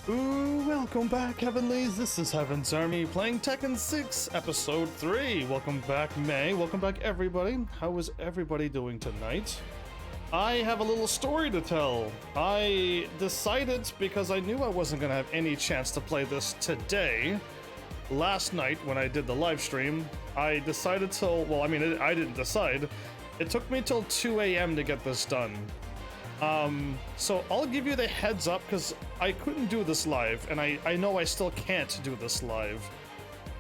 Ooh, welcome back, Heavenlies. This is Heaven's Army playing Tekken 6, Episode 3. Welcome back, May. Welcome back, everybody. How is everybody doing tonight? I have a little story to tell. I decided, because I knew I wasn't going to have any chance to play this today, last night when I did the live stream, I decided till, well, I mean, I didn't decide. It took me till 2 a.m. to get this done. So I'll give you the heads up because I couldn't do this live, and I know I still can't do this live.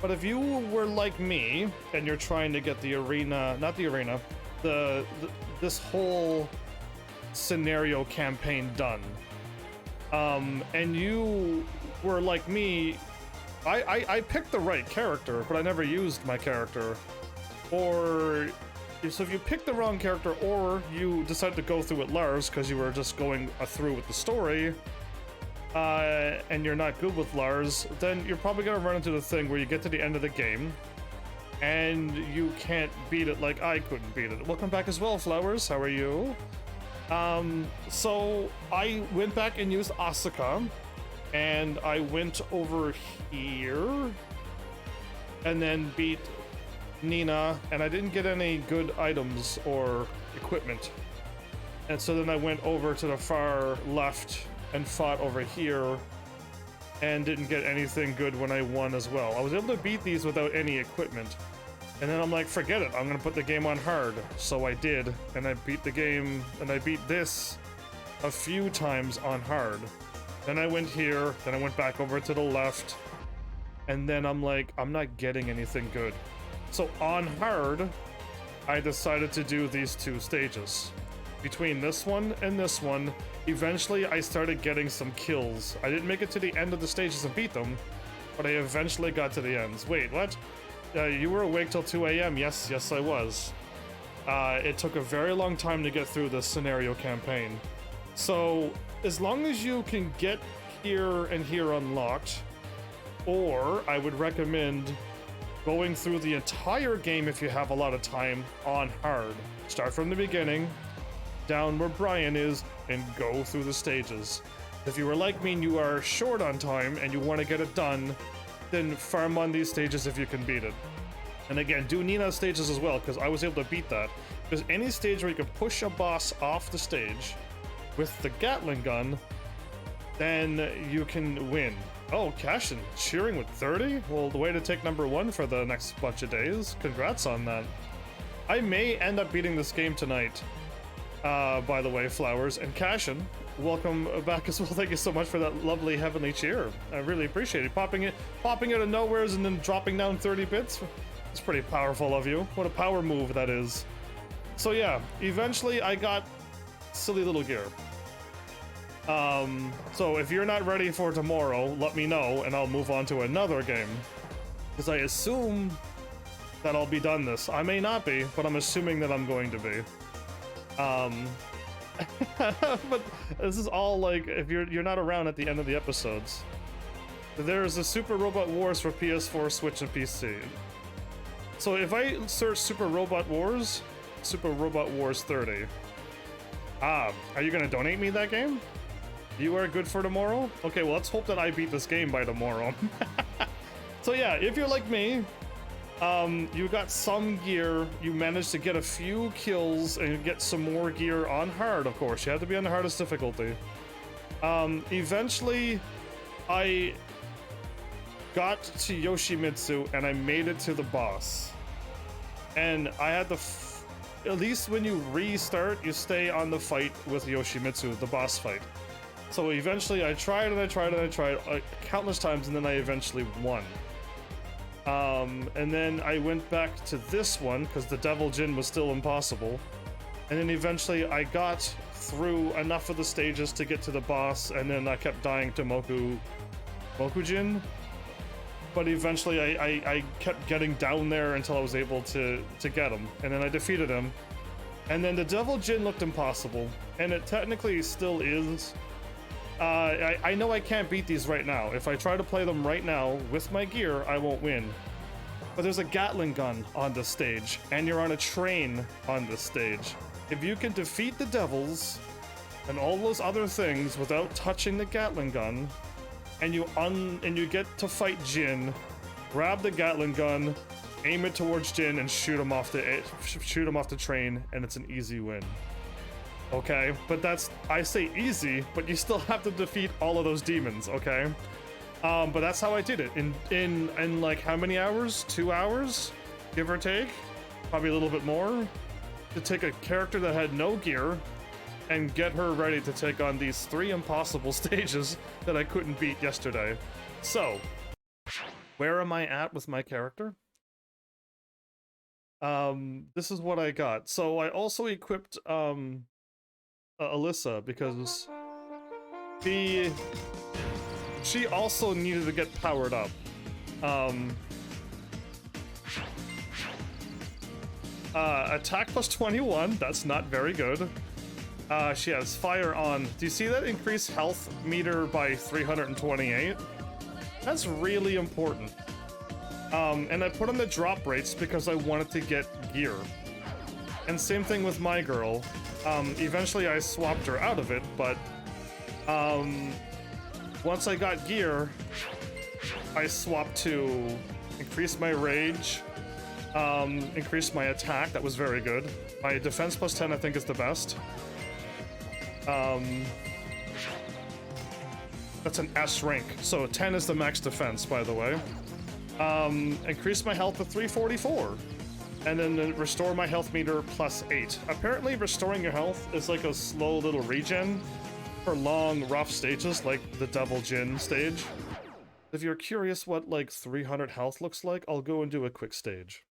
But if you were like me and you're trying to get the arena, not the arena, this whole scenario campaign done, and you were like me, I picked the right character, but I never used my character. Or so if you pick the wrong character, or you decide to go through with Lars because you were just going through with the story, and you're not good with Lars, then you're probably going to run into the thing where you get to the end of the game, and you can't beat it like I couldn't beat it. Welcome back as well, Flowers. How are you? So I went back and used Asuka, and I went over here, and then beat Nina, and I didn't get any good items or equipment. And so then I went over to the far left and fought over here and didn't get anything good when I won as well. I was able to beat these without any equipment. And then I'm like, forget it, I'm gonna put the game on hard. So I did, and I beat the game, and I beat this a few times on hard. Then I went here, then I went back over to the left, and then I'm like, I'm not getting anything good. So on hard, I decided to do these two stages. Between this one and this one, eventually I started getting some kills. I didn't make it to the end of the stages and beat them, but I eventually got to the ends. Wait, what? You were awake till 2 a.m. Yes, I was. It took a very long time to get through this scenario campaign. So as long as you can get here and here unlocked, or I would recommend going through the entire game if you have a lot of time on hard. Start from the beginning, down where Brian is, and go through the stages. If you were like me and you are short on time and you want to get it done, then farm on these stages if you can beat it. And again, do Nina's stages as well, because I was able to beat that. There's any stage where you can push a boss off the stage with the Gatling gun, then you can win. Oh, Cashin, cheering with 30? Well, the way to take #1 for the next bunch of days. Congrats on that. I may end up beating this game tonight, by the way, Flowers. And Cashin, welcome back as well. Thank you so much for that lovely heavenly cheer. I really appreciate it. Popping out of nowheres and then dropping down 30 bits. It's pretty powerful of you. What a power move that is. So yeah, eventually I got silly little gear. So if you're not ready for tomorrow, let me know and I'll move on to another game. Because I assume that I'll be done this. I may not be, but I'm assuming that I'm going to be. But this is all like, if you're not around at the end of the episodes. There's a Super Robot Wars for PS4, Switch, and PC. So if I search Super Robot Wars 30. Are you gonna donate me that game? You are good for tomorrow? Okay, well, let's hope that I beat this game by tomorrow. So yeah, if you're like me, you got some gear, you managed to get a few kills, and you get some more gear on hard, of course. You have to be on the hardest difficulty. Eventually, I got to Yoshimitsu, and I made it to the boss. And I had to... at least when you restart, you stay on the fight with Yoshimitsu, the boss fight. So eventually I tried countless times, and then I eventually won. And then I went back to this one because the Devil Jin was still impossible. And then eventually I got through enough of the stages to get to the boss, and then I kept dying to Mokujin. But eventually I kept getting down there until I was able to get him. And then I defeated him. And then the Devil Jin looked impossible. And it technically still is. I know I can't beat these right now. If I try to play them right now with my gear, I won't win. But there's a Gatling gun on this stage, and you're on a train on this stage. If you can defeat the devils and all those other things without touching the Gatling gun, and you get to fight Jin, grab the Gatling gun, aim it towards Jin, and shoot him off the train, and it's an easy win. Okay, but I say easy, but you still have to defeat all of those demons. Okay, but that's how I did it in like how many hours? 2 hours, give or take, probably a little bit more, to take a character that had no gear and get her ready to take on these 3 impossible stages that I couldn't beat yesterday. So, where am I at with my character? This is what I got. So I also equipped Alyssa because she also needed to get powered up. Attack plus 21, that's not very good. She has fire on. Do you see that increased health meter by 328? That's really important. And I put on the drop rates because I wanted to get gear. And same thing with my girl. Eventually I swapped her out of it, but once I got gear, I swapped to increase my rage, increase my attack. That was very good. My defense plus 10 I think is the best. That's an S rank, so 10 is the max defense, by the way. Increase my health to 344, and then restore my health meter plus 8. Apparently restoring your health is like a slow little regen for long, rough stages, like the double Jin stage. If you're curious what like 300 health looks like, I'll go and do a quick stage.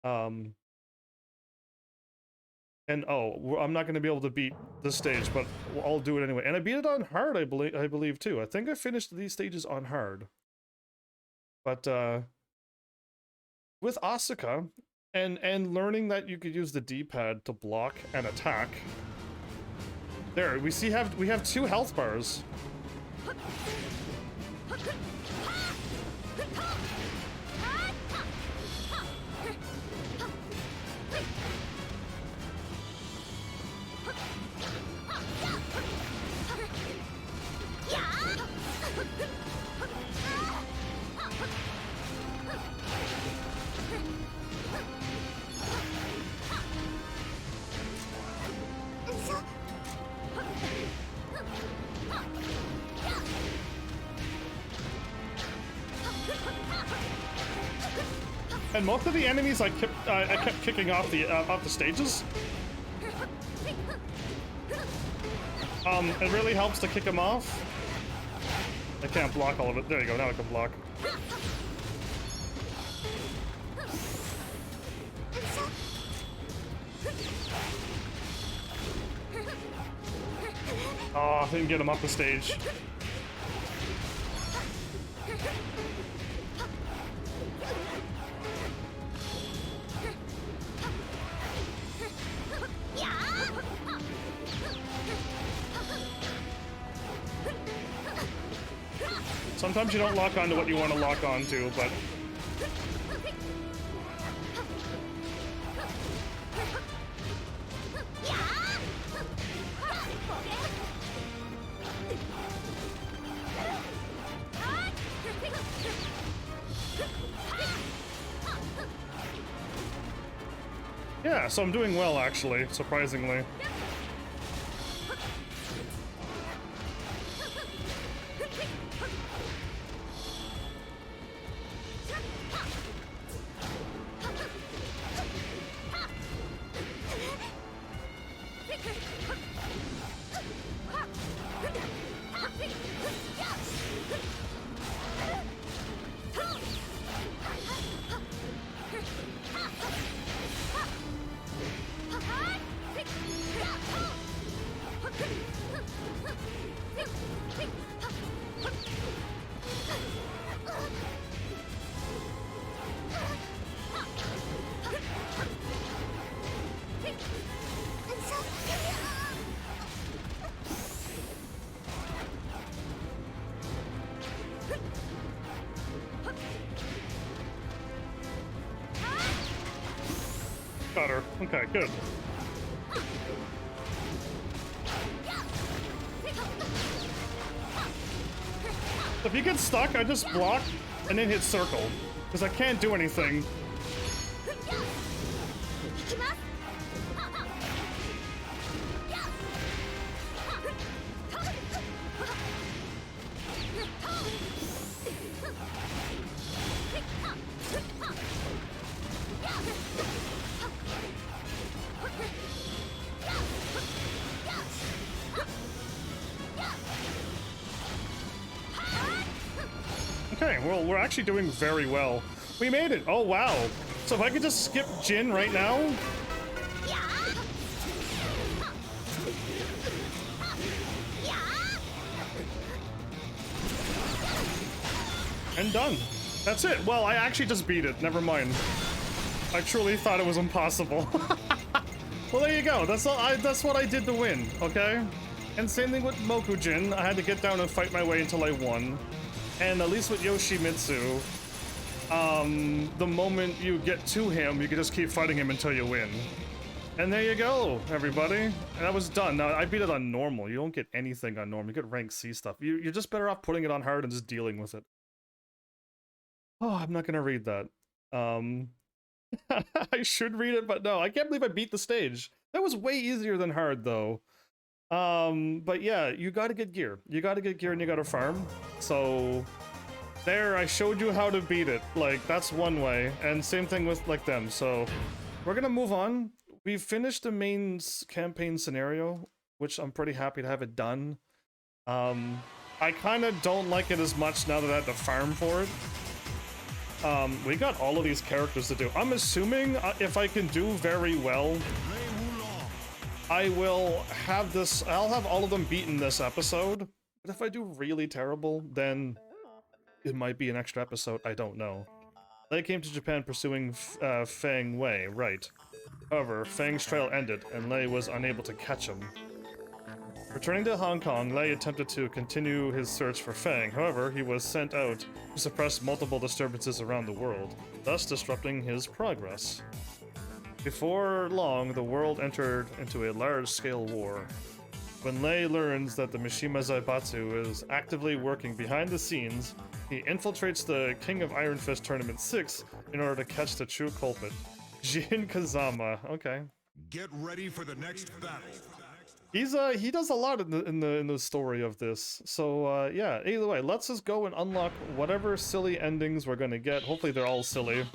And oh, I'm not going to be able to beat this stage, but I'll do it anyway. And I beat it on hard, I believe too. I think I finished these stages on hard. But with Asuka and learning that you could use the D-pad to block and attack. There, we have 2 health bars. And most of the enemies I kept kicking off the stages. It really helps to kick them off. I can't block all of it. There you go. Now I can block. Oh, I didn't get him up the stage. Sometimes you don't lock onto what you want to lock onto, but... yeah, so I'm doing well, actually, surprisingly. Got her. Okay, good. If you get stuck, I just block and then hit circle. Because I can't do anything. Okay, well, we're actually doing very well. We made it. Oh, wow. So if I could just skip Jin right now. And done. That's it. Well, I actually just beat it. Never mind. I truly thought it was impossible. Well, there you go. That's all. That's what I did to win, okay? And same thing with Mokujin. I had to get down and fight my way until I won. And at least with Yoshimitsu, the moment you get to him, you can just keep fighting him until you win. And there you go, everybody. And that was done. Now, I beat it on normal. You don't get anything on normal. You get rank C stuff. You're just better off putting it on hard and just dealing with it. Oh, I'm not gonna read that. I should read it, but no. I can't believe I beat the stage. That was way easier than hard, though. But yeah, you gotta get gear. You gotta get gear and you gotta farm. So there, I showed you how to beat it. Like, that's one way. And same thing with like them. So we're gonna move on. We've finished the main campaign scenario, which I'm pretty happy to have it done. I kind of don't like it as much now that I have to farm for it. We got all of these characters to do. I'm assuming if I can do very well, I will have this, I'll have all of them beaten this episode. But if I do really terrible, then it might be an extra episode, I don't know. Lei came to Japan pursuing Feng Wei, right. However, Feng's trail ended, and Lei was unable to catch him. Returning to Hong Kong, Lei attempted to continue his search for Feng. However, he was sent out to suppress multiple disturbances around the world, thus disrupting his progress. Before long, the world entered into a large-scale war. When Lei learns that the Mishima Zaibatsu is actively working behind the scenes, he infiltrates the King of Iron Fist Tournament 6 in order to catch the true culprit, Jin Kazama. Okay. Get ready for the next battle. He does a lot in the story of this. So yeah, either way, let's just go and unlock whatever silly endings we're gonna get. Hopefully they're all silly.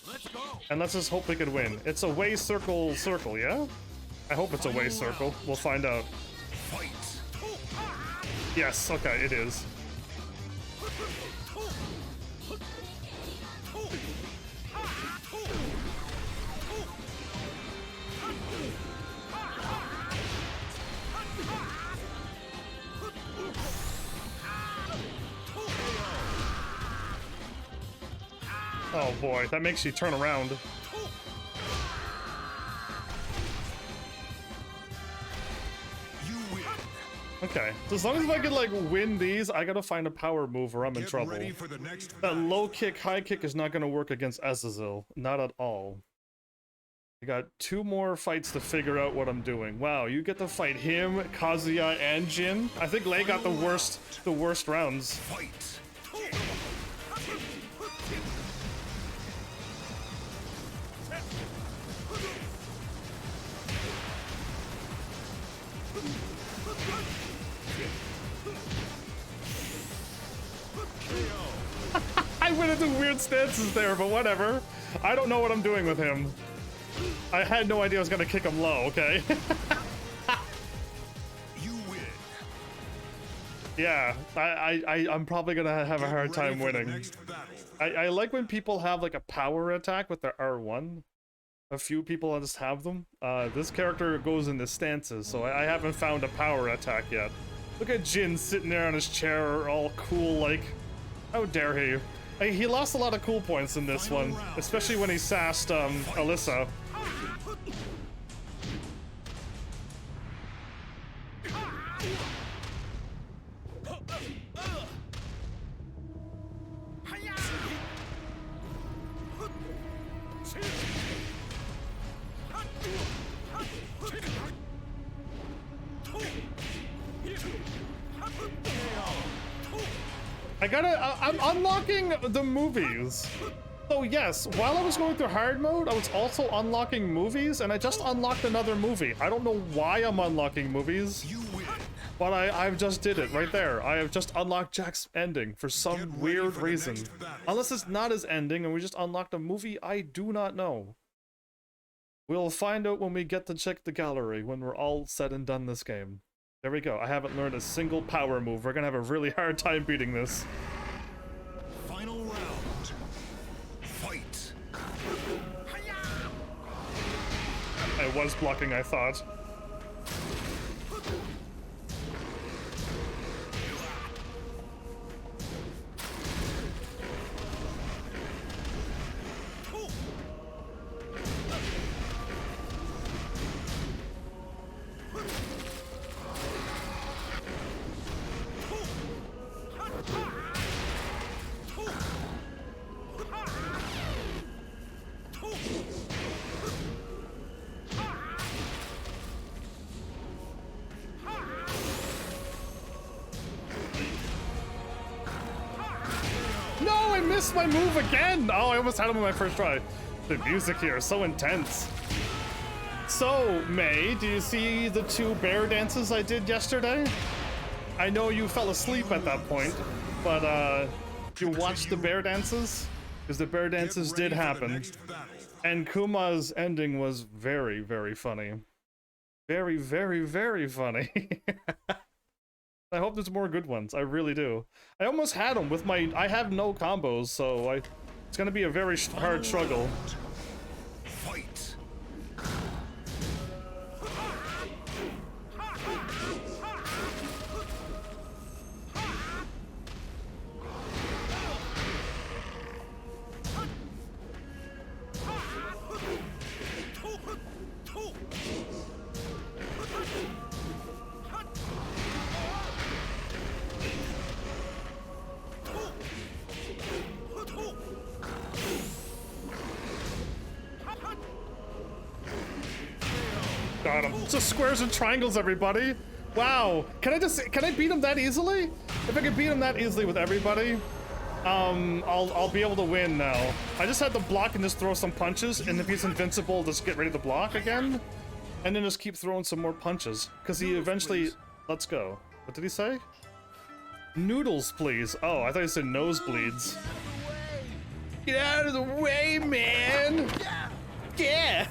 Let's go. And let's just hope we can win. It's a way circle, yeah? I hope it's a way circle. We'll find out. Fight. Yes, okay, it is. Oh boy, that makes you turn around. You win. Okay, so as long as I can like win these, I gotta find a power move or I'm in trouble. Ready for the next That low kick, high kick is not gonna work against Azazel. Not at all. I got 2 more fights to figure out what I'm doing. Wow, you get to fight him, Kazuya, and Jin. I think Lei got the worst rounds. Fight. I went into weird stances there, but whatever. I don't know what I'm doing with him. I had no idea I was gonna kick him low, okay? You win. Yeah, I'm probably gonna have a hard time winning. I like when people have like a power attack with their R1. A few people just have them. This character goes into stances, so I haven't found a power attack yet. Look at Jin sitting there on his chair, all cool like. How dare he? He lost a lot of cool points in this one, especially when he sassed Alyssa. I'm unlocking the movies. So yes, while I was going through hard mode, I was also unlocking movies, and I just unlocked another movie. I don't know why I'm unlocking movies, but I've just did it right there. I have just unlocked Jack's ending for some weird reason. Unless it's not his ending and we just unlocked a movie, I do not know. We'll find out when we get to check the gallery, when we're all said and done this game. There we go. I haven't learned a single power move. We're gonna have a really hard time beating this. Final round. Fight. I was blocking, I thought. My move again! Oh, I almost had him on my first try. The music here is so intense. So, May, do you see the 2 bear dances I did yesterday? I know you fell asleep at that point, but you watched the bear dances? Because the bear dances did happen. And Kuma's ending was very, very funny. Very, very, very funny. I hope there's more good ones. I really do. I almost had them with my... I have no combos, so it's gonna be a very hard struggle. Fight. Got him. Just squares and triangles, everybody. Wow. Can I beat him that easily? If I could beat him that easily with everybody, I'll be able to win now. I just had to block and just throw some punches, and if he's invincible, just get ready to block again, and then just keep throwing some more punches, because he eventually... Let's go. What did he say? Noodles, please. Oh, I thought he said nosebleeds. Get out of the way, man! Yeah!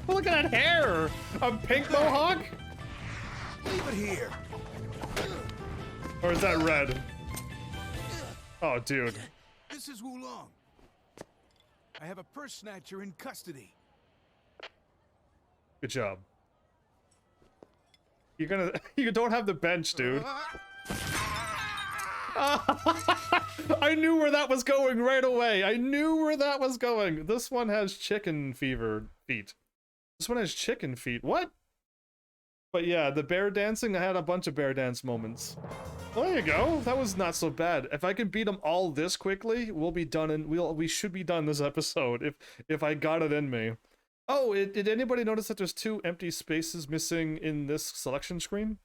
Look at that hair! A pink mohawk? Leave it here. Or is that red? Oh, dude. This is Wulong. I have a purse snatcher in custody. Good job. You're gonna... You don't have the bench, dude. I knew where that was going right away. I knew where that was going. This one has chicken fever feet. This one has chicken feet. What? But yeah, the bear dancing, I had a bunch of bear dance moments. Well, there you go. That was not so bad. If I can beat them all this quickly, we'll be done, and we should be done this episode if I got it in me. Oh, did anybody notice that there's 2 empty spaces missing in this selection screen?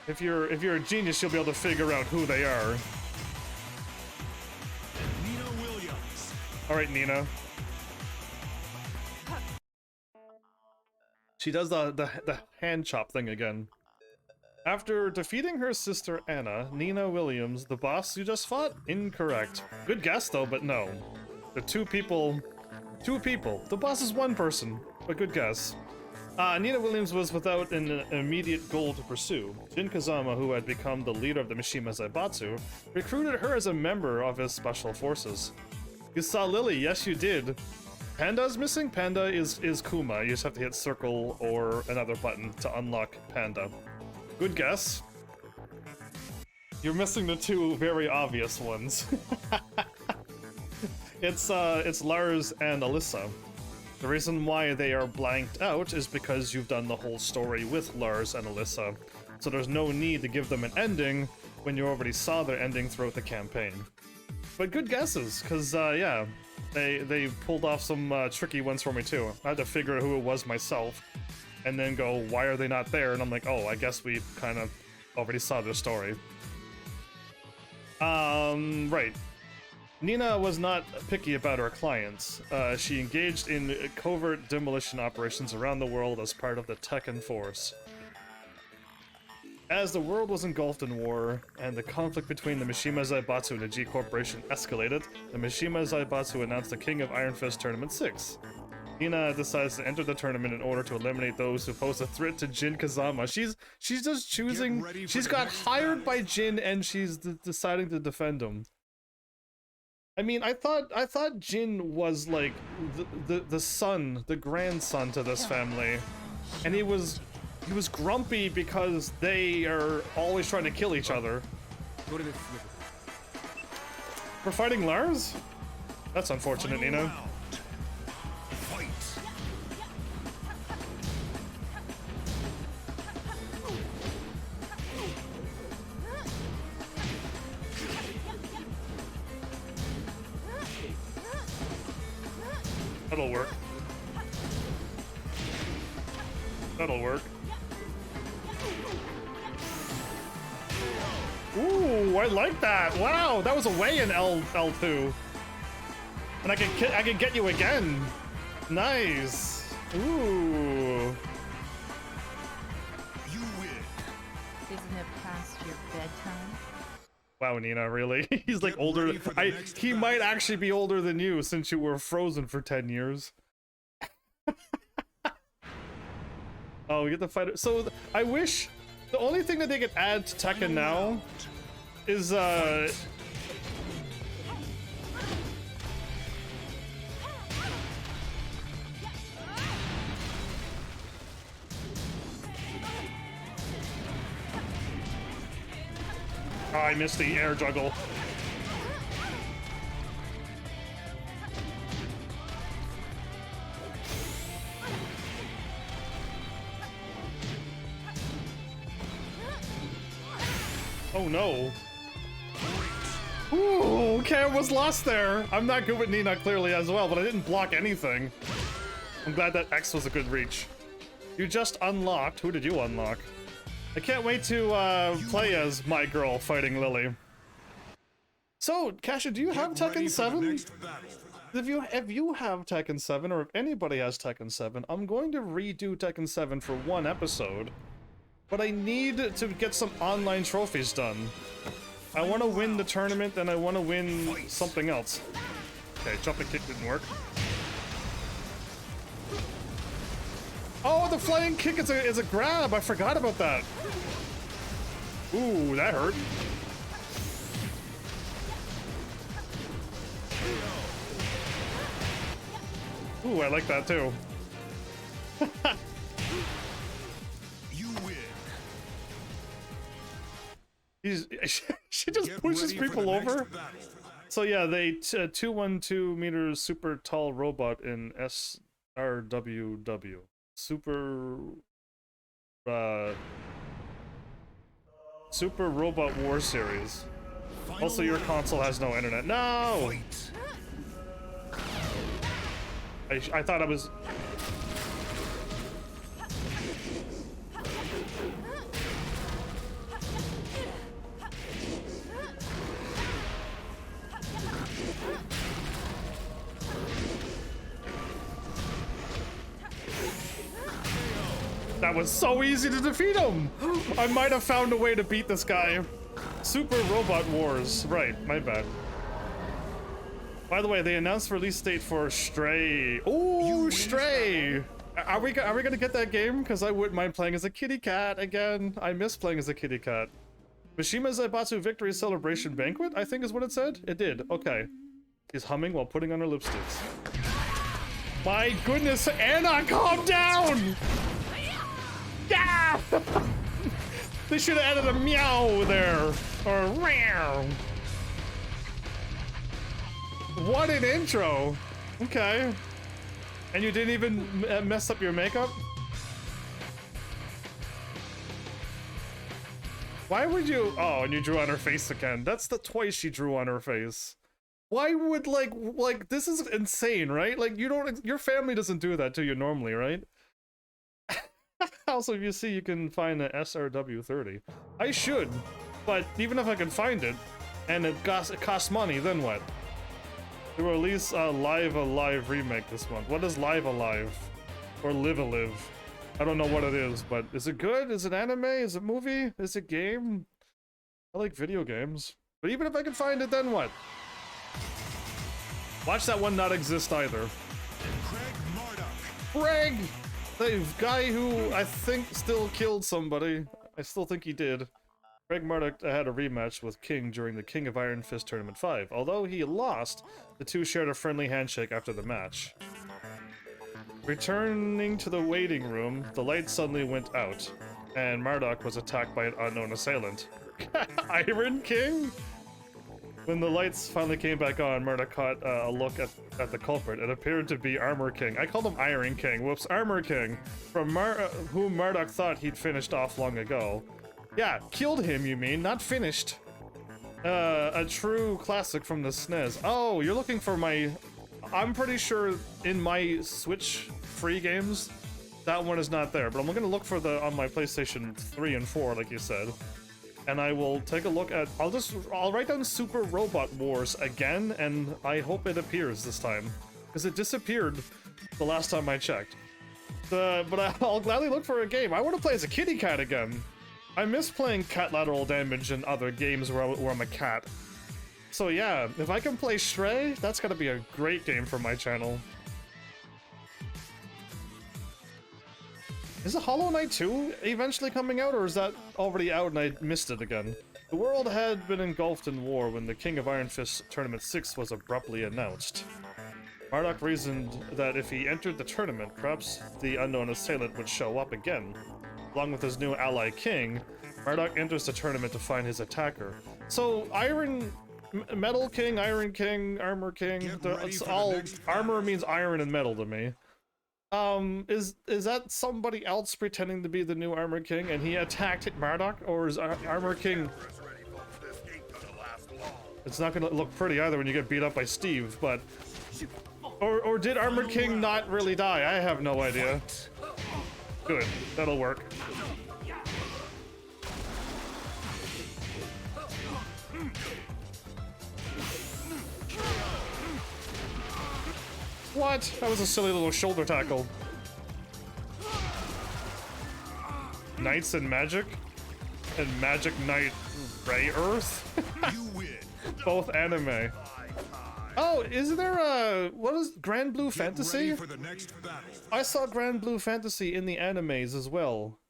If you're a genius, you'll be able to figure out who they are. Nina Williams. All right, Nina. She does the hand chop thing again. After defeating her sister Anna, Nina Williams, the boss you just fought? Incorrect. Good guess though, but no. The two people. The boss is one person, but good guess. Nina Williams was without an immediate goal to pursue. Jin Kazama, who had become the leader of the Mishima Zaibatsu, recruited her as a member of his special forces. You saw Lily, yes you did. Panda's missing? Panda is Kuma. You just have to hit circle or another button to unlock Panda. Good guess. You're missing the 2 very obvious ones. It's Lars and Alyssa. The reason why they are blanked out is because you've done the whole story with Lars and Alyssa, so there's no need to give them an ending when you already saw their ending throughout the campaign. But good guesses, because, yeah, they pulled off some tricky ones for me too. I had to figure out who it was myself, and then go, why are they not there? And I'm like, oh, I guess we kind of already saw their story. Right. Nina was not picky about her clients. She engaged in covert demolition operations around the world as part of the Tekken force. As the world was engulfed in war, and the conflict between the Mishima Zaibatsu and the G Corporation escalated, the Mishima Zaibatsu announced the King of Iron Fist Tournament 6. Nina decides to enter the tournament in order to eliminate those who pose a threat to Jin Kazama. She's just choosing. She's got hired by Jin, and she's deciding to defend him. I mean, I thought Jin was like the son, the grandson to this family, and he was grumpy because they are always trying to kill each other. We're fighting Lars? That's unfortunate, Nina. That'll work. That'll work. Ooh, I like that. Wow, that was a way in L2. And I can get you again. Nice. Ooh. You win. Isn't it past your bedtime? Wow, Nina, really? He's like older. He might actually be older than you since you were frozen for 10 years. Oh, we get the fighter. So I wish the only thing that they could add to Tekken now is Oh, I missed the air juggle. Oh no. Ooh, okay, I was lost there. I'm not good with Nina clearly as well, but I didn't block anything. I'm glad that X was a good reach. You just unlocked. Who did you unlock? I can't wait to play as my girl fighting Lily. So, Kasha, do you have Tekken 7? If you have Tekken 7, or if anybody has Tekken 7, I'm going to redo Tekken 7 for one episode. But I need to get some online trophies done. I want to win the tournament, and I want to win something else. Okay, jumping kick didn't work. Oh, the flying kick is a grab. I forgot about that. Ooh, that hurt. Ooh, I like that too. You win. She just pushes people over. So yeah, they 212 meters super tall robot in SRWW. Super Robot War Series. Also, your console has no internet. No! I thought I was... That was so easy to defeat him! I might have found a way to beat this guy. Super Robot Wars. Right, my bad. By the way, they announced release date for Stray. Ooh, Stray! Are we gonna get that game? Because I wouldn't mind playing as a kitty cat again. I miss playing as a kitty cat. Mishima Zaibatsu Victory Celebration Banquet, I think is what it said? It did, okay. She's humming while putting on her lipsticks. My goodness, Anna, calm down! Yeah! They should have added a meow there. Or meow. What an intro. Okay. And you didn't even mess up your makeup? Why would you? Oh, and you drew on her face again. That's the twice she drew on her face. Why would like this is insane, right? Like you don't, your family doesn't do that to you normally, right? Also, if you see, you can find an SRW30. I should, but even if I can find it, and it costs money, then what? They will release a Live Alive remake this month. What is Live Alive? Or Live Alive? I don't know what it is, but is it good? Is it anime? Is it movie? Is it game? I like video games. But even if I can find it, then what? Watch that one not exist either. Greg! The guy who I think still killed somebody. I still think he did. Greg Murdoch had a rematch with King during the King of Iron Fist Tournament 5. Although he lost, the two shared a friendly handshake after the match. Returning to the waiting room, the lights suddenly went out, and Murdoch was attacked by an unknown assailant. Iron King? When the lights finally came back on, Murdoch caught a look at the culprit. It appeared to be Armor King. I called him Iron King. Whoops, Armor King, from whom Murdoch thought he'd finished off long ago. Yeah, killed him, you mean, not finished. A true classic from the SNES. Oh, you're looking for my... I'm pretty sure in my Switch free games, that one is not there. But I'm gonna look for the on my PlayStation 3 and 4, like you said. And I will take a look at... I'll write down Super Robot Wars again, and I hope it appears this time. Because it disappeared the last time I checked. But I'll gladly look for a game. I want to play as a kitty cat again. I miss playing cat lateral damage in other games where I'm a cat. So yeah, if I can play Stray, that's gotta be a great game for my channel. Is it Hollow Knight 2 eventually coming out, or is that already out and I missed it again? The world had been engulfed in war when the King of Iron Fist Tournament 6 was abruptly announced. Murdoch reasoned that if he entered the tournament, perhaps the unknown assailant would show up again. Along with his new ally King, Murdoch enters the tournament to find his attacker. So, Metal King, Iron King, Armor King, it's all... Armor means iron and metal to me. Is that somebody else pretending to be the new Armor King and he attacked Murdoch, or is Armor King... It's not gonna look pretty either when you get beat up by Steve, but... Or did Armor King not really die? I have no idea. Good, that'll work. What? That was a silly little shoulder tackle. Knights and Magic? And Magic Knight Ray Earth? You win. Both anime. Oh, is there a... What is... Grand Blue Fantasy? Ready for the next battle. I saw Grand Blue Fantasy in the animes as well.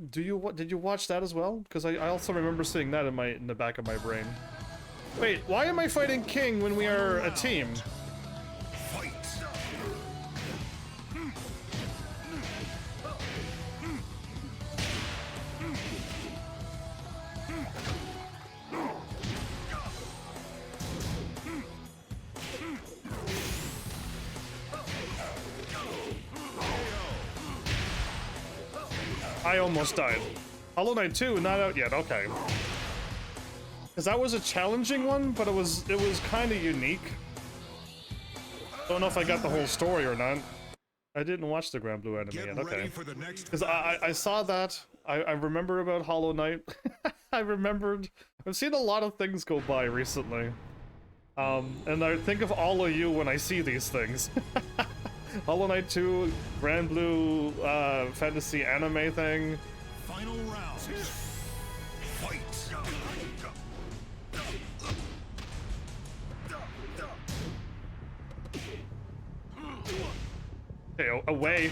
Did you watch that as well? Because I also remember seeing that in the back of my brain. Wait, why am I fighting King when we are a team? Fight. I almost died. Hollow Knight 2, not out yet, okay. Because that was a challenging one, but it was kind of unique. Don't know if I got the whole story or not. I didn't watch the Grand Blue anime yet, okay. Because I saw that, I remember about Hollow Knight. I've seen a lot of things go by recently. And I think of all of you when I see these things. Hollow Knight 2, Grand Blue Fantasy anime thing. Final round. Fight. Okay, away.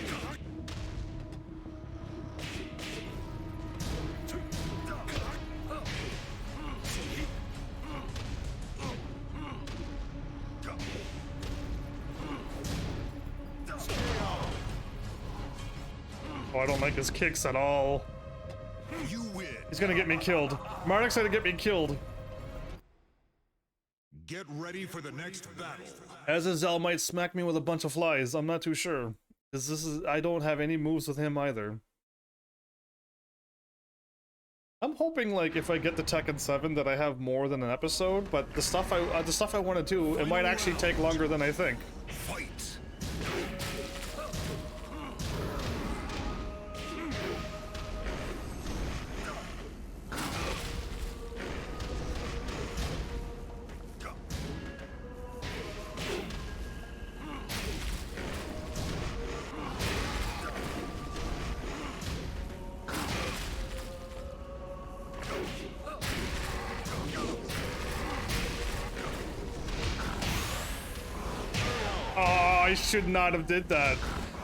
Oh, I don't like his kicks at all. You win. He's gonna get me killed. Murdoch's gonna get me killed. Get ready for the next battle. Azazel might smack me with a bunch of flies. I'm not too sure. Because I don't have any moves with him either. I'm hoping, like, if I get to Tekken 7 that I have more than an episode, but the stuff I want to do, it might actually take longer than I think. Fight. I should not have did that.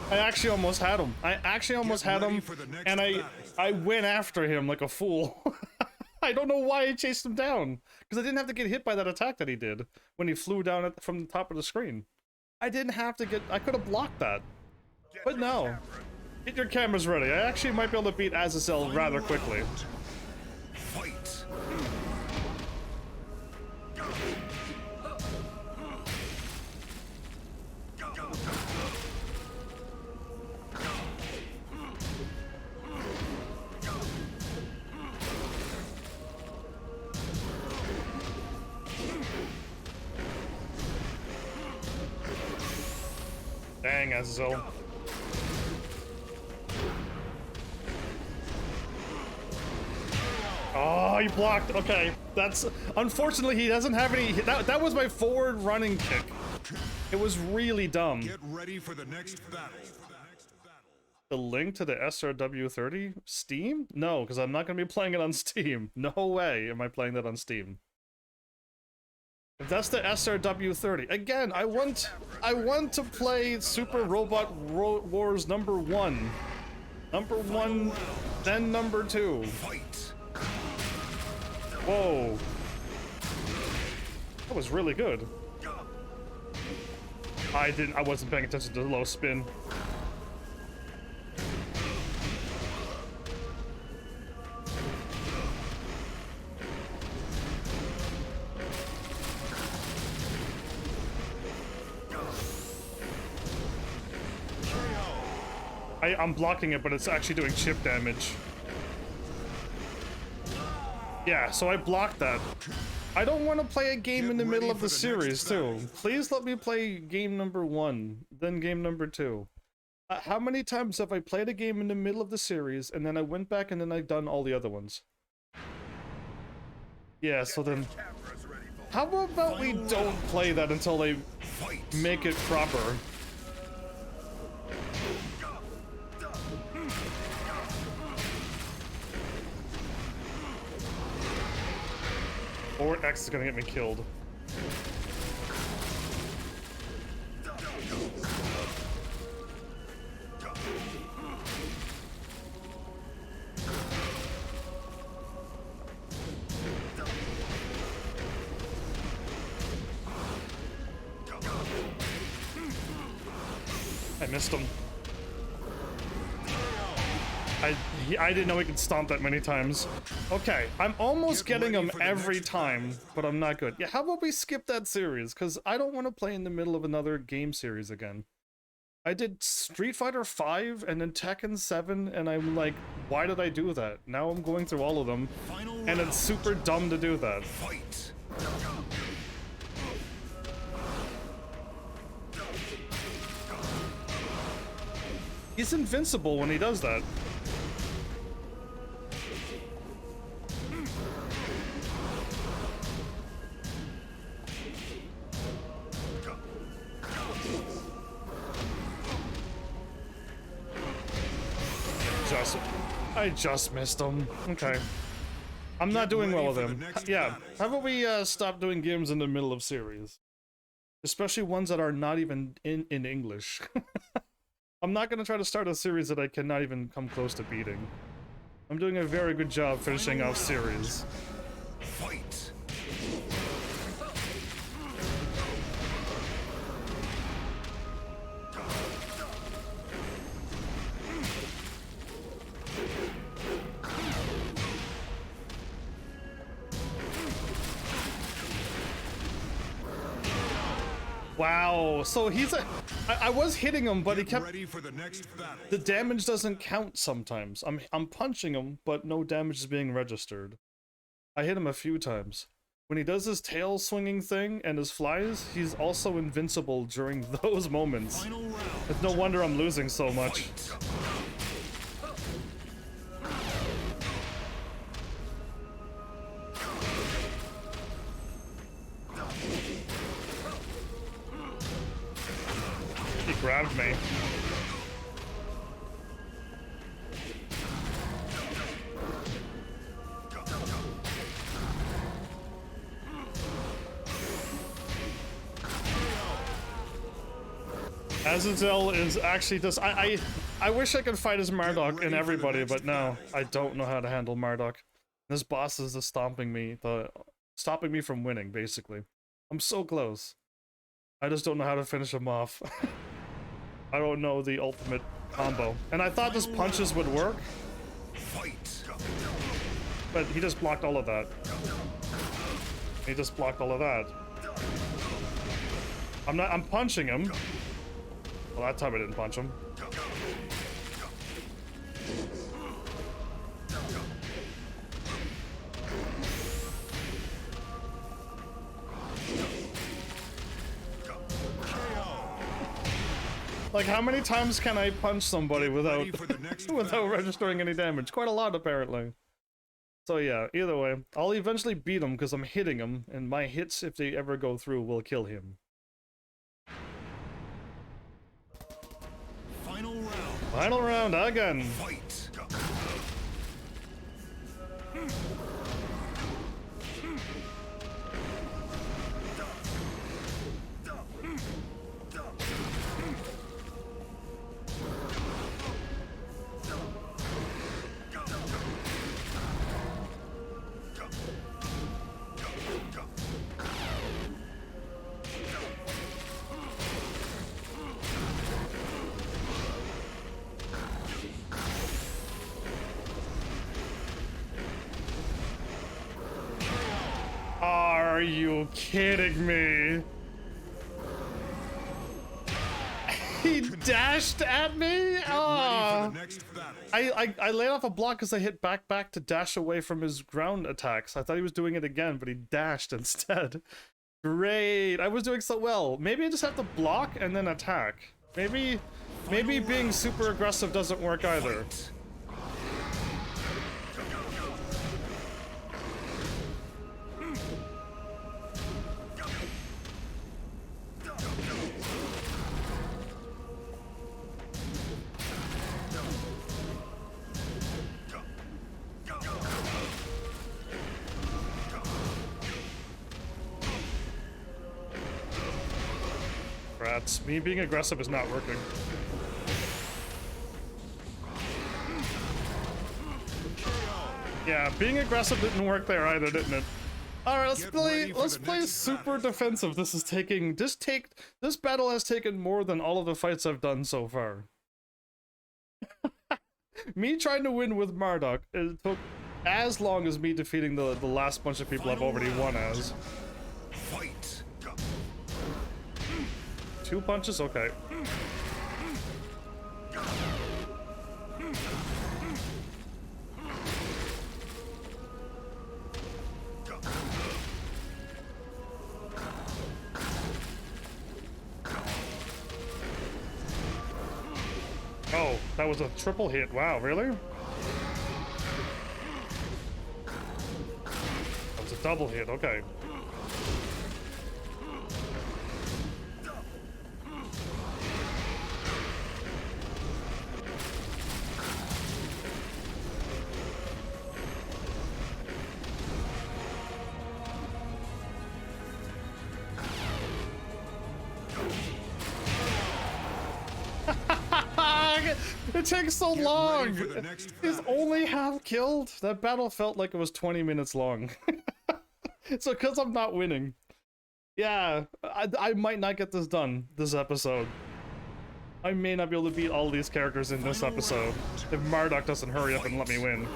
I actually almost had him. I actually almost had him, and I went after him like a fool. I don't know why I chased him down, because I didn't have to get hit by that attack that he did when he flew down from the top of the screen. I didn't have to get... I could have blocked that. But no. Get your cameras ready. I actually might be able to beat Azazel rather quickly. Fight. Dang, Azazel. Oh, he blocked. Okay, that's... Unfortunately, he doesn't have any... That was my forward running kick. It was really dumb. Get ready for the next battle. The link to the SRW30? Steam? No, because I'm not going to be playing it on Steam. No way am I playing that on Steam. If that's the SRW30, again, I want to play Super Robot Wars number 1. Number 1, then number 2. Fight. Whoa. That was really good. I wasn't paying attention to the low spin. I'm blocking it, but it's actually doing chip damage. Yeah, so I blocked that. I don't want to play a game in the middle of the series, too. Please let me play game number 1, then game number 2. How many times have I played a game in the middle of the series, and then I went back and then I've done all the other ones? Yeah, so then... How about we don't play that until they make it proper? Or X is gonna get me killed. I missed him. I didn't know he could stomp that many times. Okay, I'm almost getting him every time, but I'm not good. Yeah, how about we skip that series? Because I don't want to play in the middle of another game series again. I did Street Fighter 5 and then Tekken 7, and I'm like, why did I do that? Now I'm going through all of them, and it's super dumb to do that. Fight. He's invincible when he does that. I just missed him. Okay. I'm not doing well with him. Yeah, how about we stop doing games in the middle of series? Especially ones that are not even in English. I'm not going to try to start a series that I cannot even come close to beating. I'm doing a very good job finishing off series. Fight. Wow, so he's a... I was hitting him, but he kept... Ready for the next battle. The damage doesn't count sometimes. I'm punching him, but no damage is being registered. I hit him a few times. When he does his tail swinging thing and his flies, he's also invincible during those moments. It's no wonder I'm losing so much. He grabbed me. Azazel is actually just I wish I could fight as Marduk and everybody, but no, I don't know how to handle Marduk. This boss is just stopping me from winning, basically. I'm so close. I just don't know how to finish him off. I don't know the ultimate combo. And I thought just punches would work. But he just blocked all of that. He just blocked all of that. I'm punching him. Well, that time I didn't punch him. Like, how many times can I punch somebody without without registering any damage? Quite a lot, apparently. So yeah, either way, I'll eventually beat him because I'm hitting him, and my hits, if they ever go through, will kill him. Final round again. Fight. Are you kidding me? He dashed at me? Oh. I laid off a block because I hit back to dash away from his ground attacks. I thought he was doing it again, but he dashed instead. Great. I was doing so well. Maybe I just have to block and then attack. Maybe being super aggressive doesn't work either. Rats. Me being aggressive is not working. Yeah, being aggressive didn't work there either, didn't it? Alright, let's play super defensive. This battle has taken more than all of the fights I've done so far. Me trying to win with Marduk, it took as long as me defeating the last bunch of people I've already won as. Fight. 2 punches? Okay. Oh, that was a triple hit. Wow, really? That was a double hit. Okay. It takes so long! He's only half killed? That battle felt like it was 20 minutes long. So because I'm not winning. Yeah, I might not get this done this episode. I may not be able to beat all these characters in this episode if Marduk doesn't hurry up and let me win.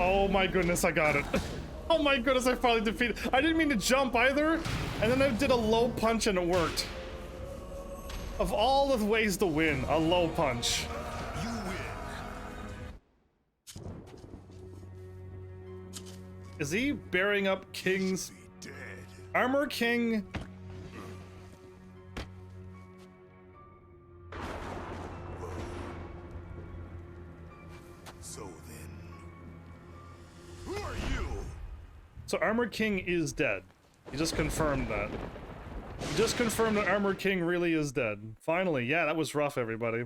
Oh my goodness, I got it. Oh my goodness, I finally defeated. I didn't mean to jump either, and then I did a low punch and it worked. Of all the ways to win, a low punch. You win. Is he bearing up King's Dead. Armor King? So Armored King is dead. He just confirmed that. He just confirmed that Armored King really is dead. Finally, yeah, that was rough, everybody.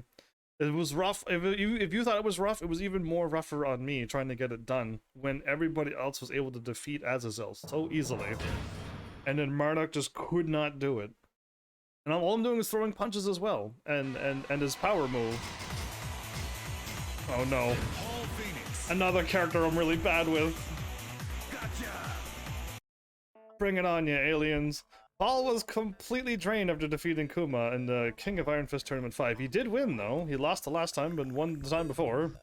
It was rough. If you thought it was rough, it was even more rougher on me trying to get it done when everybody else was able to defeat Azazel so easily. And then Marduk just could not do it. And all I'm doing is throwing punches as well. And his power move. Oh no. Another character I'm really bad with. Bring it on, you aliens. Paul was completely drained after defeating Kuma in the King of Iron Fist Tournament 5. He did win, though. He lost the last time, but won the time before.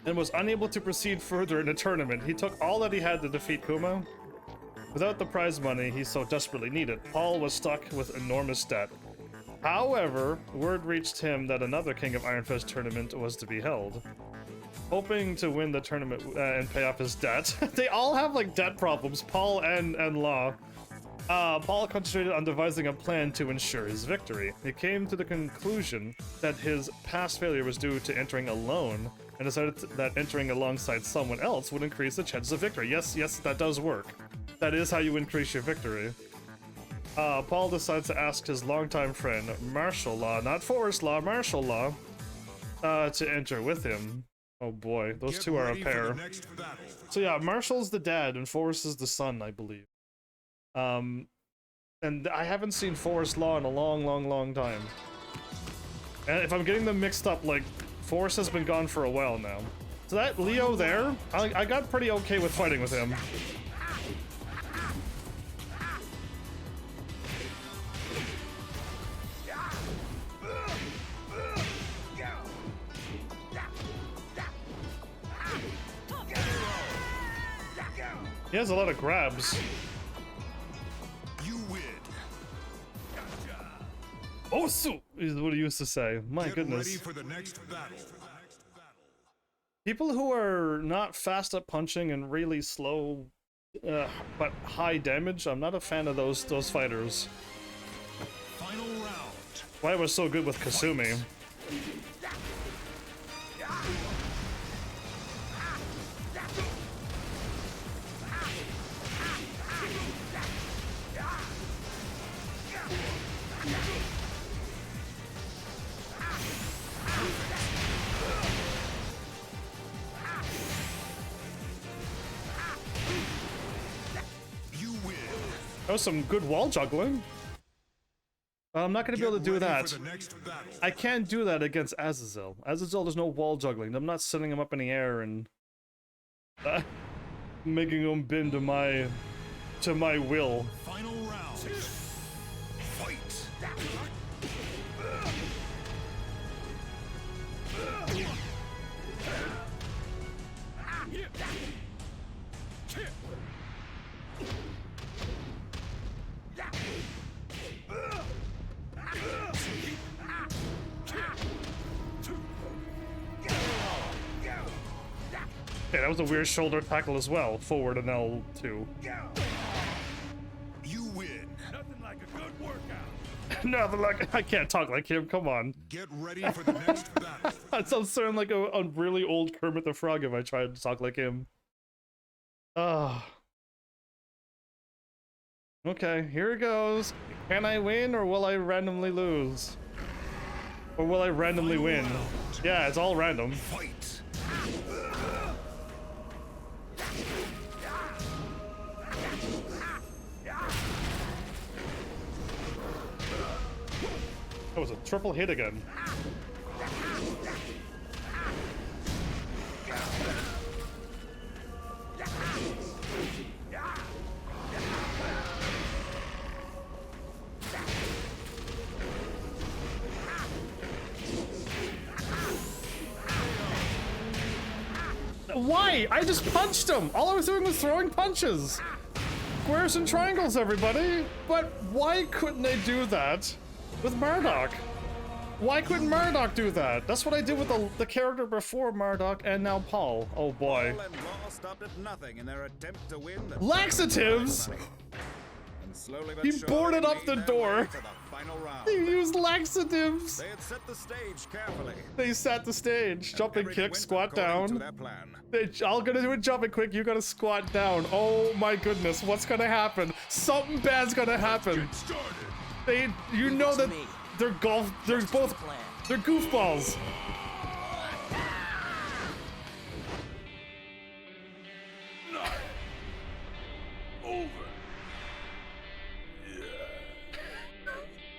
And was unable to proceed further in the tournament. He took all that he had to defeat Kuma. Without the prize money he so desperately needed, Paul was stuck with enormous debt. However, word reached him that another King of Iron Fist tournament was to be held. Hoping to win the tournament and pay off his debt. They all have, like, debt problems, Paul and Law. Paul concentrated on devising a plan to ensure his victory. He came to the conclusion that his past failure was due to entering alone, and decided that entering alongside someone else would increase the chances of victory. Yes, that does work. That is how you increase your victory. Paul decides to ask his longtime friend, Martial Law, not Forest Law, Martial Law, to enter with him. Oh boy, those two are a pair. So yeah, Marshall's the dad and Forrest is the son, I believe. And I haven't seen Forest Law in a long time. And if I'm getting them mixed up, like, Forrest has been gone for a while now. So that Leo there, I got pretty okay with fighting with him. He has a lot of grabs. You win. Osu is what he used to say. My goodness. Ready for the next battle. People who are not fast at punching and really slow, but high damage, I'm not a fan of those fighters. Final round. Why was so good with Kasumi. That was some good wall juggling. I'm not going to be able to do that. I can't do that against Azazel. Azazel, there's no wall juggling. I'm not setting him up in the air and making him bend to my will. Final round. Fight. Okay, that was a weird shoulder tackle as well. Forward and L2. You win. Nothing like a good workout. Nothing like I can't talk like him. Come on. Get ready for the next battle. That sounds sound like a really old Kermit the Frog if I tried to talk like him. Ah. Okay, here it goes. Can I win or will I randomly lose? Or will I randomly win? Yeah, it's all random. Fight. That was a triple hit again. Why? I just punched him! All I was doing was throwing punches! Squares and triangles, everybody! But why couldn't they do that with Marduk? Why couldn't Marduk do that? That's what I did with the character before Marduk and now Paul. Oh boy. Paul and Law stopped at nothing in their attempt to win the Laxatives! and Slowly but He surely boarded up made the their door. way to the final round. He used laxatives. They had set the stage carefully. They set the stage. Jumping Everything kick, went squat according to down. their plan. I'm gonna do a jumping quick. You gotta squat down. Oh my goodness, what's gonna happen? Something bad's gonna happen. Get started. You know that they're they're goofballs. Over.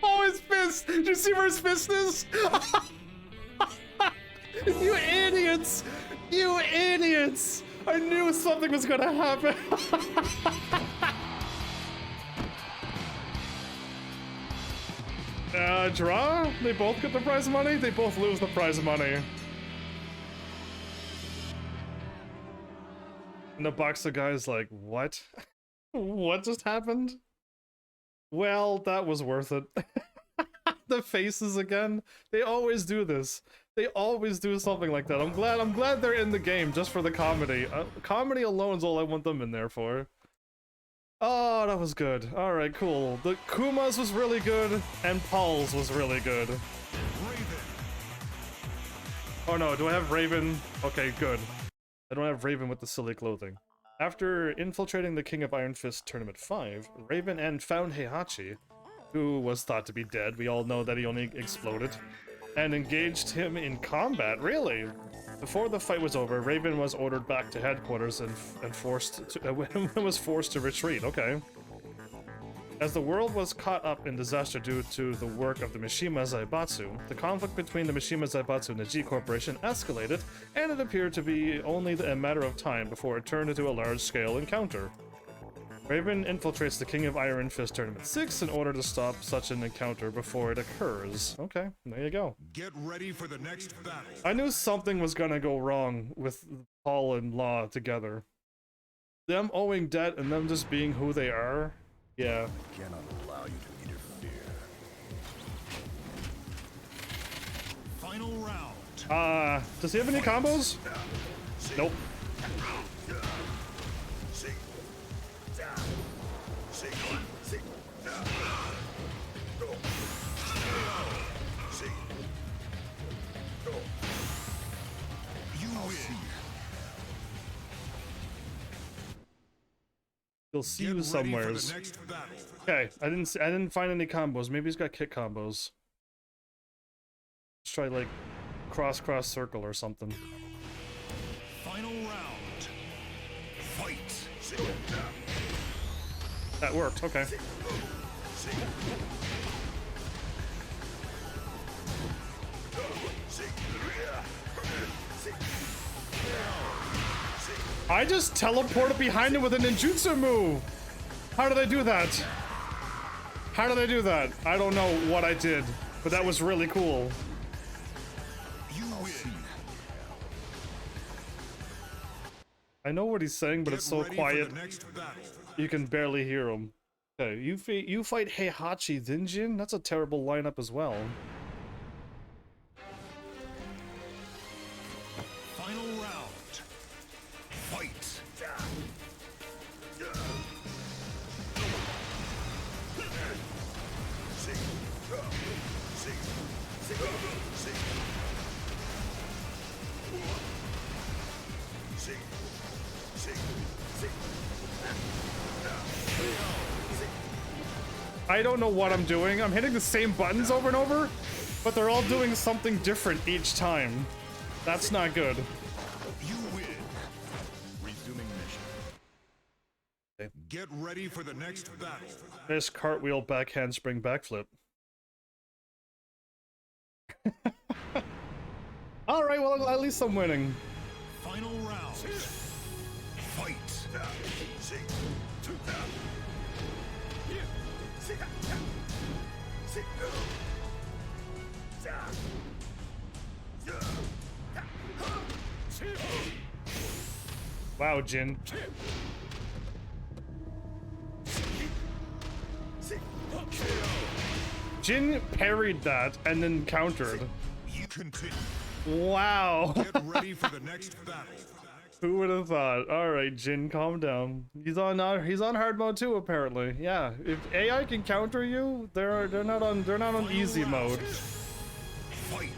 Oh, his fist! Did you see where his fist is? You idiots! You idiots! I knew something was gonna happen. Draw? They both get the prize money? They both lose the prize money. And the boxer guy's like, what? What just happened? Well, that was worth it. The faces again. They always do this. They always do something like that. I'm glad they're in the game just for the comedy. Comedy alone is all I want them in there for. Oh, that was good. Alright, cool. The Kuma's was really good, and Paul's was really good. Raven. Oh no, do I have Raven? Okay, good. I don't have Raven with the silly clothing. After infiltrating the King of Iron Fist Tournament 5, Raven and found Heihachi, who was thought to be dead, we all know that he only exploded, and engaged him in combat, really? Before the fight was over, Raven was ordered back to headquarters and forced to retreat, okay. As the world was caught up in disaster due to the work of the Mishima Zaibatsu, the conflict between the Mishima Zaibatsu and the G Corporation escalated, and it appeared to be only a matter of time before it turned into a large-scale encounter. Raven infiltrates the King of Iron Fist Tournament 6 in order to stop such an encounter before it occurs. Okay, there you go. Get ready for the next battle. I knew something was gonna go wrong with Paul and Law together. Them owing debt and them just being who they are. Yeah. Cannot allow you to interfere. Final round. Does he have any combos? Nope. You win. He'll see Get you ready for somewheres. the next battle. Okay, I didn't find any combos. Maybe he's got kick combos. Let's try like cross circle or something. Final round. Fight. That worked. Okay. I just teleported behind him with a ninjutsu move. How did I do that? How did I do that? I don't know what I did, but that was really cool. You win. I know what he's saying, but Get it's so ready quiet For the next battle. you can barely hear him. Okay, you fight Heihachi Zinjin? That's a terrible lineup as well. Final round. Fight. I don't know what I'm doing. I'm hitting the same buttons over and over, but they're all doing something different each time. That's not good. You win. Resuming mission. Get ready for the next battle. There's cartwheel, back handspring, backflip. Alright, well, at least I'm winning. Final round. Fight. Wow, Jin. Jin parried that and then countered. You continue. Wow. Get ready for the next battle. Who would have thought? All right, Jin, calm down. He's on hard mode too, apparently. Yeah, if AI can counter you, they're not on easy mode. Fight.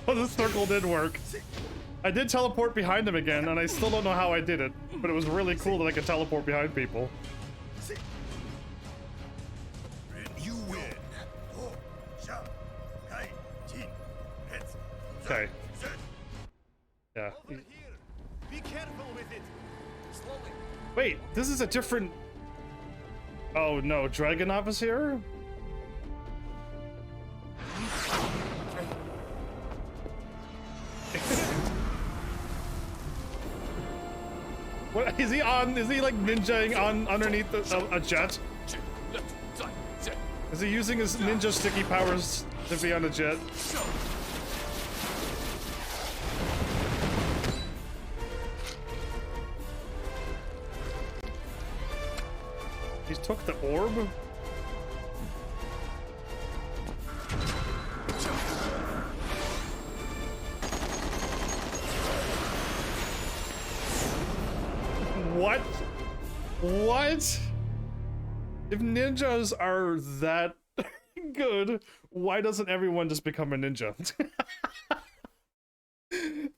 The circle did work. I did teleport behind him again, and I still don't know how I did it, but it was really cool that I could teleport behind people. You win. Okay. Yeah. Be careful with it. Slowly. Wait, this is a different... Oh no, Dragonov is here? What is he on? Is he like ninjaing on underneath a jet? Is he using his ninja sticky powers to be on a jet? He took the orb? What? What? If ninjas are that good, why doesn't everyone just become a ninja?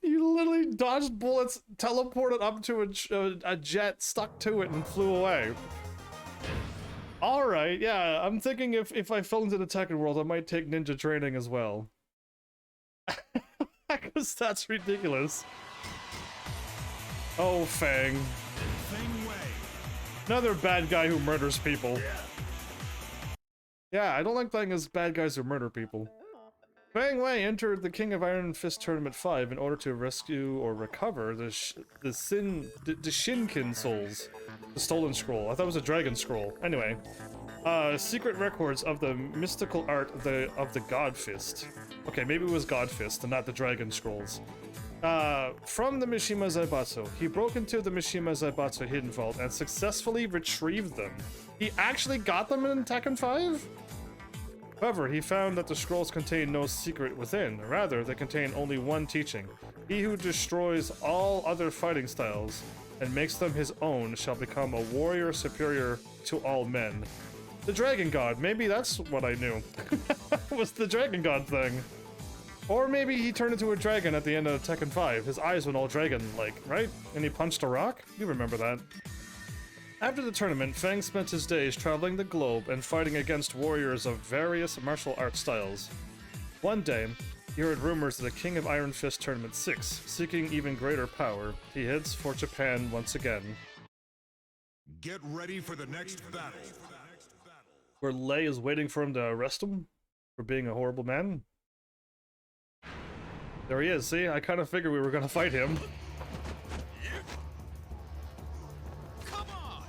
You literally dodged bullets, teleported up to a jet, stuck to it, and flew away. Alright, yeah, I'm thinking if I fell into the Tekken world, I might take ninja training as well. Because that's ridiculous. Oh, Fang. Another bad guy who murders people. Yeah, I don't like playing as bad guys who murder people. Fang Wei entered the King of Iron Fist Tournament 5 in order to rescue or recover the Shinkin souls. The stolen scroll. I thought it was a dragon scroll. Anyway. Secret records of the mystical art of the God Fist. Okay, maybe it was God Fist and not the dragon scrolls. From the Mishima Zaibatsu. He broke into the Mishima Zaibatsu hidden vault and successfully retrieved them. He actually got them in Tekken 5? However, he found that the scrolls contain no secret within. Rather, they contain only one teaching. He who destroys all other fighting styles and makes them his own shall become a warrior superior to all men. The Dragon God. Maybe that's what I knew. Was the Dragon God thing. Or maybe he turned into a dragon at the end of Tekken 5. His eyes went all dragon-like, right? And he punched a rock? You remember that. After the tournament, Fang spent his days traveling the globe and fighting against warriors of various martial arts styles. One day, he heard rumors of the King of Iron Fist Tournament 6, seeking even greater power. He heads for Japan once again. Get ready for the next battle. Where Lei is waiting for him to arrest him for being a horrible man. There he is, see? I kind of figured we were gonna fight him. Come on!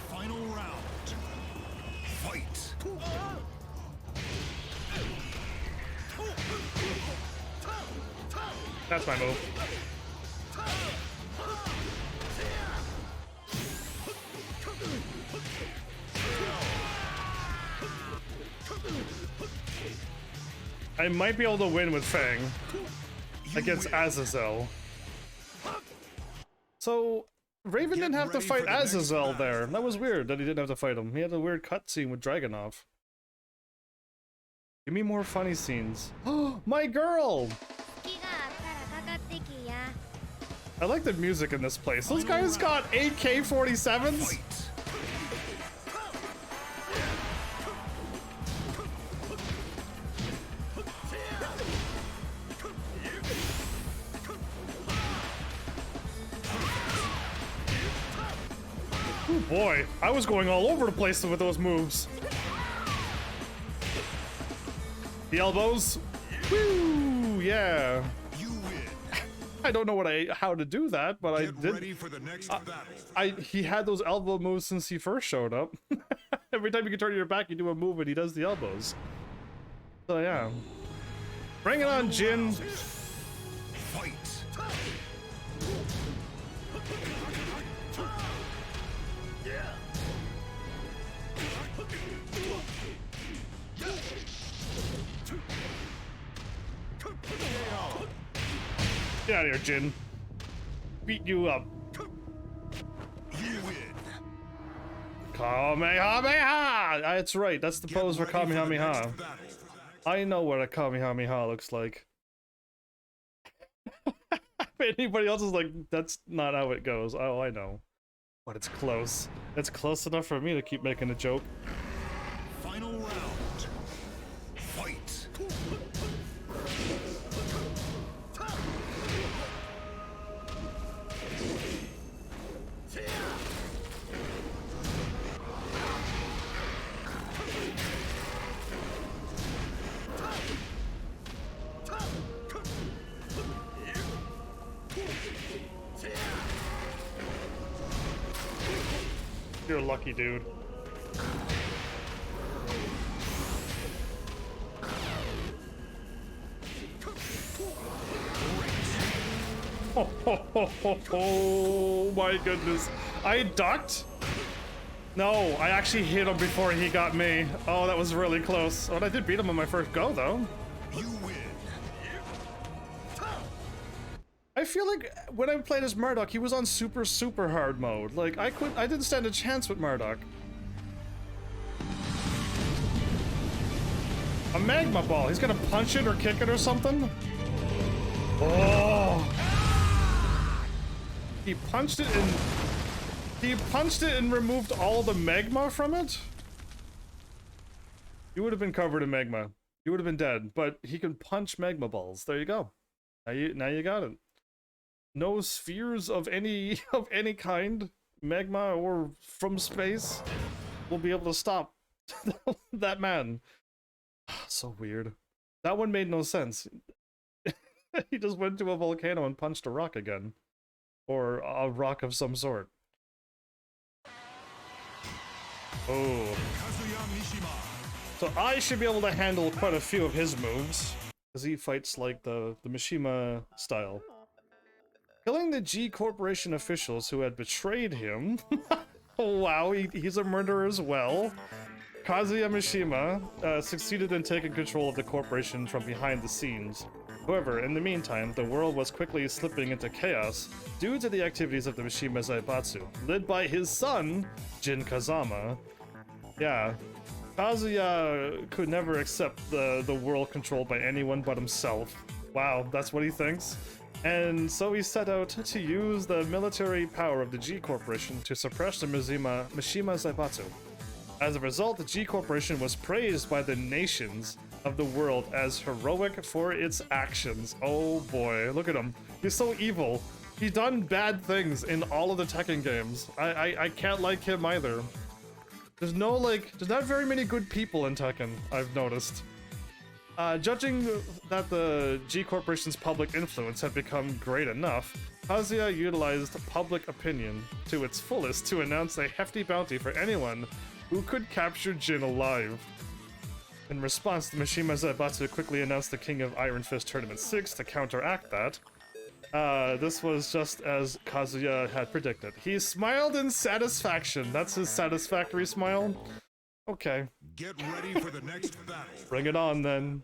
Final round. Fight! That's my move. I might be able to win with Fang against Azazel. So, Raven didn't have to fight Azazel there. That was weird that he didn't have to fight him. He had a weird cutscene with Dragunov. Give me more funny scenes. Oh, my girl! I like the music in this place. Those guys got AK-47s? Oh boy, I was going all over the place with those moves. The elbows. Woo, yeah. You win. I don't know how to do that, but I Get did. ready for the next battle. He had those elbow moves since he first showed up. Every time you can turn your back, you do a move and he does the elbows. So yeah. Bring it on, Jin! Fight! Get out of here, Jin. Beat you up. You win! Kamehameha! That's right, that's the Get pose for ready the Kamehameha. next battle. I know what a Kamehameha looks like. If anybody else is like, that's not how it goes. Oh, I know. But it's close. It's close enough for me to keep making a joke. Final round. Fight! You're a lucky dude. Oh my goodness. I ducked? No, I actually hit him before he got me. Oh, that was really close. Oh, I did beat him on my first go, though. You win! I feel like when I played as Murdoch, he was on super hard mode. Like, I didn't stand a chance with Murdoch. A magma ball. He's gonna punch it or kick it or something? Oh! He punched it and removed all the magma from it? You would have been covered in magma. You would have been dead, but he can punch magma balls. There you go. Now you got it. No spheres of any kind, magma or from space, will be able to stop that man. So weird. That one made no sense. He just went to a volcano and punched a rock again. Or a rock of some sort. Oh. So I should be able to handle quite a few of his moves. Because he fights like the Mishima style. Killing the G Corporation officials who had betrayed him. Oh wow, he's a murderer as well. Kazuya Mishima succeeded in taking control of the corporation from behind the scenes. However, in the meantime, the world was quickly slipping into chaos due to the activities of the Mishima Zaibatsu, led by his son, Jin Kazama. Yeah, Kazuya could never accept the world controlled by anyone but himself. Wow, that's what he thinks? And so he set out to use the military power of the G Corporation to suppress the Mishima Zaibatsu. As a result, the G Corporation was praised by the nations of the world as heroic for its actions. Oh boy, look at him. He's so evil. He's done bad things in all of the Tekken games. I can't like him either. There's not very many good people in Tekken, I've noticed. Judging that the G Corporation's public influence had become great enough, Kazuya utilized public opinion to its fullest to announce a hefty bounty for anyone who could capture Jin alive. In response, the Mishima Zaibatsu quickly announced the King of Iron Fist Tournament 6 to counteract that. This was just as Kazuya had predicted. He smiled in satisfaction. That's his satisfactory smile? Okay. Get ready for the next battle. Bring it on, then.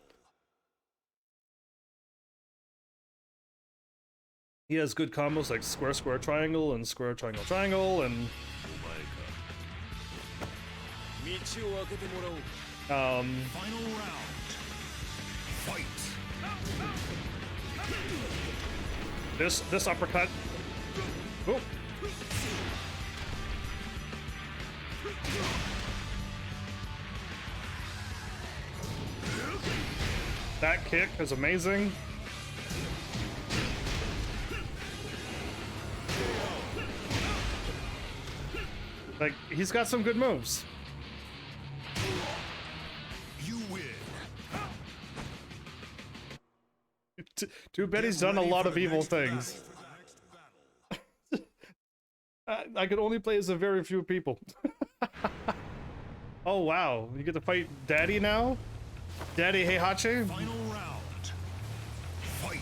He has good combos like square, square, triangle, and square, triangle, triangle, and... Final round. Fight. This uppercut. Ooh. That kick is amazing. Like, he's got some good moves. You win. Too bad he's done a lot of evil things. I could only play as a very few people. Oh wow, you get to fight Daddy now? Daddy Heihachi? Final round. Fight.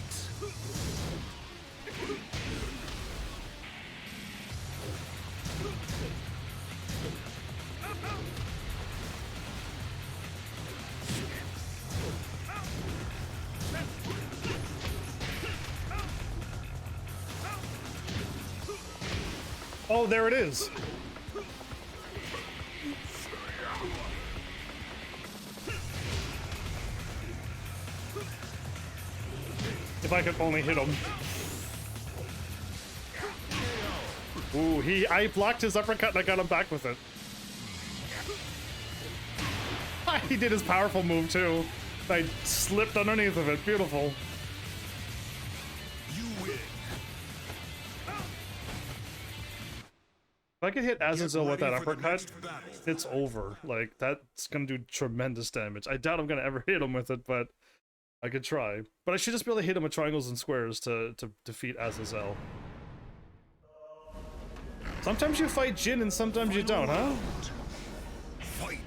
Oh, there it is. If I could only hit him. Ooh, I blocked his uppercut and I got him back with it. He did his powerful move too. I slipped underneath of it. Beautiful. You win. If I could hit Azazel with that Ready for the uppercut, next battle. it's over. Like, that's gonna do tremendous damage. I doubt I'm gonna ever hit him with it, but I could try. But I should just be able to hit him with triangles and squares to defeat Azazel. Sometimes you fight Jin and sometimes you don't, huh? Fight.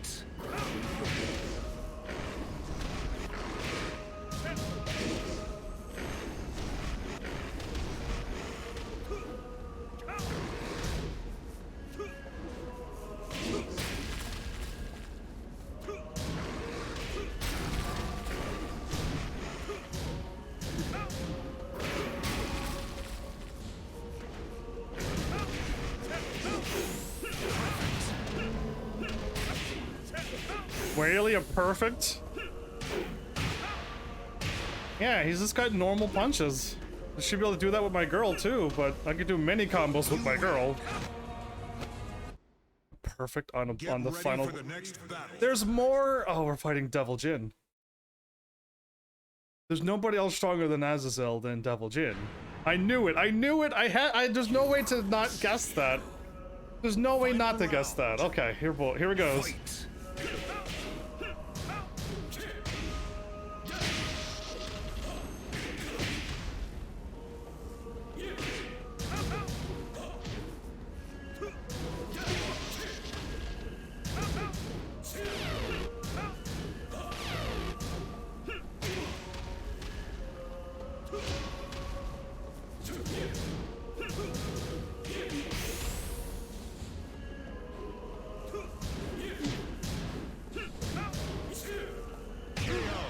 Really a perfect? Yeah, he's just got normal punches. I should be able to do that with my girl too, but I could do many combos with my girl. Perfect on Get the ready final. for the next battle. There's more. Oh, we're fighting Devil Jin. There's nobody else stronger than Azazel than Devil Jin. I knew it. I knew it. There's no way to not guess that. There's no way not to guess that. Okay, here it goes. Fight.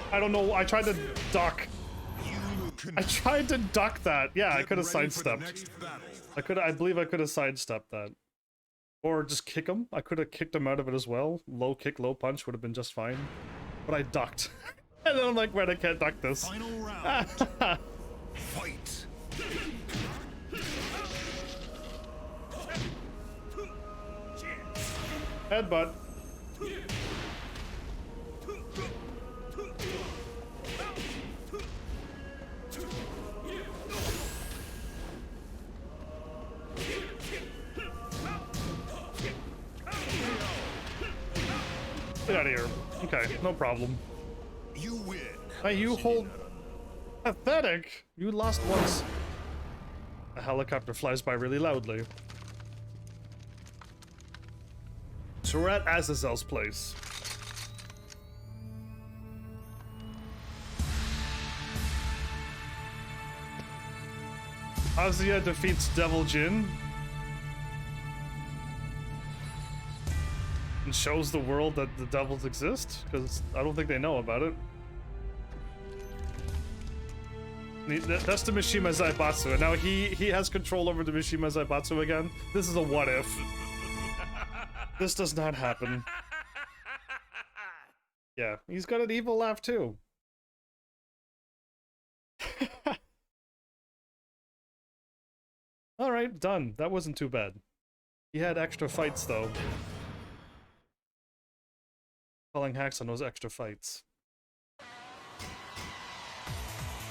I don't know. I tried to duck. You I tried to duck that. Yeah, I Get could have ready for the sidestepped. next battle. I believe I could have sidestepped that. Or just kick him. I could have kicked him out of it as well. Low kick, low punch would have been just fine. But I ducked. And then I'm like, wait, I can't duck this. Final round. Fight. Headbutt. Get out of here. Okay, no problem. You win. Hey, you hold... Pathetic! You lost once. A helicopter flies by really loudly. So we're at Azazel's place. Azia defeats Devil Jin. And shows the world that the devils exist, because I don't think they know about it. That's the Mishima Zaibatsu, and now he has control over the Mishima Zaibatsu again. This is a what if. This does not happen. Yeah, he's got an evil laugh too. Alright, done. That wasn't too bad. He had extra fights though. Calling hacks on those extra fights.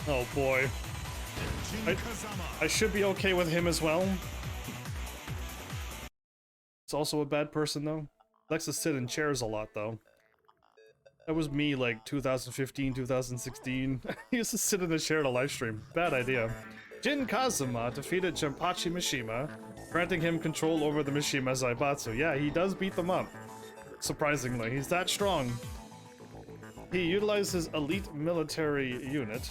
Oh boy. I should be okay with him as well. He's also a bad person though. Likes to sit in chairs a lot though. That was me like 2015, 2016. He used to sit in a chair at a live stream. Bad idea. Jin Kazuma defeated Jinpachi Mishima, granting him control over the Mishima Zaibatsu. Yeah, he does beat them up. surprisingly. He's that strong. He utilizes elite military unit,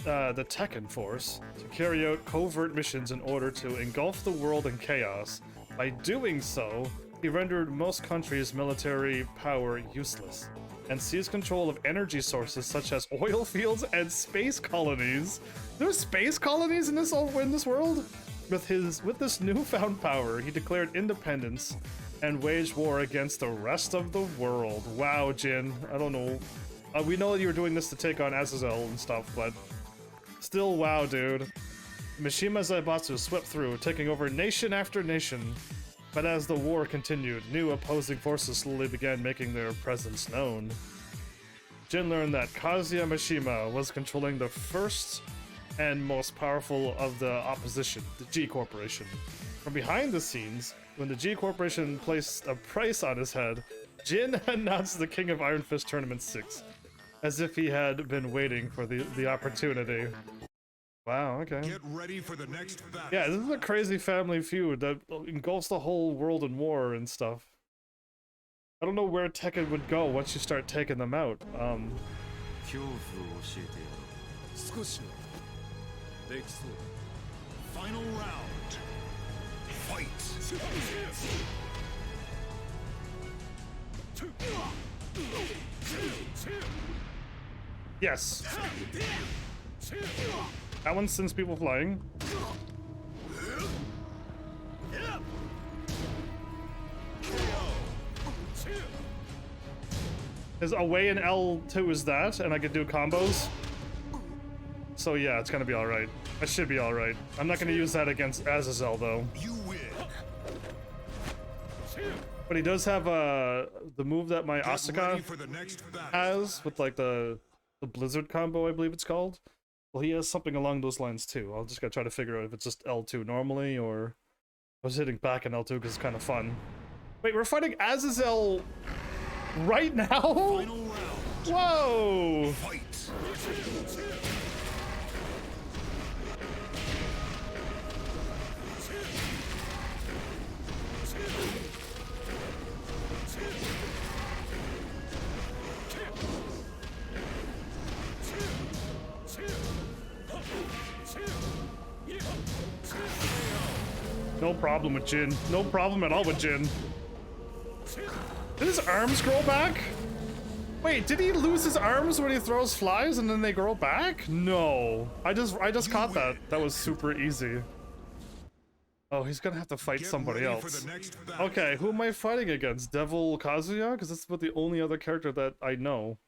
the Tekken Force, to carry out covert missions in order to engulf the world in chaos. By doing so, he rendered most countries' military power useless, and seized control of energy sources such as oil fields and space colonies. There's space colonies in this world? With this newfound power, he declared independence and waged war against the rest of the world. Wow, Jin. I don't know. We know that you were doing this to take on Azazel and stuff, but still, wow, dude. Mishima Zaibatsu swept through, taking over nation after nation. But as the war continued, new opposing forces slowly began making their presence known. Jin learned that Kazuya Mishima was controlling the first and most powerful of the opposition, the G Corporation. From behind the scenes, when the G Corporation placed a price on his head, Jin announced the King of Iron Fist Tournament 6, as if he had been waiting for the opportunity. Wow, okay. Get ready for the next battle. Yeah, this is a crazy family feud that engulfs the whole world in war and stuff. I don't know where Tekken would go once you start taking them out. Final round. Fight. Yes. That one sends people flying. His away in L2 is that, and I can do combos. So yeah, it's gonna be alright. I should be alright. I'm not gonna use that against Azazel though. You win. But he does have the move that my Get Asuka ready for the next battle. has with like the Blizzard combo, I believe it's called. Well, he has something along those lines too. I'll just gotta try to figure out if it's just L2 normally or I was hitting back in L2 because it's kind of fun. Wait, we're fighting Azazel right now? Final round. Whoa! Fight. No problem with Jin. No problem at all with Jin. Did his arms grow back? Wait, did he lose his arms when he throws flies and then they grow back? No. I just caught that. That was super easy. Oh, he's gonna have to fight Get somebody ready else. For the next battle. Okay, who am I fighting against? Devil Kazuya? Because that's about the only other character that I know.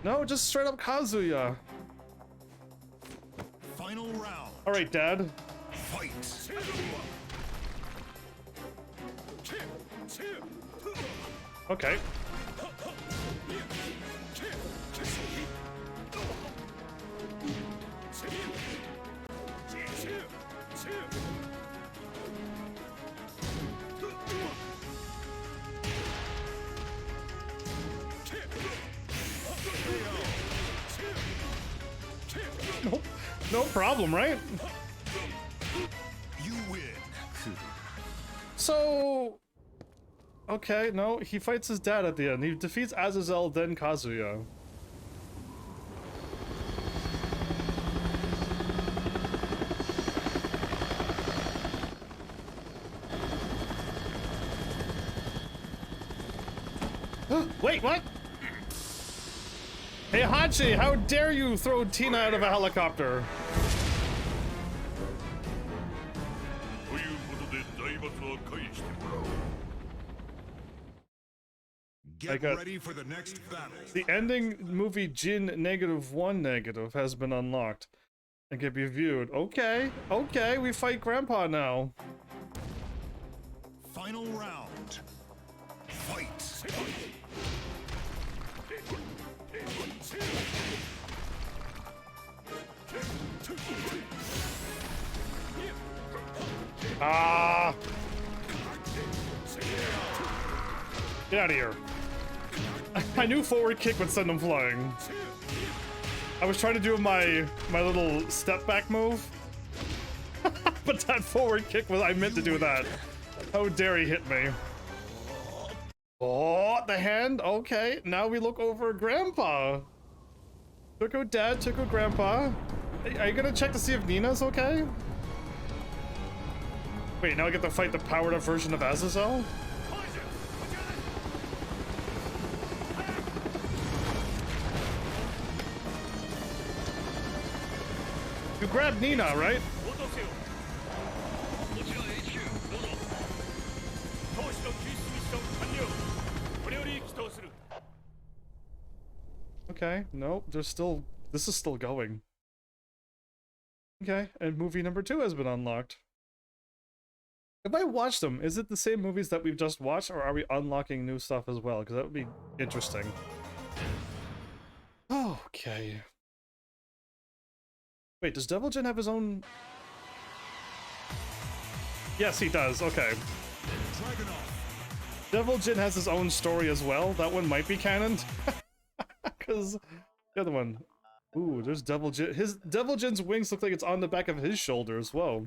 No, just straight up Kazuya. Final round. Alright, Dad. Fight. Okay. Nope. No problem, right? You win. So... Okay, no, he fights his dad at the end. He defeats Azazel, then Kazuya. Wait, what? Hey, Hachi, how dare you throw Tina out of a helicopter? Get ready for the next battle. The ending movie Jin -1- has been unlocked and can be viewed. Okay, okay, we fight Grandpa now. Final round. Fight. Ah! Get out of here. I knew forward kick would send him flying. I was trying to do my little step back move. But that forward kick was, I meant to do that. How dare he hit me. Oh, the hand. Okay, now we look over Grandpa. Took out Dad, took out Grandpa. Are you gonna check to see if Nina's okay? Wait, now I get to fight the powered up version of Azazel? You grabbed Nina, right? Okay, no, there's still... This is still going. Okay, and movie number 2 has been unlocked. If I watch them, is it the same movies that we've just watched, or are we unlocking new stuff as well? Because that would be interesting. Okay. Wait, does Devil Jin have his own... Yes, he does. Okay. Devil Jin has his own story as well. That one might be canon. Because the other one... Ooh, there's Devil Jin. Devil Jin's wings look like it's on the back of his shoulders. Whoa.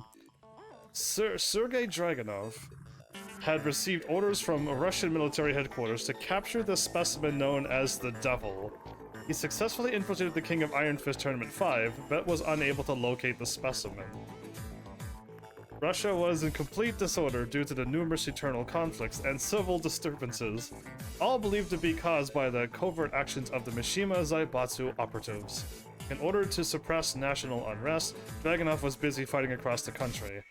Sergei Dragunov had received orders from a Russian military headquarters to capture the specimen known as the Devil. He successfully infiltrated the King of Iron Fist Tournament 5, but was unable to locate the specimen. Russia was in complete disorder due to the numerous internal conflicts and civil disturbances, all believed to be caused by the covert actions of the Mishima Zaibatsu operatives. In order to suppress national unrest, Dragunov was busy fighting across the country.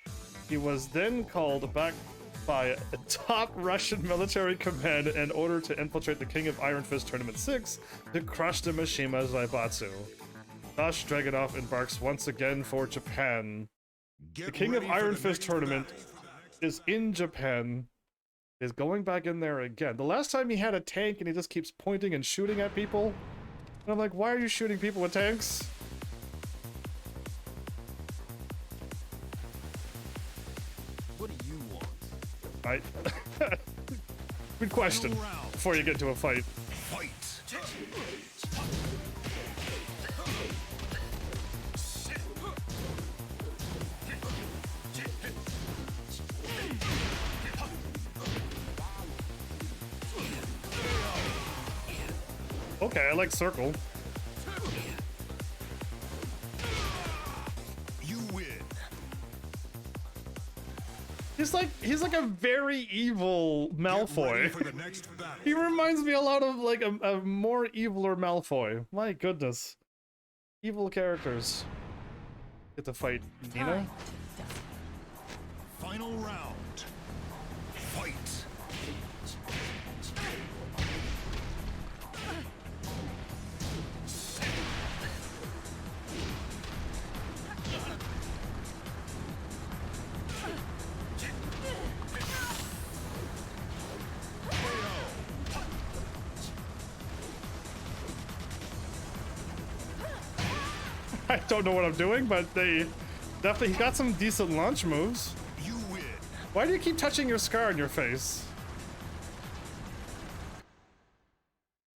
He was then called back by a top Russian military command in order to infiltrate the King of Iron Fist Tournament 6 to crush the Mishima Zaibatsu. Thus, Dragunov embarks once again for Japan. The King of Iron Fist tournament is in Japan, is going back in there again. The last time he had a tank and he just keeps pointing and shooting at people. And I'm like, why are you shooting people with tanks? What do you want? Good question before you get to a fight. Fight! Okay, I like circle. You win. He's like a very evil Get ready Malfoy. for the next battle. He reminds me a lot of like a more eviler Malfoy. My goodness. Evil characters. Get to fight Nina. Time. Final round. Fight! I don't know what I'm doing, but they definitely got some decent launch moves. You win. Why do you keep touching your scar on your face?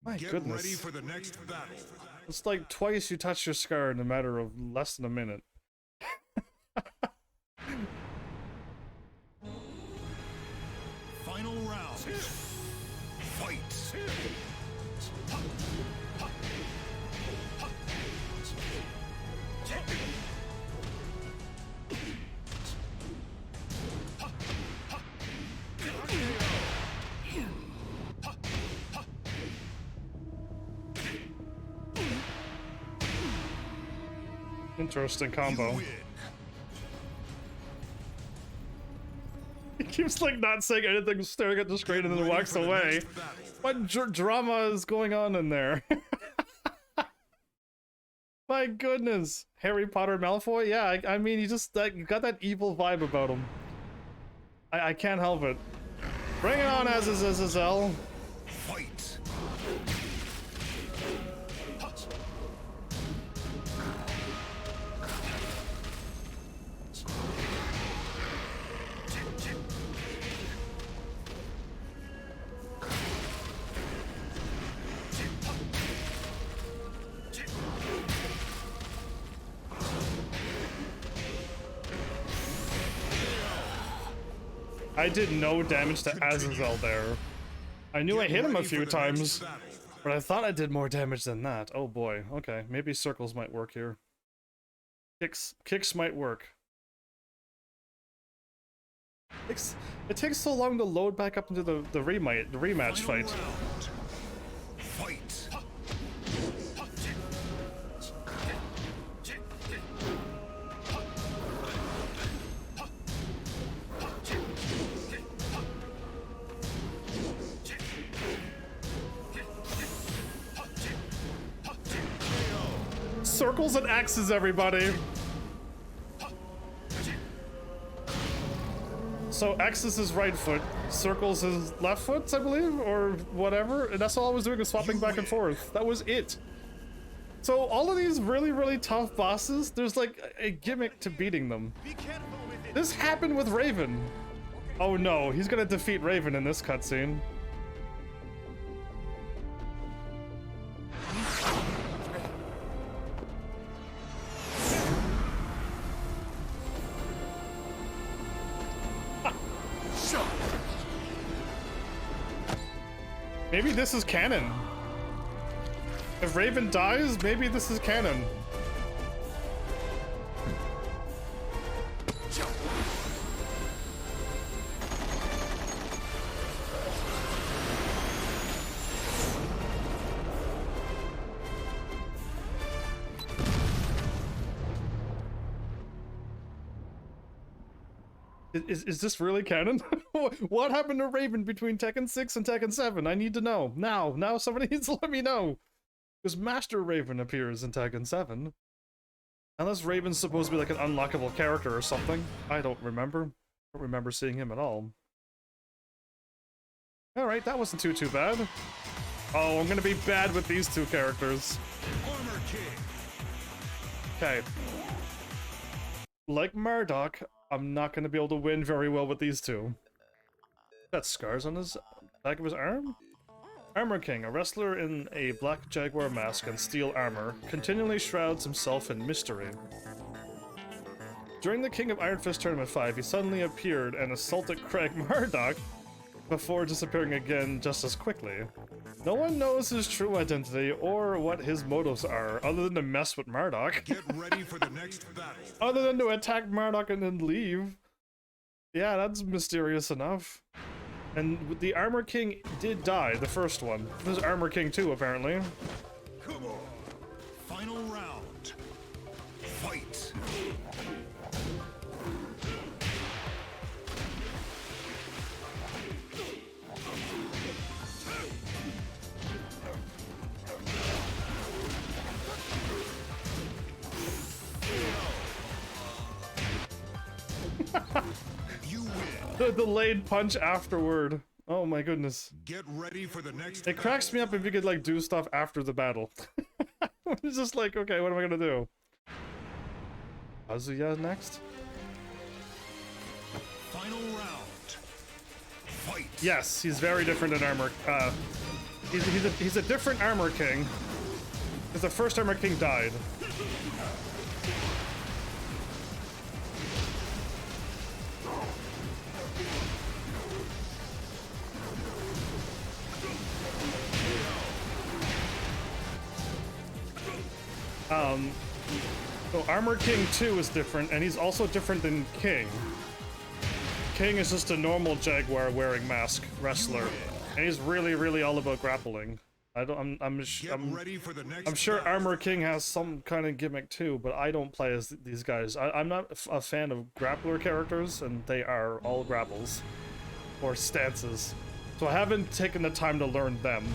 My Get goodness. ready for the next battle. It's like twice you touch your scar in a matter of less than a minute. Final round. Fight! Interesting You combo. win. He keeps like not saying anything, staring at the screen, and then Ready walks for the away. next battle. What drama is going on in there? My goodness. Harry Potter Malfoy? Yeah, I mean, he just you got that evil vibe about him. I can't help it. Bring it on, Azazel. Fight! I did no damage to Azazel there. I knew I Get hit him a ready for few the next times, battle. but I thought I did more damage than that. Oh boy. Okay, maybe circles might work here. Kicks might work. It takes so long to load back up into the rematch Final fight. round. Fight. Circles and X's, everybody. So X is his right foot, circles his left foot, I believe, or whatever. And that's all I was doing was swapping back and forth. That was it. So all of these really tough bosses, there's like a gimmick to beating them. This happened with Raven. Oh no, he's gonna defeat Raven in this cutscene. Maybe this is canon. If Raven dies, maybe this is canon. Is this really canon? What happened to Raven between Tekken 6 and Tekken 7? I need to know. Now somebody needs to let me know. Because Master Raven appears in Tekken 7. Unless Raven's supposed to be like an unlockable character or something. I don't remember. I don't remember seeing him at all. Alright, that wasn't too bad. Oh, I'm gonna be bad with these two characters. Armor King. Okay. Like Murdoch, I'm not gonna be able to win very well with these two. Got scars on his back of his arm? Armor King, a wrestler in a black jaguar mask and steel armor, continually shrouds himself in mystery. During the King of Iron Fist Tournament 5, he suddenly appeared and assaulted Craig Murdoch before disappearing again just as quickly. No one knows his true identity or what his motives are, other than to mess with Murdoch. Get ready for the next battle. Other than to attack Murdoch and then leave. Yeah, that's mysterious enough. And the Armor King did die, the first one. There's Armor King 2, apparently. Come on. Final round. Fight. You win. The delayed punch afterward. Oh my goodness. Get ready for the next It cracks me up if you could like do stuff after the battle. It's just like, okay, what am I gonna do? Kazuya next? Final round. Fight. Yes, he's very different in armor. He's a different Armor King. Because the first Armor King died. So Armor King 2 is different, and he's also different than King. King is just a normal jaguar wearing mask wrestler, and he's really all about grappling. I'm Ready for the next I'm sure battle. Armor King has some kind of gimmick too, but I don't play as these guys. I'm not a fan of grappler characters, and they are all grapples or stances, so I haven't taken the time to learn them.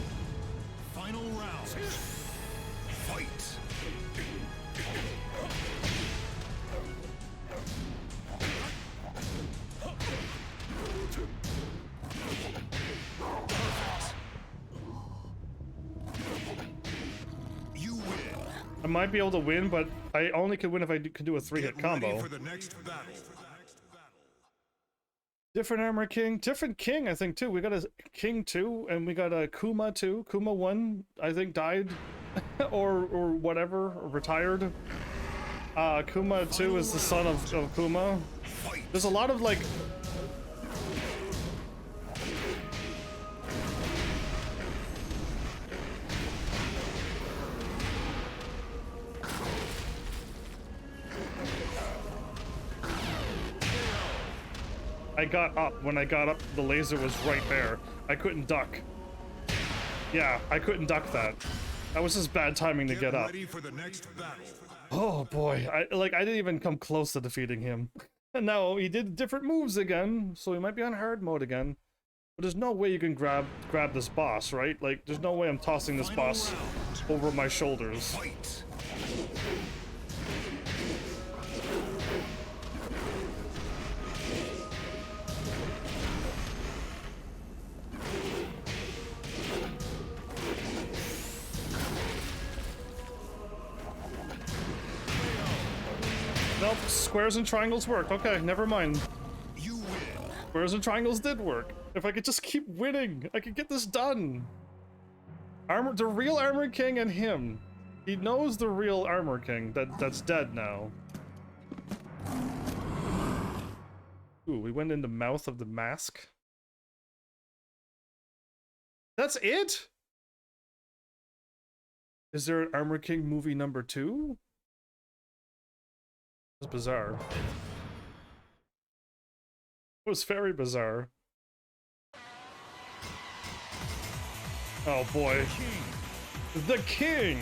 Final round. Fight. You win. I might be able to win, but I only could win if I could do a 3-hit Get combo. ready for the next battle. Different Armor King, different King, I think too. We got a King 2, and we got a Kuma 2. Kuma 1, I think, died, or whatever, or retired. Kuma 2 is the son of Kuma. There's a lot of like I got up. When I got up, the laser was right there. I couldn't duck. Yeah, I couldn't duck that. That was just bad timing to get up. Ready for the next battle. Oh boy, I didn't even come close to defeating him. And now he did different moves again, so he might be on hard mode again. But there's no way you can grab this boss, right? Like, there's no way I'm tossing this boss over my shoulders. Fight. Nope, squares and triangles worked. Okay, never mind. You win. Squares and triangles did work. If I could just keep winning, I could get this done. The real Armor King and him. He knows the real Armor King that's dead now. Ooh, we went in the mouth of the mask. That's it? Is there an Armor King movie number 2? That's bizarre. It was very bizarre. Oh boy. The King!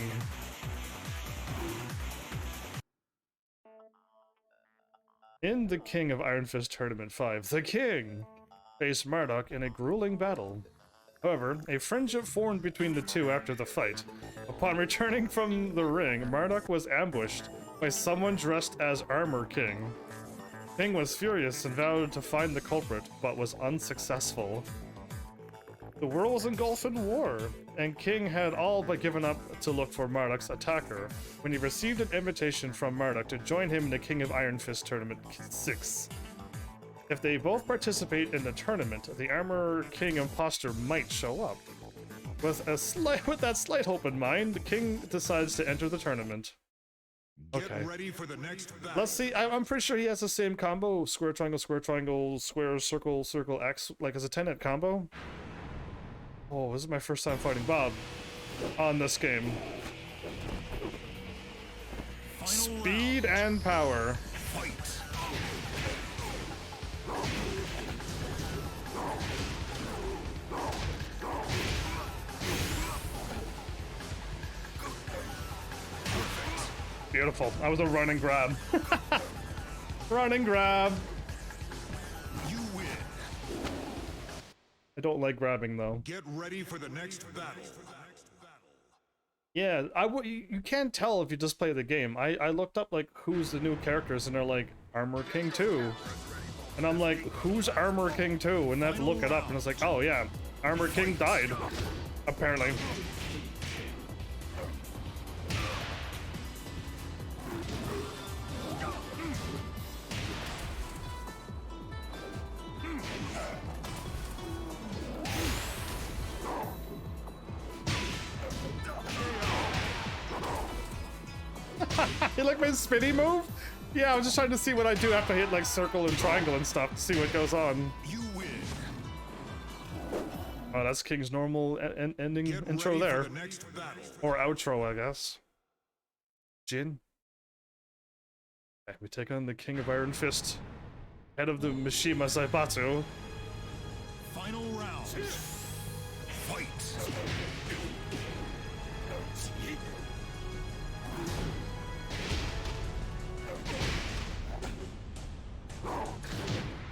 In the King of Iron Fist Tournament 5, the King faced Marduk in a grueling battle. However, a friendship formed between the two after the fight. Upon returning from the ring, Marduk was ambushed by someone dressed as Armor King. King was furious and vowed to find the culprit, but was unsuccessful. The world was engulfed in war, and King had all but given up to look for Marduk's attacker when he received an invitation from Marduk to join him in the King of Iron Fist Tournament 6. If they both participate in the tournament, the Armor King imposter might show up. With that slight hope in mind, the King decides to enter the tournament. Get Okay. ready for the next battle. Let's see. I'm pretty sure he has the same combo: square, triangle, square, circle, circle, X, like as a 10-hit combo. Oh, this is my first time fighting Bob on this game. Speed and power. Fight. Beautiful. That was a run and grab. Run and grab. You win. I don't like grabbing though. Get ready for the next battle. Yeah, you can't tell if you just play the game. I looked up like who's the new characters and they're like Armor King 2. And I'm like, who's Armor King 2? And I have to look it up and it's like, oh yeah, Armor King died. Apparently. You like my spinny move? Yeah, I was just trying to see what I do after I hit like circle and triangle and stuff to see what goes on. You win. Oh, that's King's normal ending Get intro ready there. for the next battle. Or outro, I guess. Jin. Okay, we take on the King of Iron Fist, head of the Mishima Zaibatsu. Final round. Fight.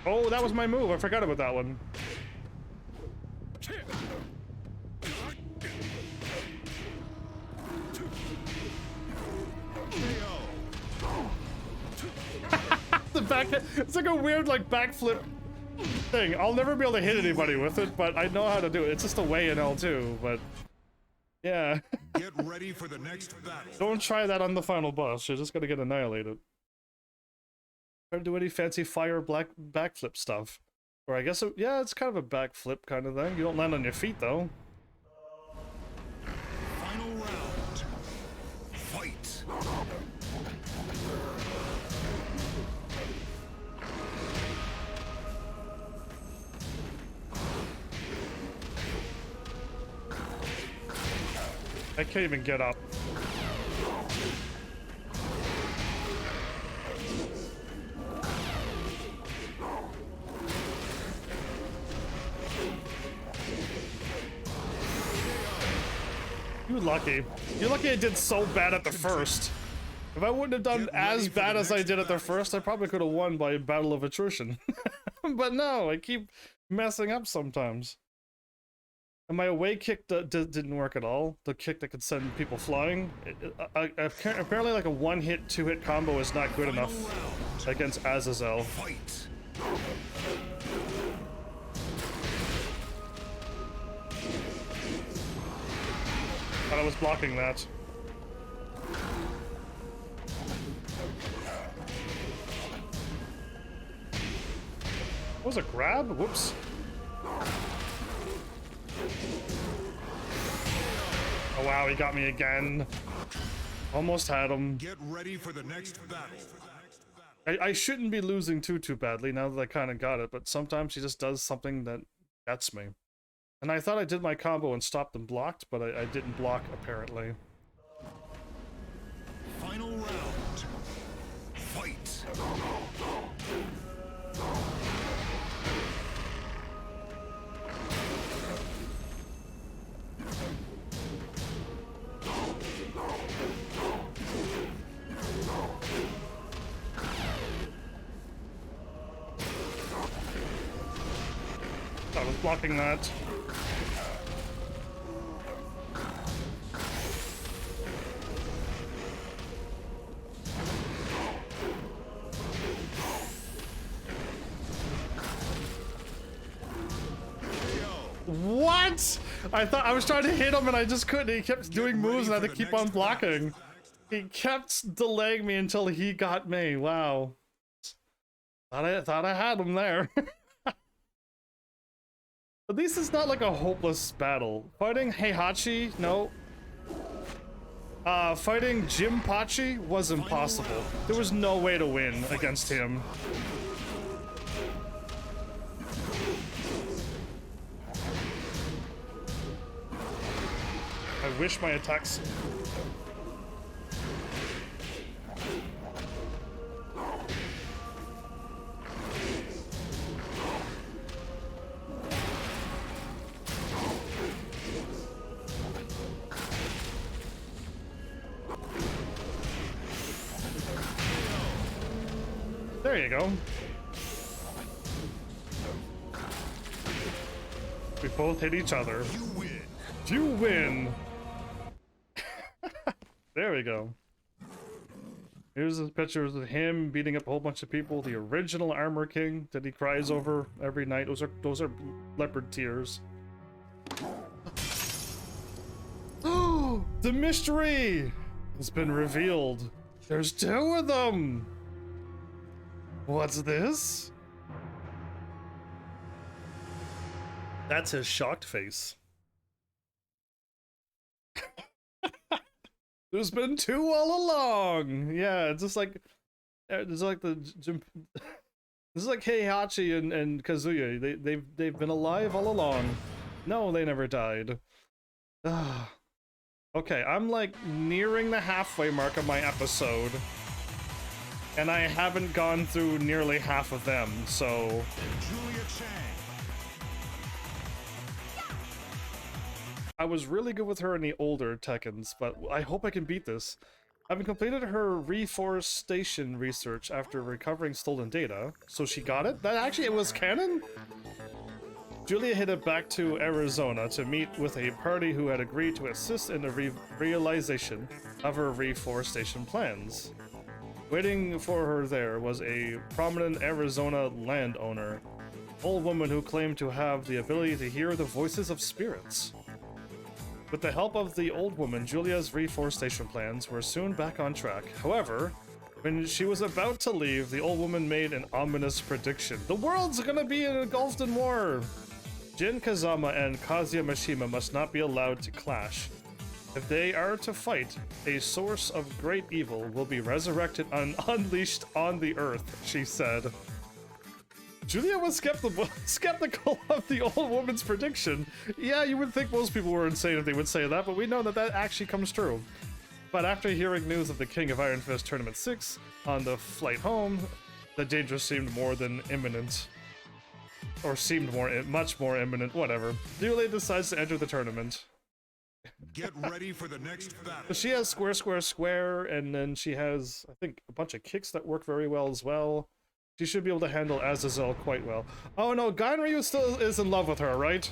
Oh, that was my move. I forgot about that one. The back, it's like a weird like backflip thing. I'll never be able to hit anybody with it, but I know how to do it. It's just a way in L2, but yeah. Get ready for the next battle. Don't try that on the final boss. You're just gonna get annihilated. Try to do any fancy fire backflip stuff. Or I guess, yeah, it's kind of a backflip kind of thing. You don't land on your feet though. Final round. Fight. I can't even get up. You're lucky. You're lucky I did so bad at the first. If I wouldn't have done as bad as I did at the first, I probably could have won by a battle of attrition. But no, I keep messing up sometimes. And my away kick didn't work at all. The kick that could send people flying. Apparently like a one-hit, two-hit combo is not good enough against Azazel. Fight. But I was blocking that. What was a grab? Whoops. Oh wow, he got me again. Almost had him. Get ready for the next battle. I shouldn't be losing too badly now that I kind of got it, but sometimes he just does something that gets me. And I thought I did my combo and stopped and blocked, but I didn't block apparently. Final round. Fight. I was blocking that. What? I thought I was trying to hit him and I just couldn't. He kept doing moves and I had to keep on blocking. He kept delaying me until he got me. Wow. Thought I had him there. At least it's not like a hopeless battle. Fighting Heihachi, no. Fighting Jinpachi was impossible. There was no way to win against him. I wish my attacks... There you go. We both hit each other. You win. You win. There we go. Here's the pictures of him beating up a whole bunch of people. The original Armor King that he cries over every night. Those are leopard tears. Oh, the mystery has been revealed. There's two of them. What's this? That's his shocked face. There's been two all along. Yeah, it's just like the this is like Heihachi and Kazuya. They've been alive all along. No, they never died. Okay, I'm like nearing the halfway mark of my episode. And I haven't gone through nearly half of them, so... Julia Chang. I was really good with her in the older Tekkens, but I hope I can beat this. Having completed her reforestation research after recovering stolen data, so she got it? That actually, it was canon? Julia headed back to Arizona to meet with a party who had agreed to assist in the realization of her reforestation plans. Waiting for her there was a prominent Arizona landowner, old woman who claimed to have the ability to hear the voices of spirits. With the help of the old woman, Julia's reforestation plans were soon back on track. However, when she was about to leave, the old woman made an ominous prediction. The world's gonna be engulfed in war! Jin Kazama and Kazuya Mishima must not be allowed to clash. If they are to fight, a source of great evil will be resurrected and unleashed on the earth, she said. Julia was skeptical of the old woman's prediction. Yeah, you would think most people were insane if they would say that, but we know that that actually comes true. But after hearing news of the King of Iron Fist Tournament 6 on the flight home, the danger seemed more than imminent. Or seemed much more imminent, whatever. Julia decides to enter the tournament. Get ready for the next battle. But she has square, square, square, and then she has, I think, a bunch of kicks that work very well as well. She should be able to handle Azazel quite well. Oh no, Ganryu still is in love with her, right?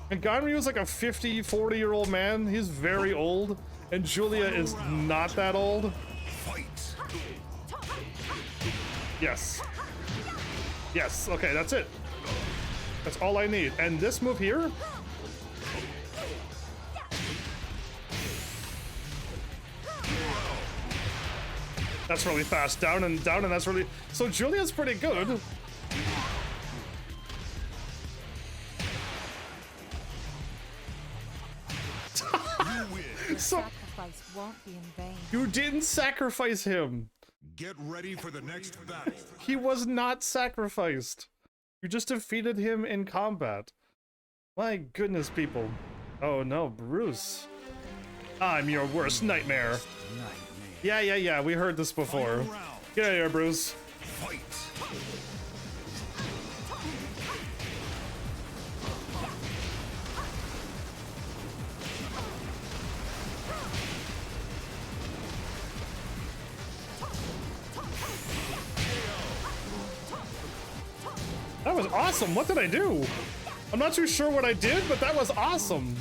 And Ganryu is like a 50, 40-year-old man. He's very old. And Julia is not that old. Fight. Yes. Yes, okay, that's it. That's all I need. And this move here? That's really fast. Down and that's really... So Julia's pretty good. Your So sacrifice won't be in vain. you didn't sacrifice him. Get ready for the next battle. He was not sacrificed. You just defeated him in combat. My goodness, people. Oh no, Bruce. I'm your worst nightmare. Yeah, we heard this before. Final round. Get out of here, Bruce. Fight. That was awesome. What did I do? I'm not too sure what I did, but that was awesome.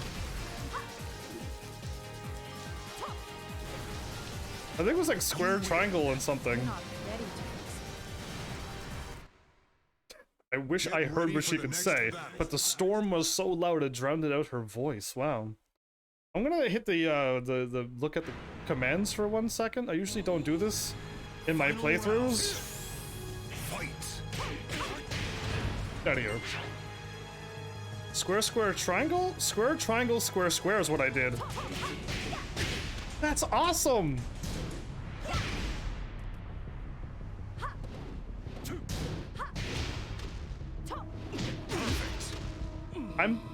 I think it was like square, triangle, and something. Not ready to I wish I heard what she could say, but the storm was so loud it drowned out her voice. Wow. I'm gonna hit the look at the commands for 1 second. I usually don't do this in my playthroughs. Fight. Out of here. Square, square, triangle? Square, triangle, square, square is what I did. That's awesome!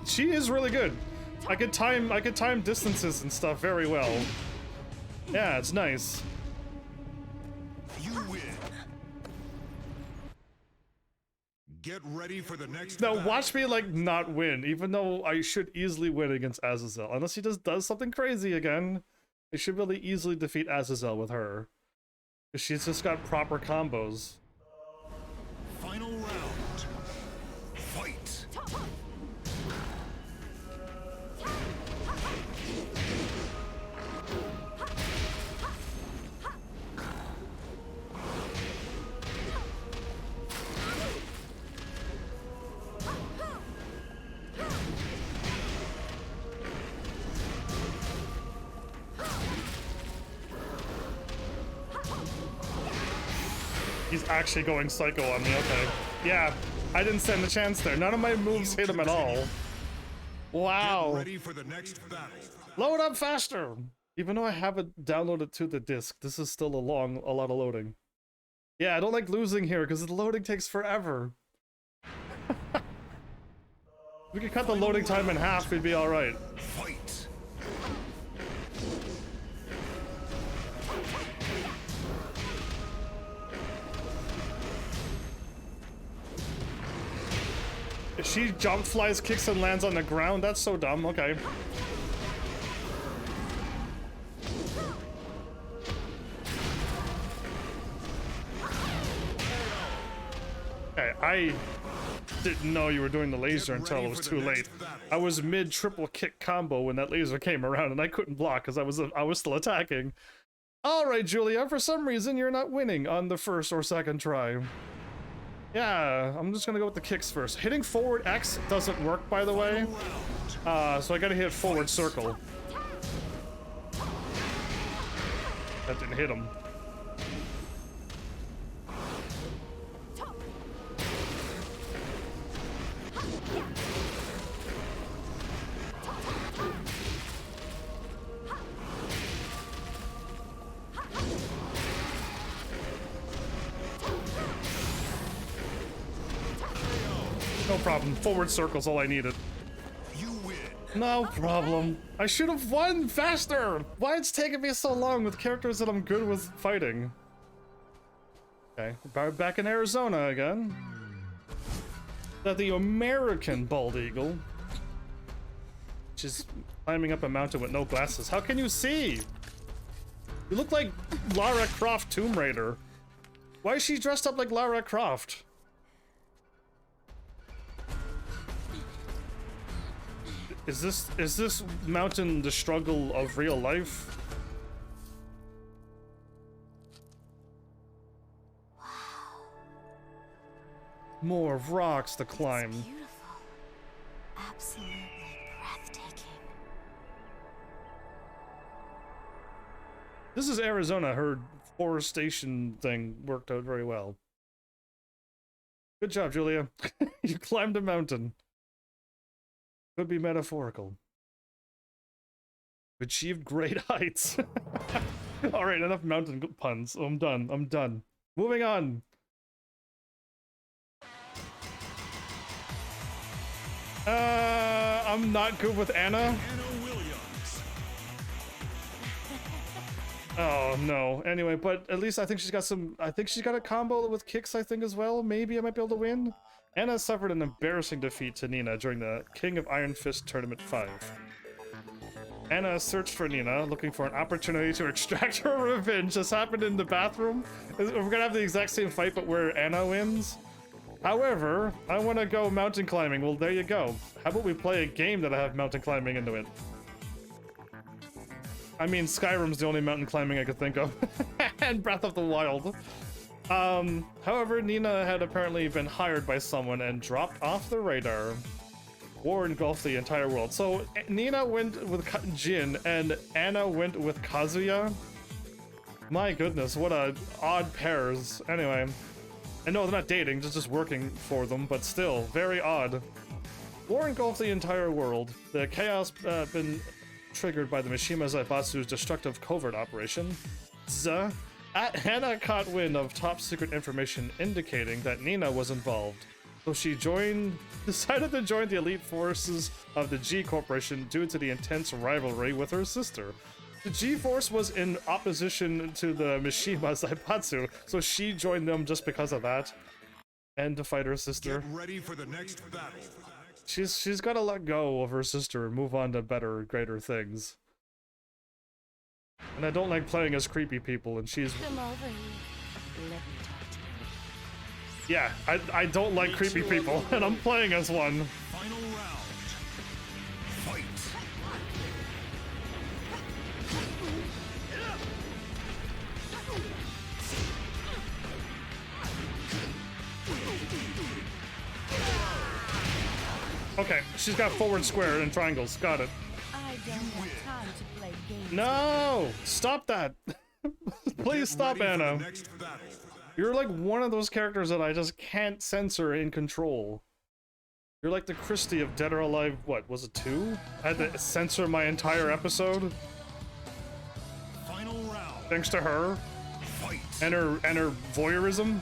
She is really good. I could time distances and stuff very well. Yeah, it's nice. You win. Get ready for the next Now battle. watch me like not win, even though I should easily win against Azazel. Unless he just does something crazy again. I should really easily defeat Azazel with her. Because she's just got proper combos. Final round. Fight. He's actually going psycho on me, okay. Yeah, I didn't stand a chance there. None of my moves hit him at all. Wow. Get ready for the next battle. Load up faster! Even though I have it downloaded to the disc, this is still a lot of loading. Yeah, I don't like losing here because the loading takes forever. We could cut the loading time in half, we'd be alright. Fight. If she jump, flies, kicks, and lands on the ground, that's so dumb. Okay. Okay, I didn't know you were doing the laser until it was too late. I was mid triple kick combo when that laser came around, and I couldn't block because I was still attacking. All right, Julia. For some reason, you're not winning on the first or second try. Yeah, I'm just gonna go with the kicks first. Hitting forward X doesn't work, by the way. So I gotta hit forward circle. That didn't hit him. No problem. Forward circle's all I needed. You win. No problem. I should have won faster! Why it's taking me so long with characters that I'm good with fighting? Okay, back in Arizona again. That the American bald eagle. She's climbing up a mountain with no glasses. How can you see? You look like Lara Croft Tomb Raider. Why is she dressed up like Lara Croft? Is this mountain the struggle of real life? More rocks to climb. Beautiful. Absolutely breathtaking. This is Arizona. Her forestation thing worked out very well. Good job, Julia. You climbed a mountain. Could be metaphorical. Achieved great heights. Alright, enough mountain puns. I'm done. I'm done. Moving on. I'm not good with Anna. Anna Williams. Oh no. Anyway, but at least I think she's got some. I think she's got a combo with kicks. I think as well. Maybe I might be able to win. Anna suffered an embarrassing defeat to Nina during the King of Iron Fist Tournament 5. Anna searched for Nina, looking for an opportunity to extract her revenge. This happened in the bathroom. We're gonna have the exact same fight, but where Anna wins. However, I want to go mountain climbing. Well, there you go. How about we play a game that I have mountain climbing into it? I mean, Skyrim's the only mountain climbing I could think of. And Breath of the Wild. However, Nina had apparently been hired by someone and dropped off the radar. War engulfed the entire world. So Nina went with Jin and Anna went with Kazuya. My goodness, what a odd pairs. Anyway. And no, they're not dating, just working for them, but still, very odd. War engulfed the entire world. The chaos been triggered by the Mishima Zaibatsu's destructive covert operation. Hannah caught wind of top secret information indicating that Nina was involved. So she decided to join the elite forces of the G Corporation due to the intense rivalry with her sister. The G-Force was in opposition to the Mishima Zaibatsu, so she joined them just because of that. And to fight her sister. Get ready for the next battle. She's gotta let go of her sister and move on to better, greater things. And I don't like playing as creepy people, and she's... Come over here. Let me talk to you. Yeah, I don't like creepy people, and I'm playing as one. Final round. Fight. Okay, she's got forward square and triangles. Got it. I don't have time to play games. No! Stop that! Please stop, Ready for the Anna. next battle. You're like one of those characters that I just can't censor in control. You're like the Christie of Dead or Alive, what, was it 2? I had to censor my entire episode? Final round. Thanks to her. Fight. And her voyeurism.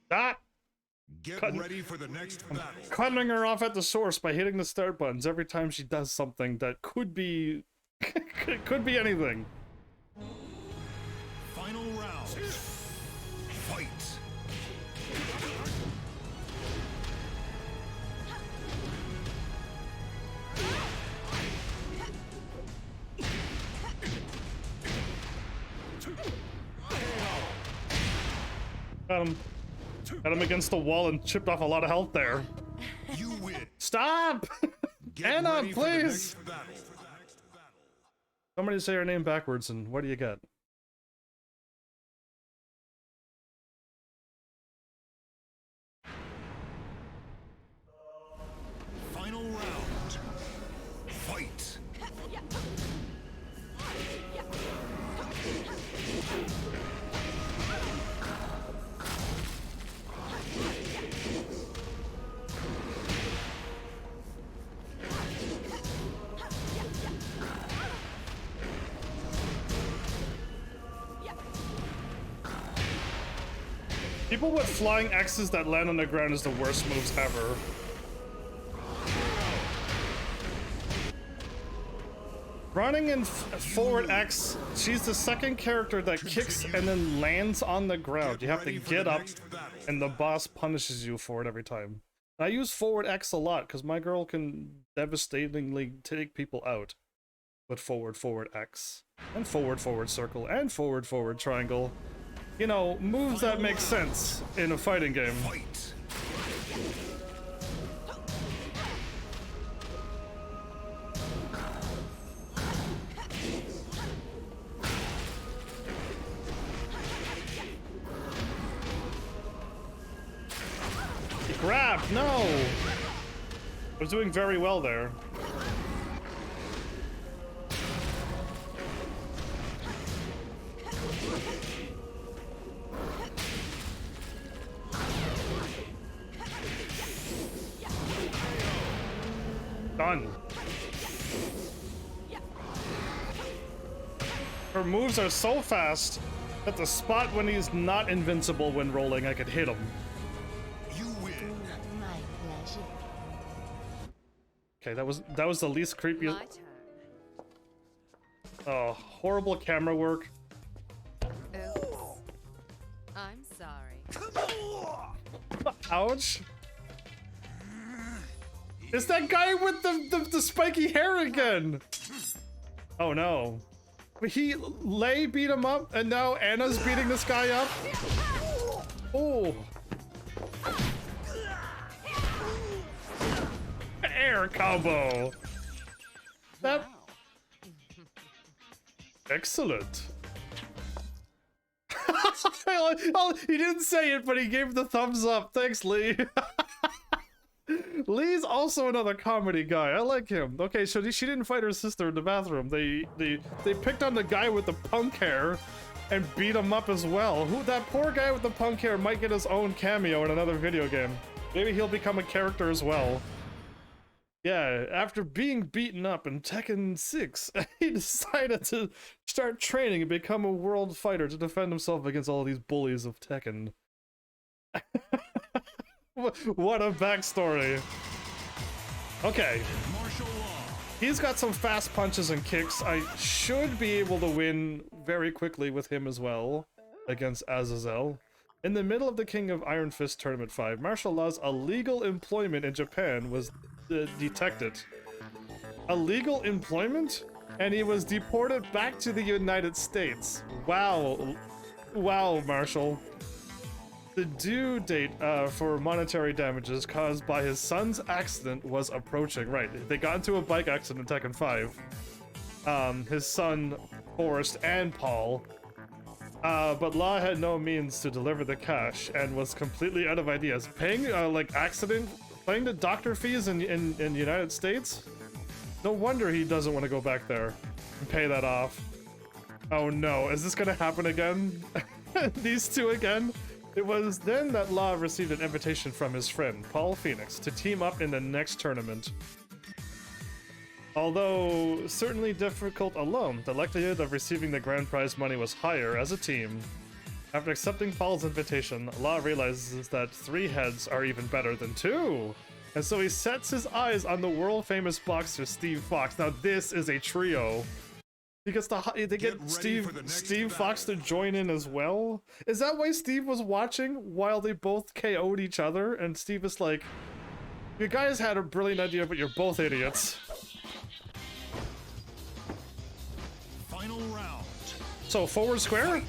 That Get ready for the next battle. cutting her off at the source by hitting the start buttons every time she does something that could be could be anything. Final round. Fight. Got him against the wall and chipped off a lot of health there. You win. Stop! Get Anna, ready for the please! next battle. Somebody say her name backwards and what do you get? Final round. Fight. People with flying X's that land on the ground is the worst moves ever. Running in forward X, she's the second character that kicks and then lands on the ground. You have to get up, and the boss punishes you for it every time. I use forward X a lot because my girl can devastatingly take people out with forward X and forward circle and forward triangle. You know, moves that make sense in a fighting game. Fight. Grab! No! I was doing very well there. Done. Her moves are so fast that the spot when he's not invincible when rolling, I could hit him. My pleasure. Okay, that was the least creepy. My turn. Oh, horrible camera work. Oops. I'm sorry. Ouch. It's that guy with the spiky hair again. Oh no. Lei beat him up and now Anna's beating this guy up. Oh. Air combo. That. Excellent. Oh, he didn't say it, but he gave the thumbs up. Thanks, Lee. Lee's also another comedy guy. I like him. Okay, so she didn't fight her sister in the bathroom. They picked on the guy with the punk hair and beat him up as well. That poor guy with the punk hair might get his own cameo in another video game. Maybe he'll become a character as well. Yeah, after being beaten up in Tekken 6, he decided to start training and become a world fighter to defend himself against all these bullies of Tekken. What a backstory. Okay. He's got some fast punches and kicks. I should be able to win very quickly with him as well against Azazel. In the middle of the King of Iron Fist Tournament 5, martial law's illegal employment in Japan was detected. Illegal employment? And he was deported back to the United States. Wow. Wow, Marshall. The due date for monetary damages caused by his son's accident was approaching. Right, they got into a bike accident in Tekken 5. His son, Forrest, and Paul. But Law had no means to deliver the cash and was completely out of ideas. Paying, paying the doctor fees in the United States? No wonder he doesn't want to go back there and pay that off. Oh no, is this gonna happen again? These two again? It was then that Law received an invitation from his friend, Paul Phoenix, to team up in the next tournament. Although certainly difficult alone, the likelihood of receiving the grand prize money was higher as a team. After accepting Paul's invitation, Law realizes that 3 heads are even better than 2. And so he sets his eyes on the world-famous boxer Steve Fox. Now this is a trio. He gets they get Steve Fox to join in as well. Is that why Steve was watching while they both KO'd each other? And Steve is like, "You guys had a brilliant idea, but you're both idiots." Final round. So forward square?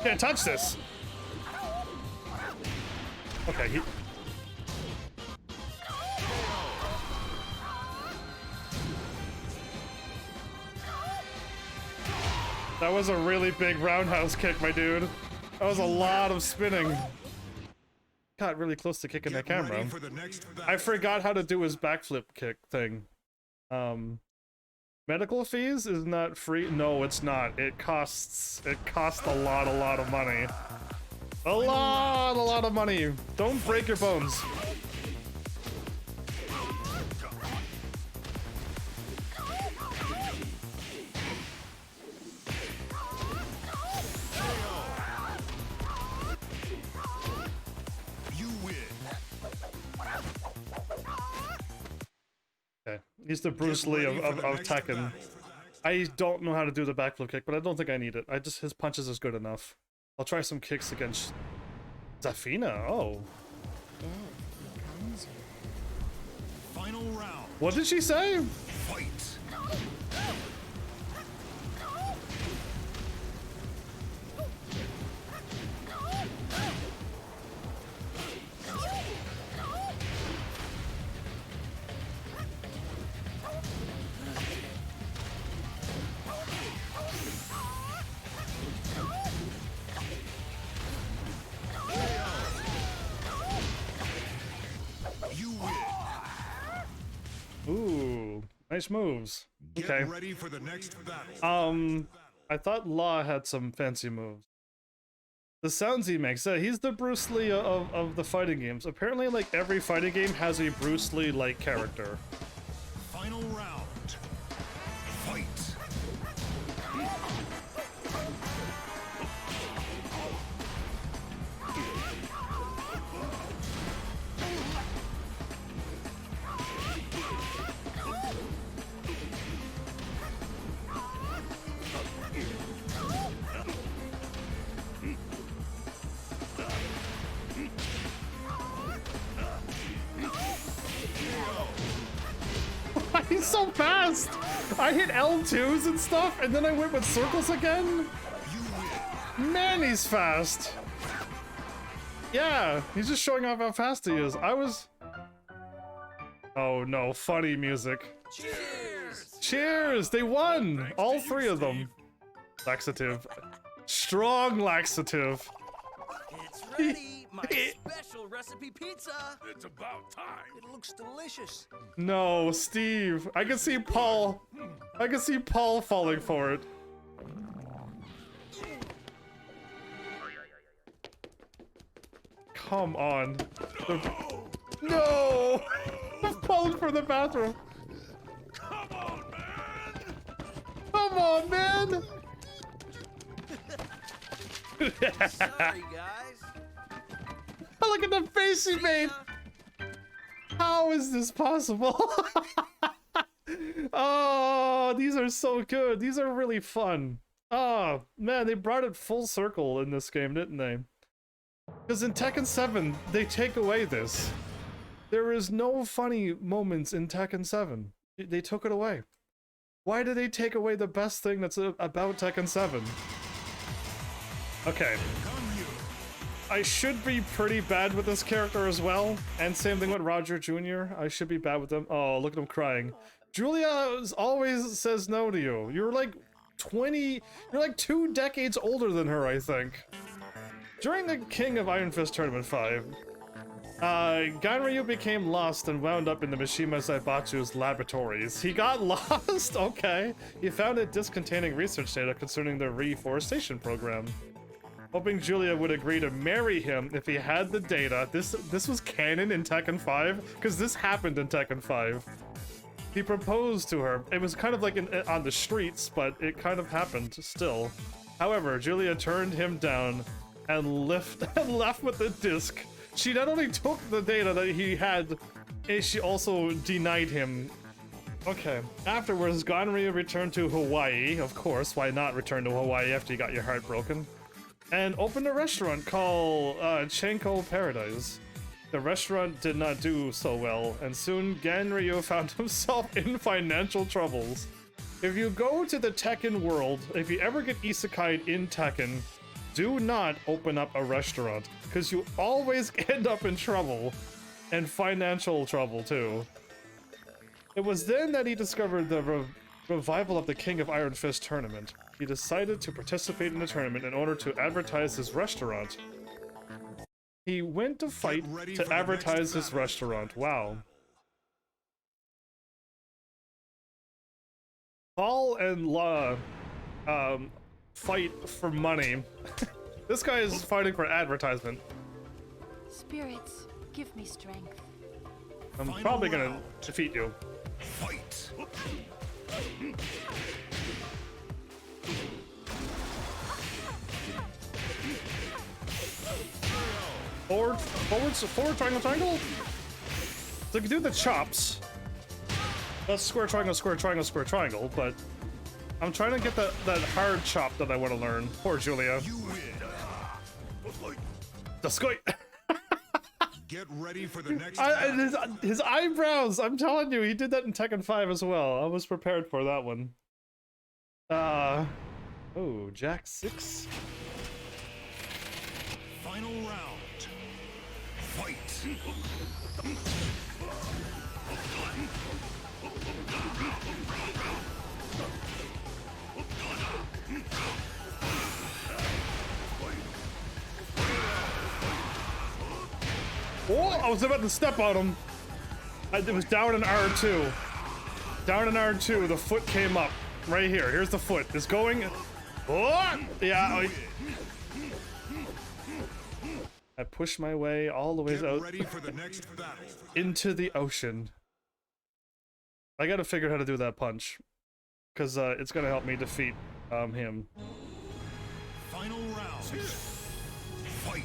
Can't touch this. Okay, that was a really big roundhouse kick, my dude. That was a lot of spinning. Got really close to kicking that camera. I forgot how to do his backflip kick thing. Medical fees is not free. No, it's not. It costs a lot of money. A lot of money. Don't break your bones. You win. Okay, he's the Bruce Lee of Tekken. I don't know how to do the backflip kick, but I don't think I need it. His punches is good enough. I'll try some kicks against Zafina. Oh. Death becomes you. Final round. What did she say? Fight. You win. Ooh, nice moves. Get Okay. ready for the next battle. I thought Law had some fancy moves. The sounds he makes, he's the Bruce Lee of the fighting games. Apparently, like, every fighting game has a Bruce Lee-like character. Final round. Fight. He's so fast! I hit L2s and stuff, and then I went with circles again? Man, he's fast! Yeah, he's just showing off how fast he is. Oh no, funny music. Cheers! Cheers! They won! All three of them. Laxative. Strong laxative. It's ready! My special recipe pizza! It's about time. It looks delicious. No, Steve. I can see Paul. I can see Paul falling for it. Come on. No! I'm falling for the bathroom. Come on, man. Come on, man! Sorry, guys. Look at the face he made! How is this possible? Oh, these are so good. These are really fun. Oh, man, they brought it full circle in this game, didn't they? Because in Tekken 7, they take away this. There is no funny moments in Tekken 7. They took it away. Why did they take away the best thing that's about Tekken 7? Okay. I should be pretty bad with this character as well. And same thing with Roger Jr. I should be bad with them. Oh, look at him crying. Julia always says no to you. You're like 20... You're like 2 decades older than her, I think. During the King of Iron Fist Tournament 5, Ganryu became lost and wound up in the Mishima Zaibatsu's laboratories. He got lost? Okay. He found a disc containing research data concerning the reforestation program. Hoping Julia would agree to marry him if he had the data. This was canon in Tekken 5? Because this happened in Tekken 5. He proposed to her. It was kind of like on the streets, but it kind of happened still. However, Julia turned him down and left with the disc. She not only took the data that he had, she also denied him. Okay. Afterwards, Ganryu returned to Hawaii. Of course, why not return to Hawaii after you got your heart broken? And opened a restaurant called Chenko Paradise. The restaurant did not do so well, and soon Ganryu found himself in financial troubles. If you go to the Tekken world, if you ever get isekai'd in Tekken, do not open up a restaurant, because you always end up in trouble, and financial trouble too. It was then that he discovered the revival of the King of Iron Fist tournament. He decided to participate in the tournament in order to advertise his restaurant. He went to fight to advertise his restaurant. Wow. Paul and La fight for money. This guy is fighting for advertisement. Spirits, give me strength. I'm probably gonna defeat you. Fight! Forward, triangle. So you can do the chops. That's square, triangle, but I'm trying to get that hard chop that I want to learn. Poor Julia. You win! Dascoit. Get ready for the next battle. His eyebrows, I'm telling you, he did that in Tekken 5 as well. I was prepared for that one. Oh, Jack 6. Final round. Fight! Oh, I was about to step on him. It was down in R2. Down in R2, the foot came up. Right here. Here's the foot. It's going. Oh! Yeah. I pushed my way all the way Get out ready for the next battle. into the ocean. I gotta figure out how to do that punch. Because it's gonna help me defeat him. Final round. Fight!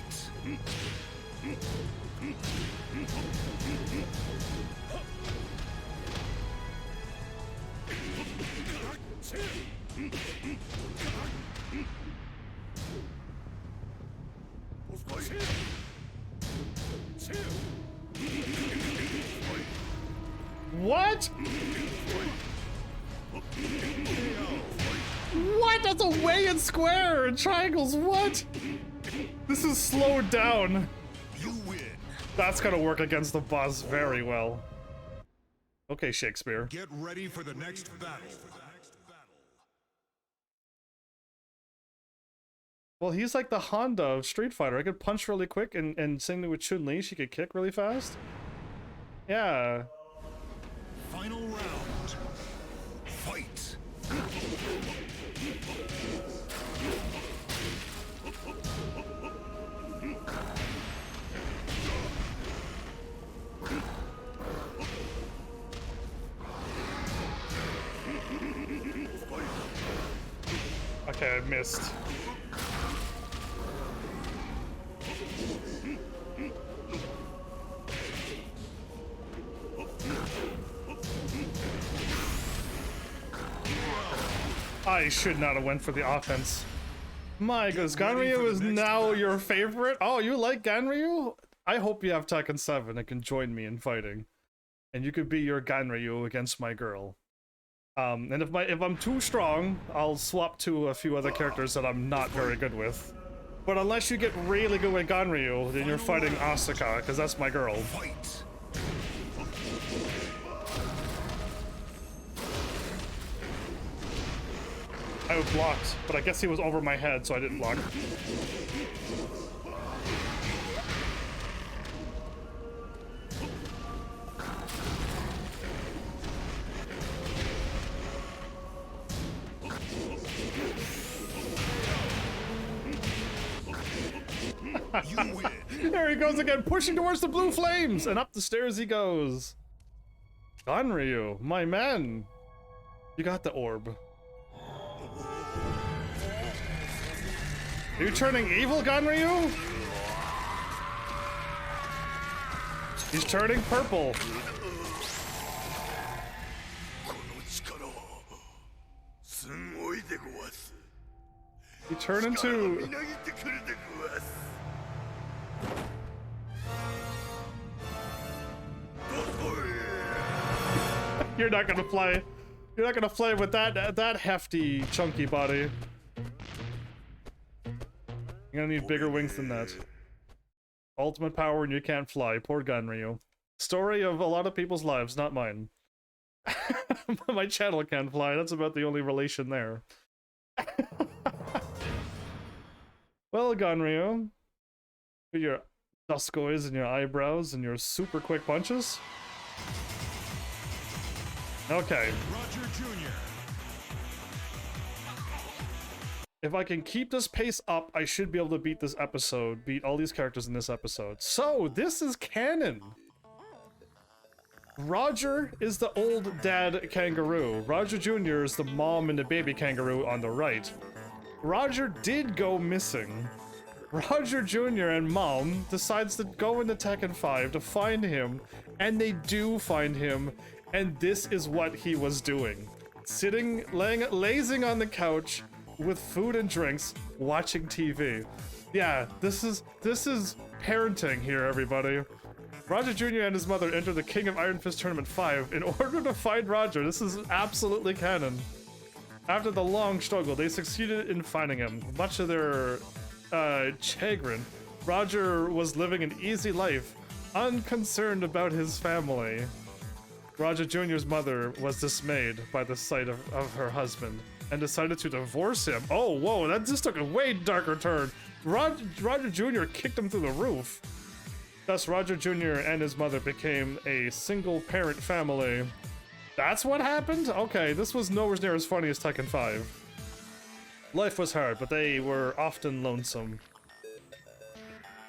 What? What? That's a way in square and triangles. What? This is slowed down. You win! That's gonna work against the boss very well. Okay, Shakespeare. Get ready for the next battle. Well, he's like the Honda of Street Fighter. I could punch really quick and sing with Chun-Li. She could kick really fast. Yeah. Final round. Fight! Okay, I missed. I should not have went for the offense. My goodness, Ganryu is now your favorite? Oh, you like Ganryu? I hope you have Tekken 7 and can join me in fighting. And you could be your Ganryu against my girl. And if I'm too strong, I'll swap to a few other characters that I'm not very good with. But unless you get really good with Ganryu, then you're fighting Asuka, because that's my girl. Fight! I was blocked, but I guess he was over my head, so I didn't block. You win! There he goes again, pushing towards the blue flames, and up the stairs he goes. Ganryu, my man. You got the orb. Are you turning evil, Ganryu? He's turning purple. He turned into... You're not gonna fly. You're not gonna fly with that hefty, chunky body. You're gonna need bigger wings than that. Ultimate power and you can't fly. Poor Ganryu. Story of a lot of people's lives, not mine. My channel can't fly. That's about the only relation there. Well, Ganryu, with your duskois and your eyebrows and your super quick punches. Okay. Roger Jr. If I can keep this pace up, I should be able to beat this episode, beat all these characters in this episode. So, this is canon. Roger is the old dad kangaroo. Roger Jr. is the mom and the baby kangaroo on the right. Roger did go missing. Roger Jr. and mom decides to go into Tekken 5 to find him, and they do find him, and this is what he was doing. Sitting, lazing on the couch with food and drinks, watching TV. Yeah, this is parenting here, everybody. Roger Jr. and his mother enter the King of Iron Fist Tournament 5 in order to find Roger. This is absolutely canon. After the long struggle, they succeeded in finding him. Much to their chagrin, Roger was living an easy life, unconcerned about his family. Roger Jr.'s mother was dismayed by the sight of her husband and decided to divorce him. Oh, whoa, that just took a way darker turn. Roger Jr. kicked him through the roof. Thus, Roger Jr. and his mother became a single-parent family. That's what happened? Okay, this was nowhere near as funny as Tekken 5. Life was hard, but they were often lonesome.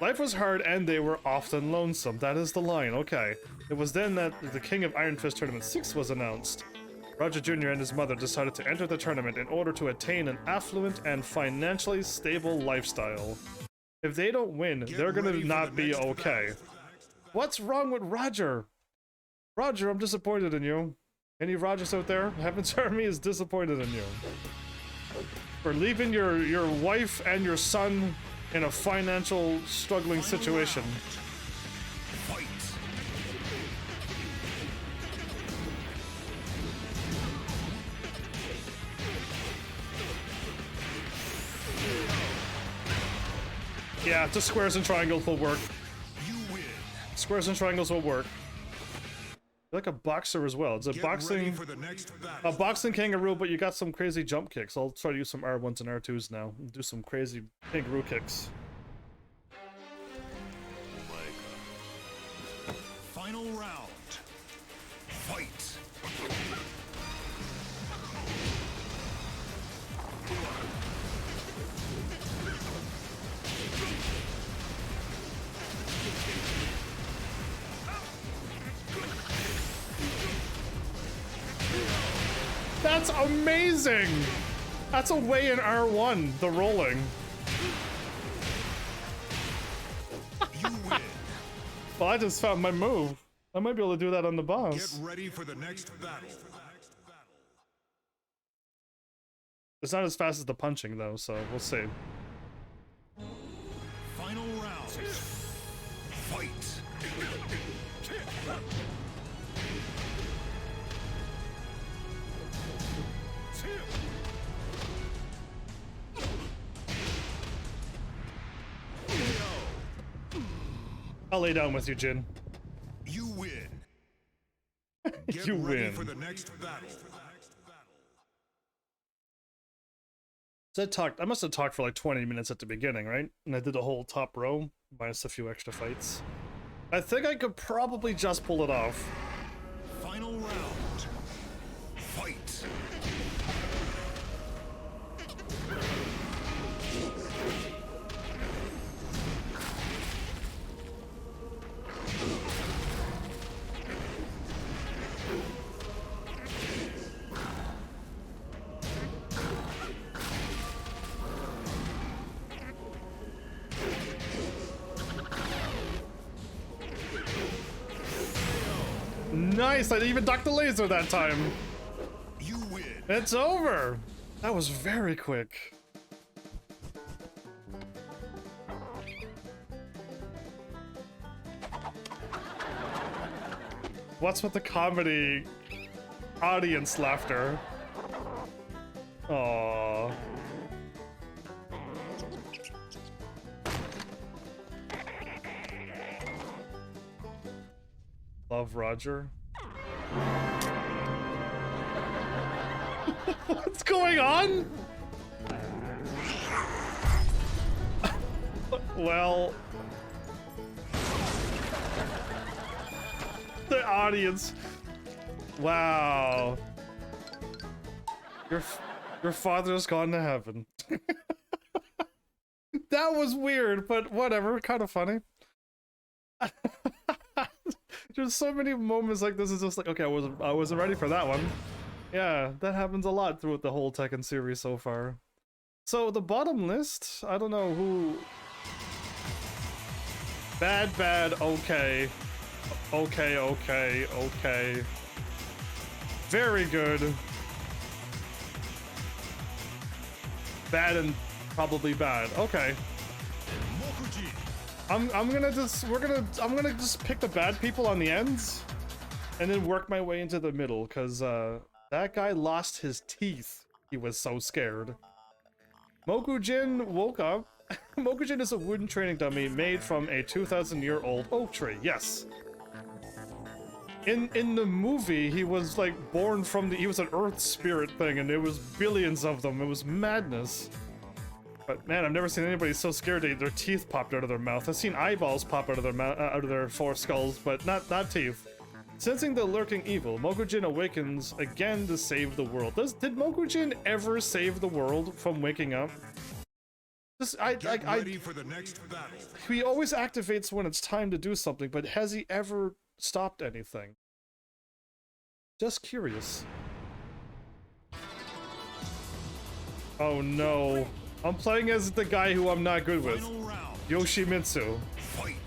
Life was hard, and they were often lonesome. That is the line, okay. It was then that the King of Iron Fist Tournament 6 was announced. Roger Jr. and his mother decided to enter the tournament in order to attain an affluent and financially stable lifestyle. If they don't win, they're gonna not be okay. What's wrong with Roger? Roger, I'm disappointed in you. Any Rogers out there? Heaven's Army is disappointed in you. For leaving your wife and your son in a financial struggling situation. Fight! Yeah, just squares and triangles will work. You win. Squares and triangles will work. You're like a boxer as well. It's a Get ready boxing for the next battle. a boxing kangaroo, but you got some crazy jump kicks. I'll try to use some R1s and R2s now. Do some crazy kangaroo kicks. Final round. Fight! That's amazing! That's a way in R1, the rolling. You win. Well, I just found my move. I might be able to do that on the boss. Get ready for the next battle. It's not as fast as the punching, though, so we'll see. Final round. Fight! I'll lay down with you, Jin. You win. Get You ready win. for the next battle. So I must have talked for like 20 minutes at the beginning, right? And I did a whole top row, minus a few extra fights. I think I could probably just pull it off. Final round. Fight! Nice! I didn't even duck the laser that time. You win. It's over! That was very quick. What's with the comedy audience laughter? Aww. Love Roger. What's going on? Well, the audience. Wow. Your father's gone to heaven. That was weird, but whatever, kind of funny. There's so many moments like this. Is just like, okay, I wasn't ready for that one. Yeah, that happens a lot throughout the whole Tekken series so far. So the bottom list, I don't know who. Bad, okay. Okay. Very good. Bad and probably bad. Okay. I'm gonna just pick the bad people on the ends and then work my way into the middle, because that guy lost his teeth. He was so scared. Mokujin woke up. Mokujin is a wooden training dummy made from a 2,000-year-old oak tree. Yes. In the movie, he was like born from he was an earth spirit thing, and there was billions of them. It was madness. But man, I've never seen anybody so scared that their teeth popped out of their mouth. I've seen eyeballs pop out of their mouth, out of their four skulls, but not teeth. Sensing the lurking evil, Mokujin awakens again to save the world. Did Mokujin ever save the world from waking up? Get ready for the next battle. He always activates when it's time to do something, but has he ever stopped anything? Just curious. Oh no. I'm playing as the guy who I'm not good with. Yoshimitsu. Fight.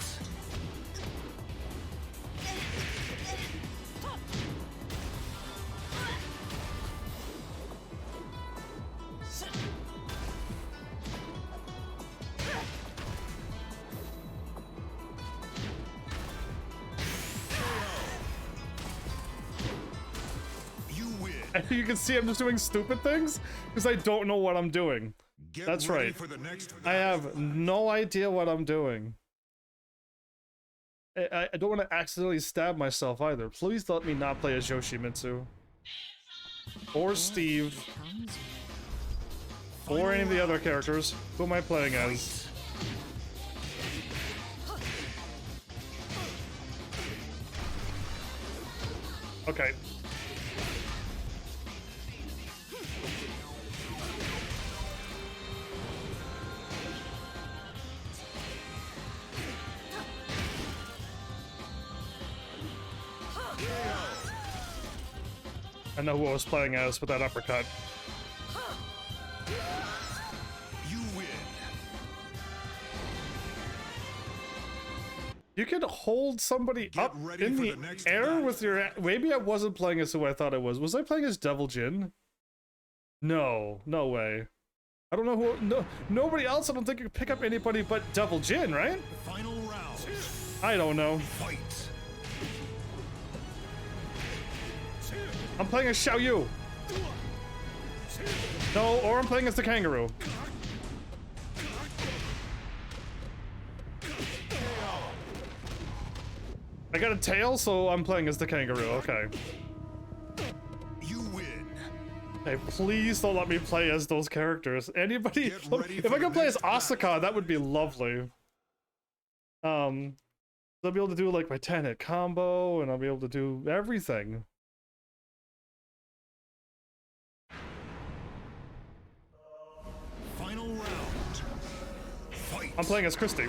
You can see I'm just doing stupid things because I don't know what I'm doing. That's right. For the next I have no idea what I'm doing. I don't want to accidentally stab myself either. Please let me not play as Yoshimitsu. Or Steve. Or any of the other characters. Who am I playing as? Okay. I know who I was playing as with that uppercut. You win. You can hold somebody up in the air with your... Maybe I wasn't playing as who I thought I was. Was I playing as Devil Jin? No, no way. I don't know who... No, nobody else I don't think you can pick up anybody but Devil Jin, right? Final round. I don't know. Fight. I'm playing as Xiao Yu. No, or I'm playing as the kangaroo. I got a tail, so I'm playing as the kangaroo. Okay. You win. Hey, please don't let me play as those characters. Anybody? If I could play as Asuka, that would be lovely. I'll be able to do like my 10-hit combo, and I'll be able to do everything. Final round. Fight. I'm playing as Christy.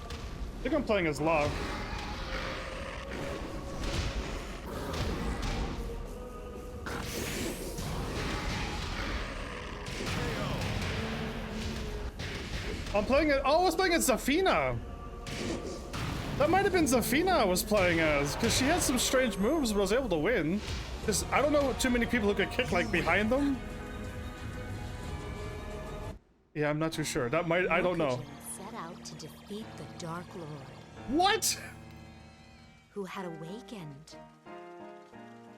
I think I'm playing as Love. I'm playing it. Oh, I was playing as Zafina. That might have been Zafina I was playing as, because she had some strange moves, but I was able to win. Because I don't know too many people who could kick like behind them. Yeah, I'm not too sure. That might. I don't know. Set out to defeat the Dark Lord. What? Who had awakened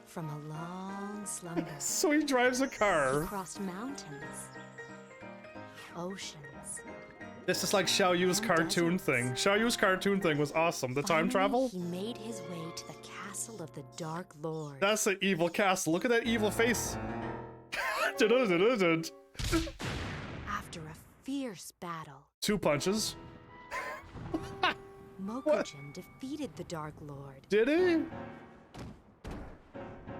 from a long slumber. So he drives a He car. crossed mountains, oceans, This is like Xiao Yu's cartoon thing. Xiao Yu's cartoon thing was awesome. The time Finally, travel? He made his way to the castle of the Dark Lord. That's an evil castle. Look at that evil face. After a fierce battle, 2 punches. Mokujin defeated the Dark Lord. Did he?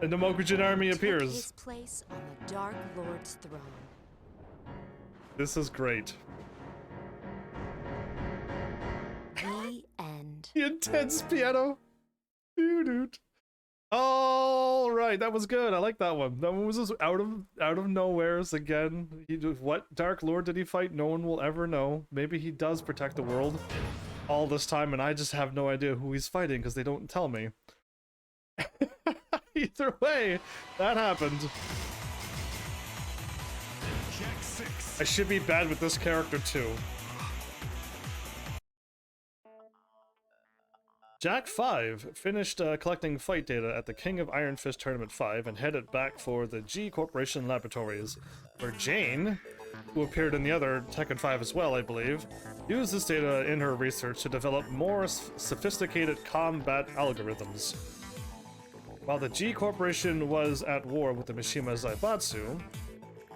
And the Mokujin army Took appears. his place on the Dark Lord's throne. This is great. The end. The intense piano. Dude. All right, that was good. I like that one. That one was just out of nowheres again. What Dark Lord did he fight? No one will ever know. Maybe he does protect the world all this time, and I just have no idea who he's fighting because they don't tell me. Either way, that happened. Jack 6. I should be bad with this character too. Jack 5 finished collecting fight data at the King of Iron Fist Tournament 5 and headed back for the G Corporation laboratories, where Jane, who appeared in the other Tekken 5 as well, I believe, used this data in her research to develop more sophisticated combat algorithms. While the G Corporation was at war with the Mishima Zaibatsu,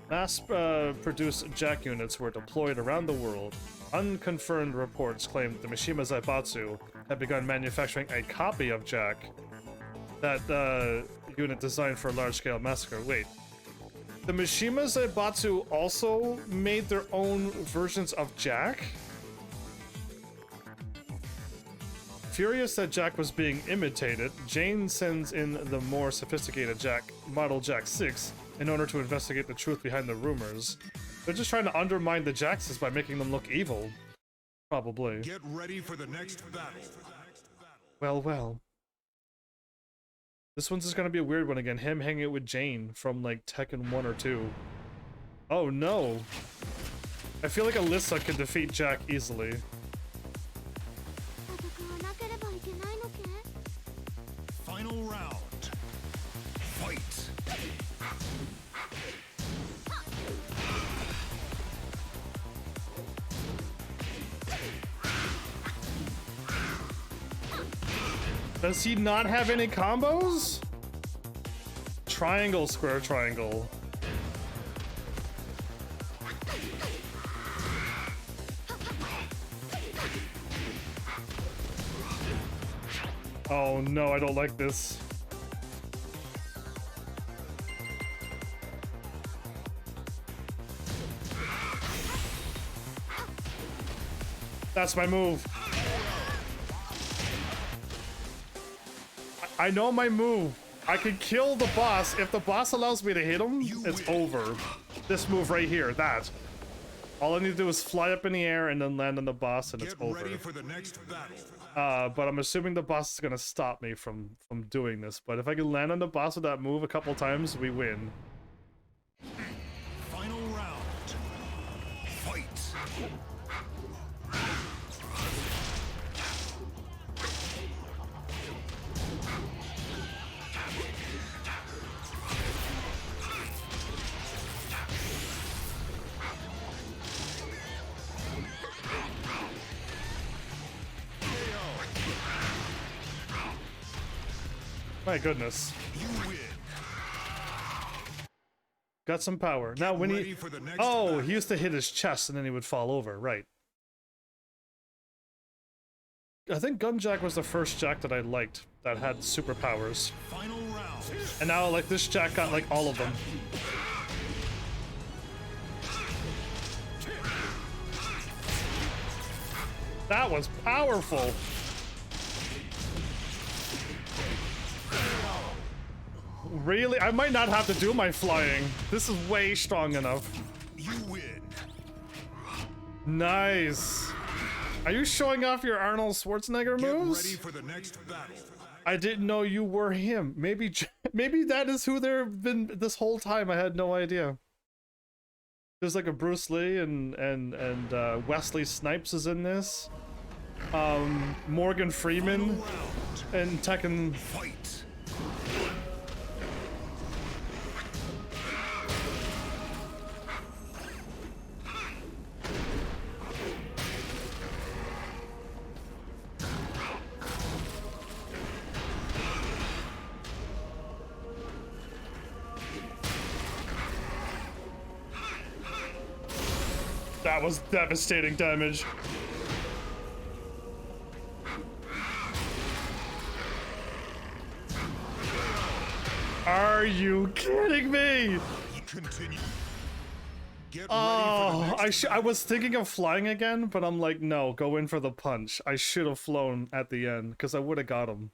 mass-produced Jack units were deployed around the world. Unconfirmed reports claimed the Mishima Zaibatsu had begun manufacturing a copy of Jack, that unit designed for a large-scale massacre. Wait, the Mishima Zaibatsu also made their own versions of Jack? Furious that Jack was being imitated, Jane sends in the more sophisticated Jack, model Jack 6, in order to investigate the truth behind the rumors. They're just trying to undermine the Jaxes by making them look evil. Probably. Get ready for the next battle. Well, well. This one's just gonna be a weird one again. Him hanging out with Jane from like Tekken 1 or 2. Oh no. I feel like Alyssa can defeat Jack easily. Final round. Fight. Does he not have any combos? Triangle, square, triangle. Oh no, I don't like this. That's my move. I know my move. I can kill the boss. If the boss allows me to hit him, it's over. This move right here, that. All I need to do is fly up in the air and then land on the boss and it's over. Get ready for the next battle. But I'm assuming the boss is gonna stop me from doing this. But if I can land on the boss with that move a couple times, we win. Final round. Fight. My goodness. You win. Got some power. Now when ready he... for the next Oh, battle. he used to hit his chest and then he would fall over. Right. I think Gunjack was the first Jack that I liked that had superpowers. Final round. And now like this Jack got like all of them. That was powerful. Really? I might not have to do my flying. This is way strong enough. You win. Nice. Are you showing off your Arnold Schwarzenegger Get moves? ready for the next battle. I didn't know you were him. Maybe that is who they've been this whole time. I had no idea. There's like a Bruce Lee and Wesley Snipes is in this. Morgan Freeman and Tekken. Fight. That was devastating damage. Are you kidding me? Continue. Get Oh, ready for the next I was thinking of flying again, but I'm like, no, go in for the punch. I should have flown at the end because I would have got him.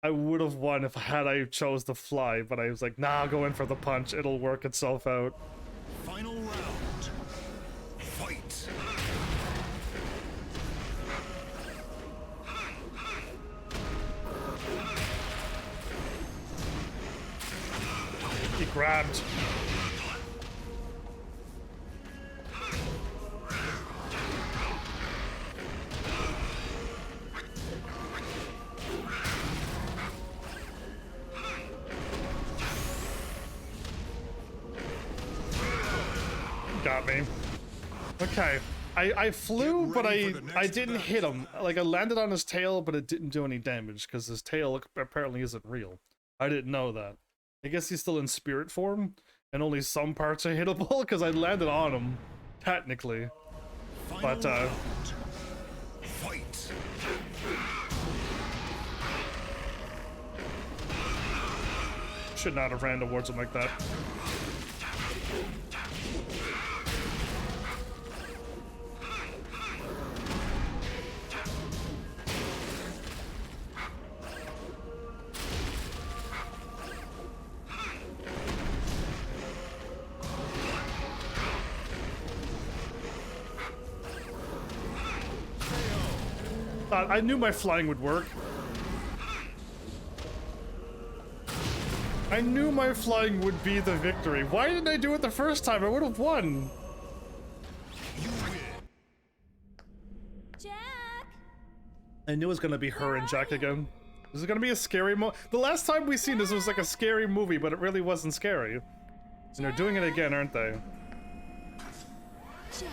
I would have won if I chose to fly, but I was like, nah, go in for the punch. It'll work itself out. final round. Fight. He grabbed. Got me. Okay. I flew, but I didn't hit him. Like, I landed on his tail, but it didn't do any damage because his tail apparently isn't real. I didn't know that. I guess he's still in spirit form, and only some parts are hittable because I landed on him, technically. But Fight. should not have ran towards him like that. I knew my flying would work. I knew my flying would be the victory. Why didn't I do it the first time? I would have won. Jack! I knew it was gonna be her and Jack again. This is gonna be a scary The last time we seen this was like a scary movie, but it really wasn't scary. And they're doing it again, aren't they? Jack.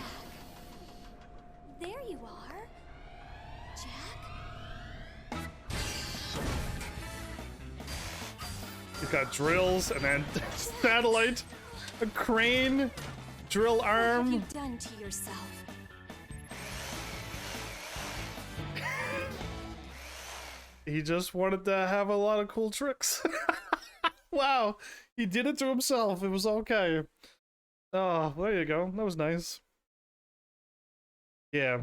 There you are. Jack? He's got drills and then satellite, a crane, drill What have arm. you done to yourself? He just wanted to have a lot of cool tricks. Wow, he did it to himself. It was okay. Oh, there you go. That was nice. Yeah.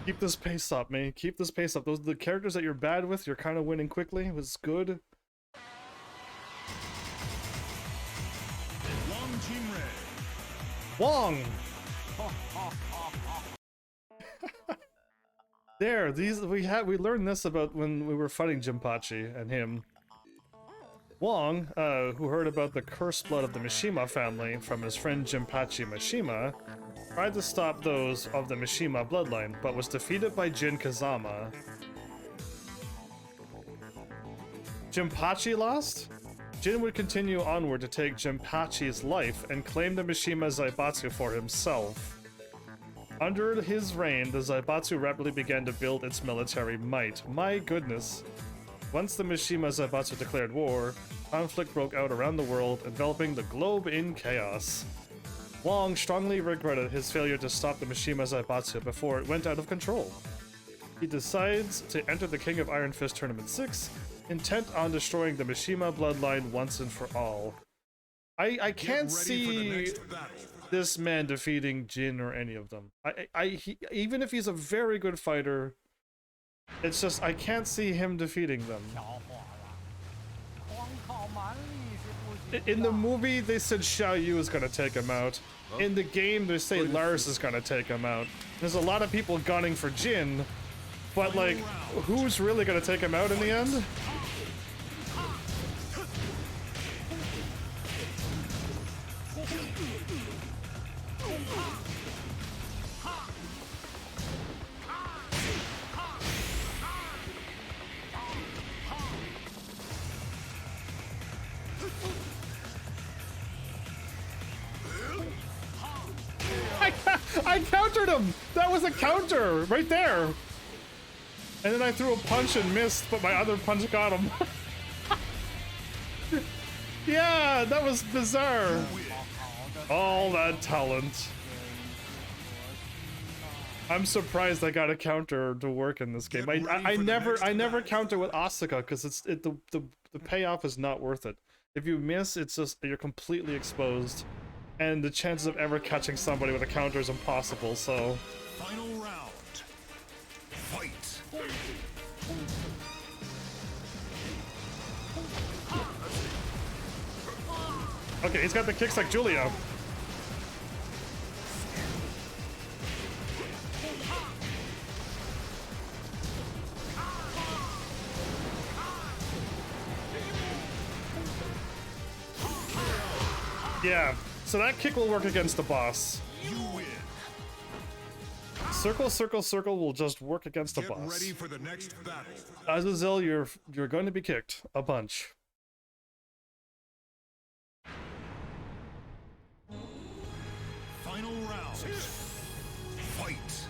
Keep this pace up, man. Keep this pace up. Those are the characters that you're bad with. You're kind of winning quickly. It was good. Long Team Red. Wong! There, we learned this about when we were fighting Jinpachi and him. Wong, who heard about the cursed blood of the Mishima family from his friend Jinpachi Mishima, tried to stop those of the Mishima bloodline, but was defeated by Jin Kazama. Jinpachi lost? Jin would continue onward to take Jinpachi's life and claim the Mishima Zaibatsu for himself. Under his reign, the Zaibatsu rapidly began to build its military might. My goodness. Once the Mishima Zaibatsu declared war, conflict broke out around the world, enveloping the globe in chaos. Wong strongly regretted his failure to stop the Mishima Zaibatsu before it went out of control. He decides to enter the King of Iron Fist Tournament 6, intent on destroying the Mishima bloodline once and for all. I can't see this man defeating Jin or any of them. Even if he's a very good fighter, it's just I can't see him defeating them. In the movie, they said Xiao Yu is gonna take him out. In the game, they say Lars is gonna take him out. There's a lot of people gunning for Jin, but like, who's really gonna take him out in the end? I countered him! That was a counter! Right there! And then I threw a punch and missed, but my other punch got him. Yeah, that was bizarre. All that talent. I'm surprised I got a counter to work in this game. I never counter with Asuka because the payoff is not worth it. If you miss, it's just you're completely exposed, and the chances of ever catching somebody with a counter is impossible. So. Final round. Fight. Okay, he's got the kicks like Julia. Yeah, so that kick will work against the boss. You win. Circle, circle, circle will just work against the Get boss. ready for the next battle. Azazel, you're going to be kicked a bunch. Final round. Fight.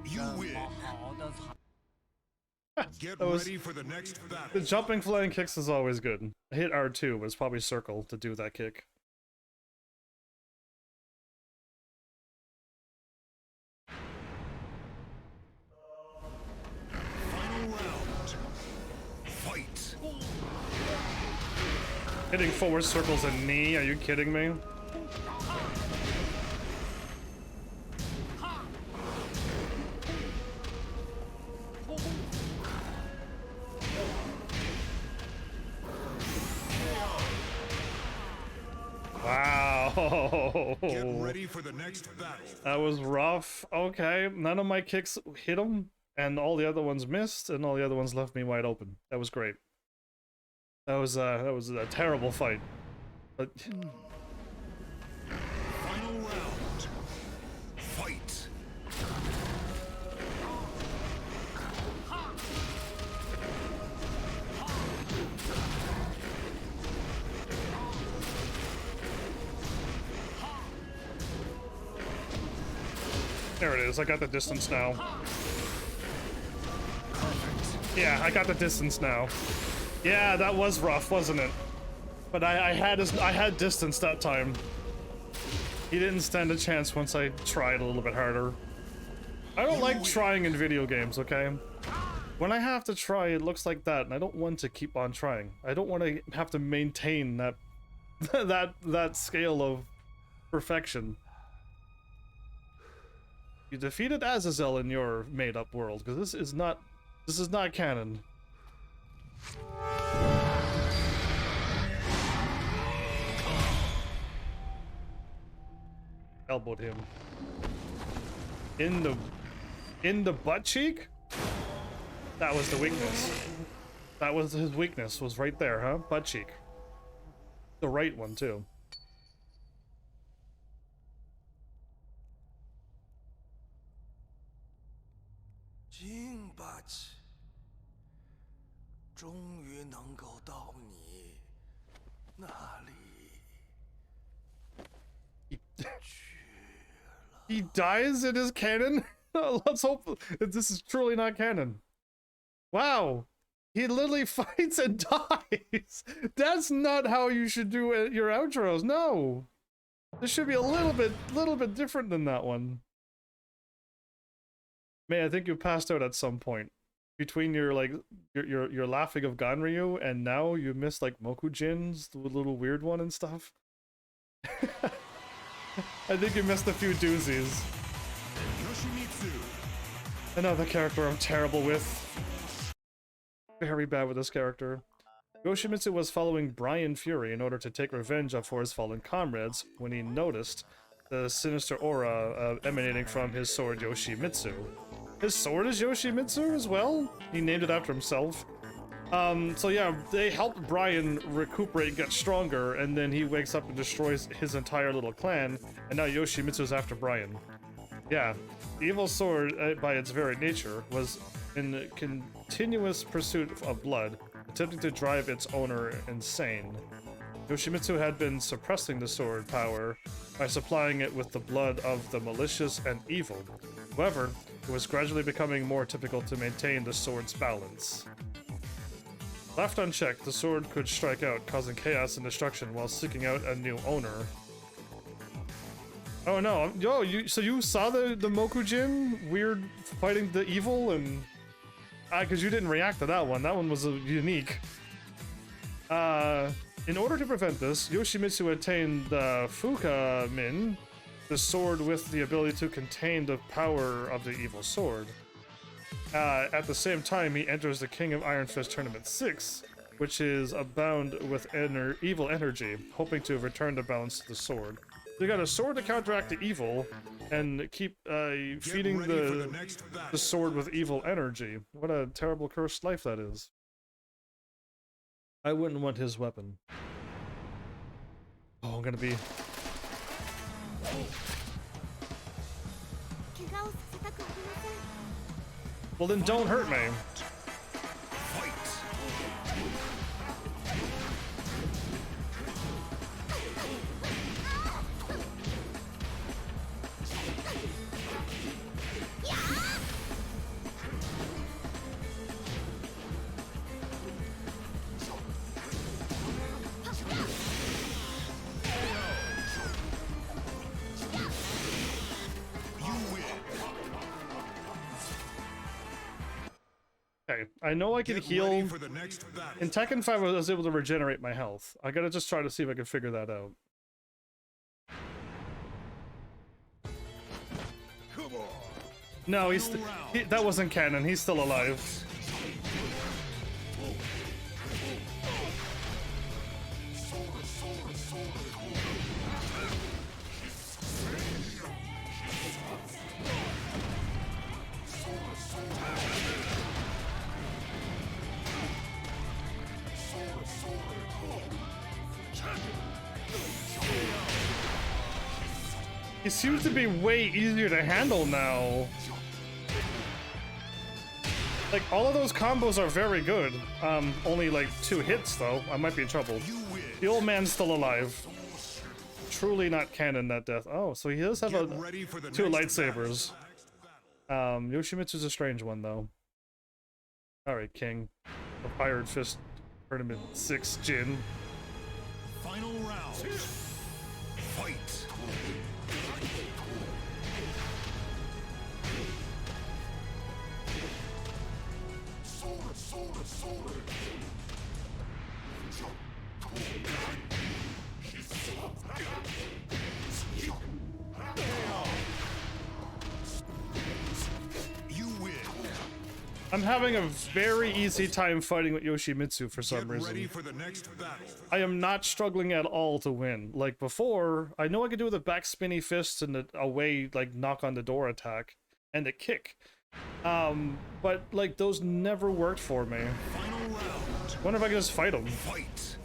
You win. Get ready for the next The battle. jumping flying kicks is always good. I hit R2, but it's probably circle to do that kick. Final round. Fight. Hitting forward circles and knee, are you kidding me? Wow. Get ready for the next battle. That was rough. Okay, none of my kicks hit him, and all the other ones missed, and all the other ones left me wide open. That was great. That was a terrible fight. But Final round. Fight. there it is. I got the distance now. Yeah, I got the distance now. Yeah, that was rough, wasn't it? But I had distance that time. He didn't stand a chance once I tried a little bit harder. I don't like trying in video games, okay? When I have to try, it looks like that, and I don't want to keep on trying. I don't want to have to maintain that that scale of perfection. You defeated Azazel in your made-up world, because this is not canon. Elbowed him in the butt cheek. That was the weakness. That was his weakness, was right there, huh? Butt cheek. The right one too. He dies in his canon? Let's hope this is truly not canon. Wow. He literally fights and dies. That's not how you should do your outros. No. This should be a little bit different than that one. May, I think you passed out at some point. Between your like your laughing of Ganryu and now you missed like Mokujin's the little weird one and stuff. I think you missed a few doozies. Yoshimitsu. Another character I'm terrible with. Very bad with this character. Yoshimitsu was following Brian Fury in order to take revenge for his fallen comrades when he noticed the sinister aura emanating from his sword Yoshimitsu. His sword is Yoshimitsu as well? He named it after himself. So yeah, they helped Brian recuperate, get stronger, and then he wakes up and destroys his entire little clan, and now Yoshimitsu's after Brian. Yeah, the evil sword, by its very nature, was in continuous pursuit of blood, attempting to drive its owner insane. Yoshimitsu had been suppressing the sword power by supplying it with the blood of the malicious and evil. However, it was gradually becoming more difficult to maintain the sword's balance. Left unchecked, the sword could strike out, causing chaos and destruction while seeking out a new owner. Oh no, yo, so you saw the Mokujin weird fighting the evil and... because you didn't react to that one. That one was unique. In order to prevent this, Yoshimitsu attained the Fukamin, the sword with the ability to contain the power of the evil sword. At the same time, he enters the King of Iron Fist Tournament 6, which is abound with evil energy, hoping to return the balance to the sword. You got a sword to counteract the evil, and keep feeding the sword with evil energy. What a terrible cursed life that is. I wouldn't want his weapon. Oh, I'm gonna be... Well then don't hurt me. Okay, I know I can heal. In Tekken 5, I was able to regenerate my health. I gotta just try to see if I can figure that out. No, that wasn't canon. He's still alive. He seems to be way easier to handle now. Like, all of those combos are very good. Only like 2 hits though. I might be in trouble. The old man's still alive. Truly not canon, that death. Oh, so he does have 2 lightsabers. Yoshimitsu's a strange one though. Alright, King. The Iron Fist Tournament 6 Jin. Final round. Fight. You win. I'm having a very easy time fighting with Yoshimitsu for some reason. Ready for the next battle. I am not struggling at all to win. Like before, I know I could do the back spinny fists and the away like knock on the door attack and the kick. But like those never worked for me. Final round. Wonder if I can just fight them. Fight.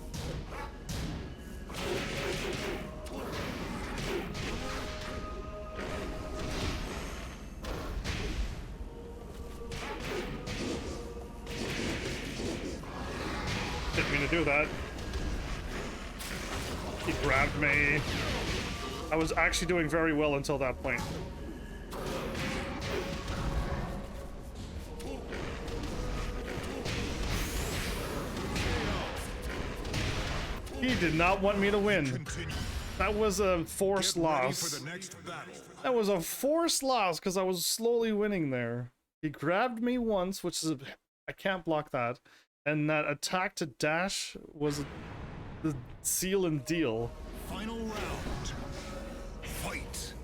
Didn't mean to do that. He grabbed me. I was actually doing very well until that point. He did not want me to win. That was a forced loss. That was a forced loss because I was slowly winning there. He grabbed me once, which is I can't block that. And that attack to dash was the seal and deal. Final round. Fight.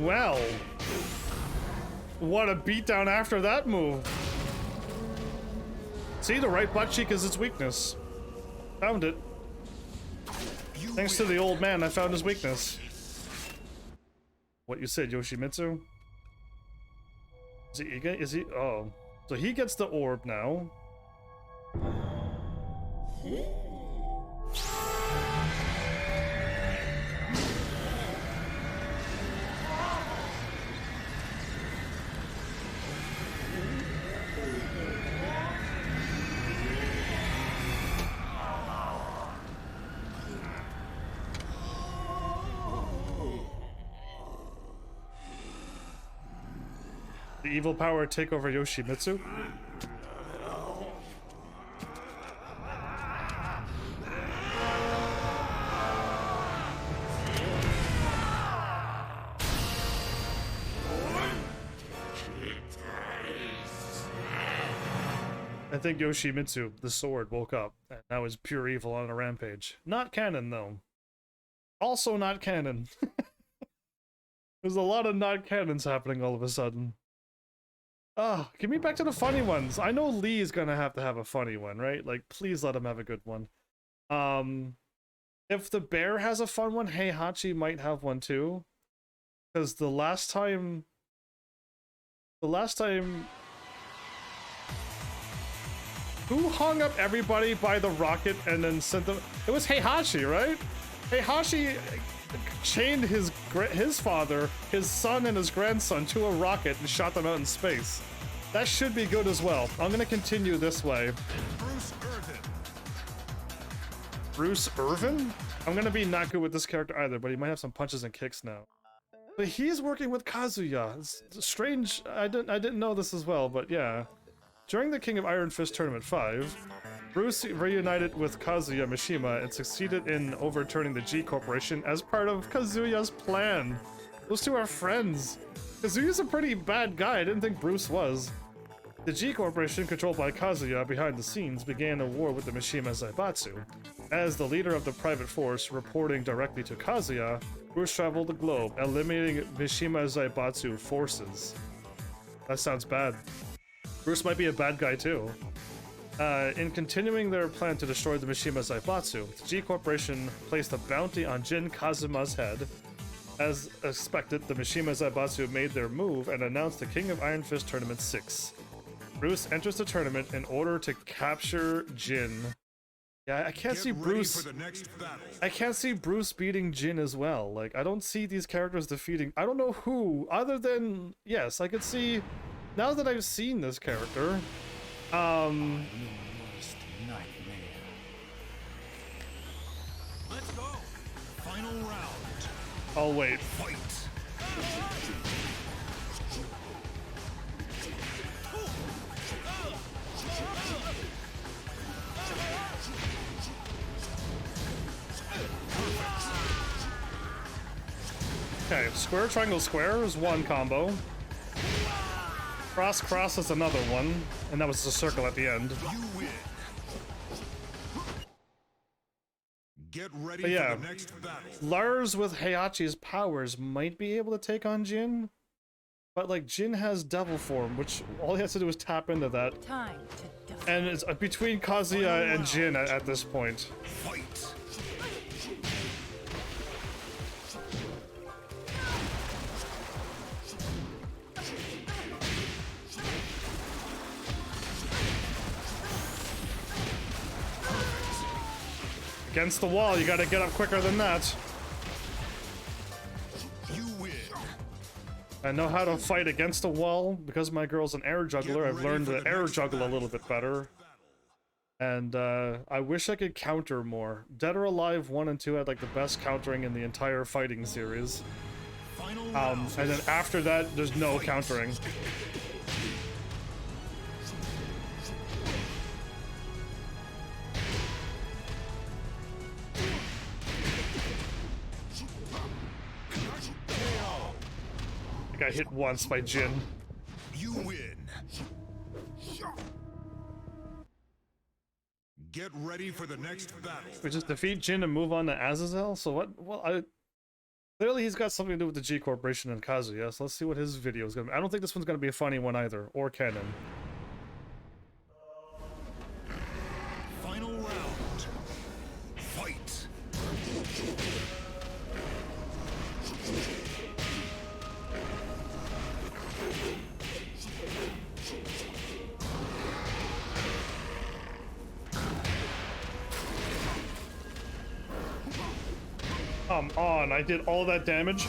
Well, what a beatdown after that move. See, the right butt cheek is its weakness. Found it. Thanks to the old man, I found his weakness. What you said, Yoshimitsu? Is he? Oh. So he gets the orb now. The evil power take over Yoshimitsu? I think Yoshimitsu, the sword, woke up, and now is pure evil on a rampage. Not canon, though. Also not canon. There's a lot of not canons happening all of a sudden. Ah, give me back to the funny ones. I know Lee is gonna have to have a funny one, right? Like, please let him have a good one. If the bear has a fun one, Heihachi might have one too. Because the last time... Who hung up everybody by the rocket and then sent them? It was Heihachi, right? Heihachi chained his father, his son, and his grandson to a rocket and shot them out in space. That should be good as well. I'm gonna continue this way. Bruce Irvin. Bruce Irvin? I'm gonna be not good with this character either, but he might have some punches and kicks now. But he's working with Kazuya. It's strange. I didn't know this as well, but yeah. During the King of Iron Fist Tournament 5, Bruce reunited with Kazuya Mishima and succeeded in overturning the G Corporation as part of Kazuya's plan. Those two are friends. Kazuya's a pretty bad guy. I didn't think Bruce was. The G Corporation, controlled by Kazuya behind the scenes, began a war with the Mishima Zaibatsu. As the leader of the private force, reporting directly to Kazuya, Bruce traveled the globe, eliminating Mishima Zaibatsu forces. That sounds bad. Bruce might be a bad guy too. In continuing their plan to destroy the Mishima Zaibatsu, the G Corporation placed a bounty on Jin Kazuma's head. As expected, the Mishima Zaibatsu made their move and announced the King of Iron Fist Tournament 6. Bruce enters the tournament in order to capture Jin. Yeah, I can't see Bruce. For the next battle. I can't see Bruce beating Jin as well. Like, I don't see these characters defeating. I don't know who, other than, yes, I could see. Now that I've seen this character, Worst nightmare. Let's go. Final round. I'll wait. Fight. Okay, square, triangle, square is one combo. Cross, cross is another one, and that was a circle at the end. You win. Get ready But yeah, for the next battle. Lars with Heihachi's powers might be able to take on Jin, but like Jin has devil form, which all he has to do is tap into that. Time to defeat. And it's between Kazuya and Jin at this point. Fight. Against the wall, you gotta get up quicker than that. You win. I know how to fight against a wall. Because my girl's an air juggler, I've learned to air juggle a little bit better. And I wish I could counter more. Dead or Alive 1 and 2 had like the best countering in the entire fighting series. Final round. And then after that, there's no countering. I got hit once by Jin. You win. Get ready for the next battle. We just defeat Jin and move on to Azazel? So what? Well, clearly he's got something to do with the G Corporation and Kazuya, so let's see what his video is going to be. I don't think this one's going to be a funny one either, or canon. Final round. Fight. Come on, I did all that damage.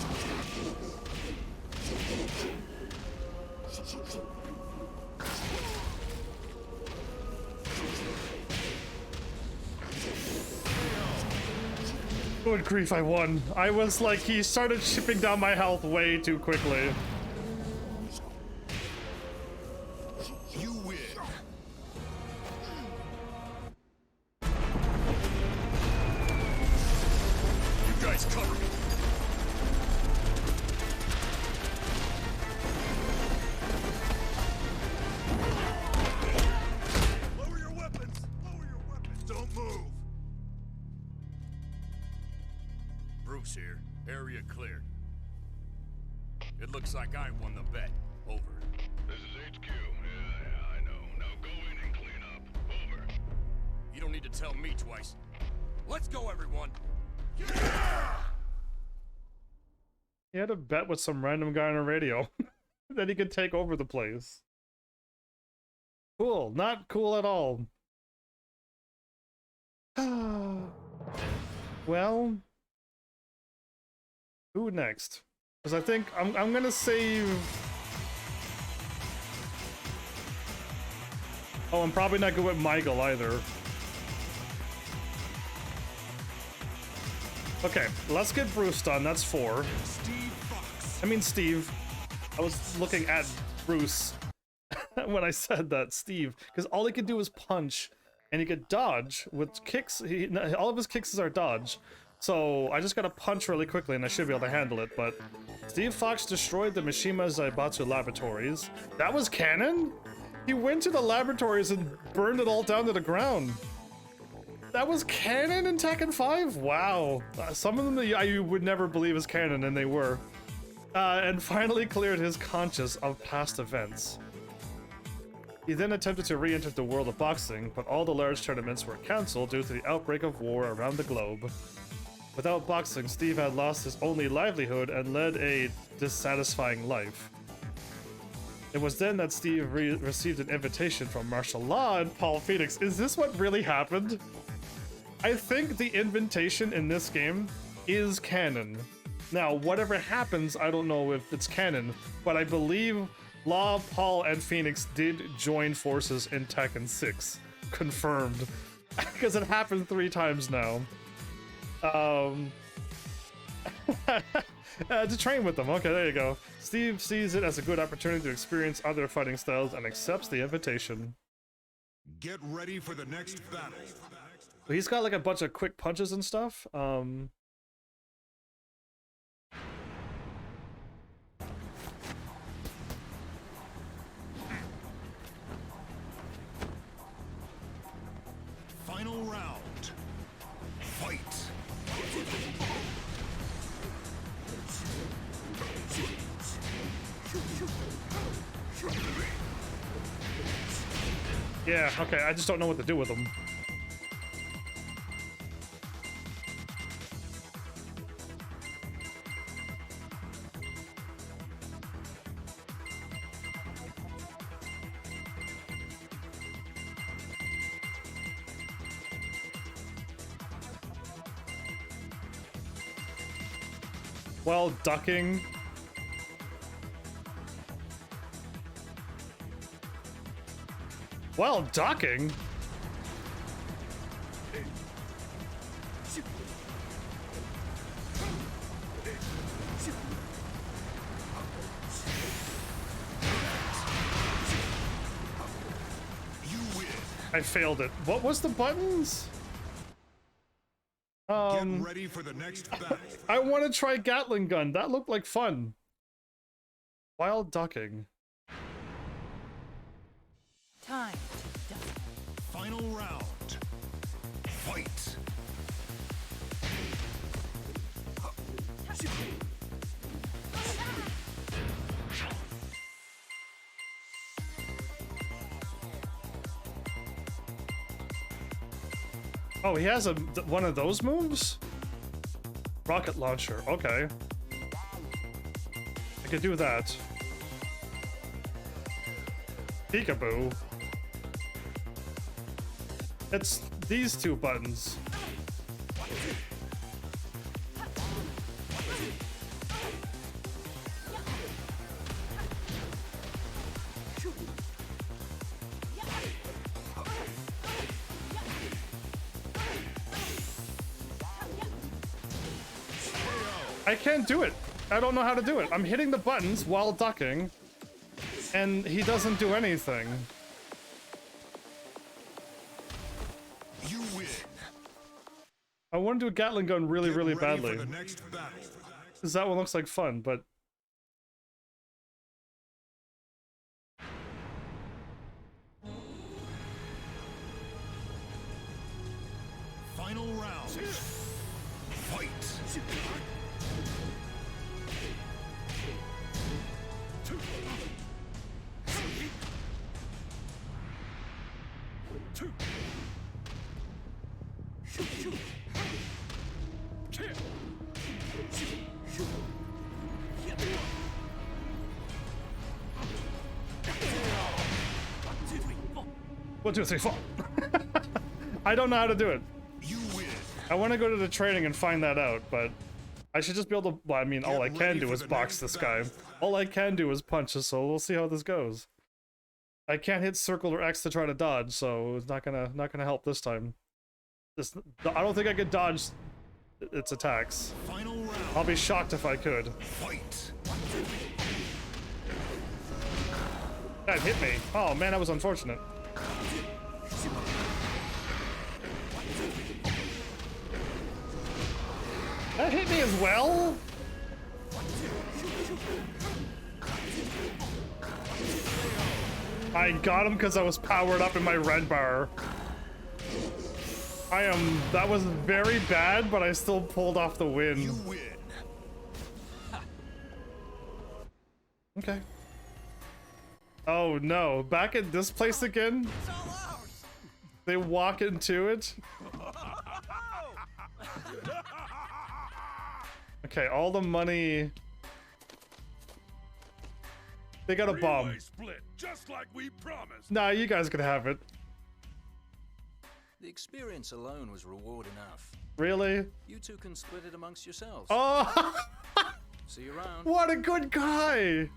Good grief, I won. I was like, he started chipping down my health way too quickly. You win. You guys cover me. Lower your weapons. Lower your weapons. Don't move. Bruce here. Area cleared. It looks like I won the bet. Over. This is HQ. Yeah, I know. Now go in and clean up. Over. You don't need to tell me twice. Let's go, everyone. He had a bet with some random guy on a radio that he could take over the place. Cool. Not cool at all. Well, who next? Because I think I'm gonna save. Oh, I'm probably not good with Michael either. Okay, let's get Bruce done. That's 4. I mean Steve. I was looking at Bruce when I said that, Steve, because all he could do was punch, and he could dodge with kicks. All of his kicks are dodge. So I just gotta punch really quickly, and I should be able to handle it. But Steve Fox destroyed the Mishima Zaibatsu laboratories. That was canon? He went to the laboratories and burned it all down to the ground. That was canon in Tekken 5? Wow. Some of them I would never believe is canon, and they were. And finally cleared his conscience of past events. He then attempted to re-enter the world of boxing, but all the large tournaments were cancelled due to the outbreak of war around the globe. Without boxing, Steve had lost his only livelihood and led a dissatisfying life. It was then that Steve received an invitation from martial law and Paul Phoenix. Is this what really happened? I think the invitation in this game is canon. Now, whatever happens, I don't know if it's canon, but I believe Law, Paul, and Phoenix did join forces in Tekken 6. Confirmed. Because it happened 3 times now. To train with them. Okay, there you go. Steve sees it as a good opportunity to experience other fighting styles and accepts the invitation. Get ready for the next battle. But he's got like a bunch of quick punches and stuff. Final round. Fight. Yeah, okay, I just don't know what to do with them. While ducking. While ducking? I failed it. What was the buttons? Get ready for the next battle. I want to try Gatling gun. That looked like fun. While ducking. Time to die. Final round. Fight. Oh, he has one of those moves? Rocket launcher, okay. I could do that. Peekaboo. It's these 2 buttons. I can't do it. I don't know how to do it. I'm hitting the buttons while ducking, and he doesn't do anything. You win. I want to do a Gatling gun really, Get really ready badly. for the next battle. Because that one looks like fun, but... Final round. Fight. One, two, three, four. I don't know how to do it. You win. I want to go to the training and find that out, but I should just be able to. Well, I mean, all I Get can ready do for is the box next this guy. battle. All I can do is punch this, so we'll see how this goes. I can't hit circle or X to try to dodge, so it's not gonna help this time. I don't think I could dodge its attacks. Final round. I'll be shocked if I could. Fight. That hit me. Oh man, that was unfortunate. That hit me as well? I got him because I was powered up in my red bar. That was very bad, but I still pulled off the You win. win. Okay. Oh no, back at this place again? It's all ours. They walk into it? Okay, all the money... They got a bomb. Three-way split, just like we promised. Nah, you guys can have it. The experience alone was reward enough. Really? You two can split it amongst yourselves. Oh, See you around. what a good guy!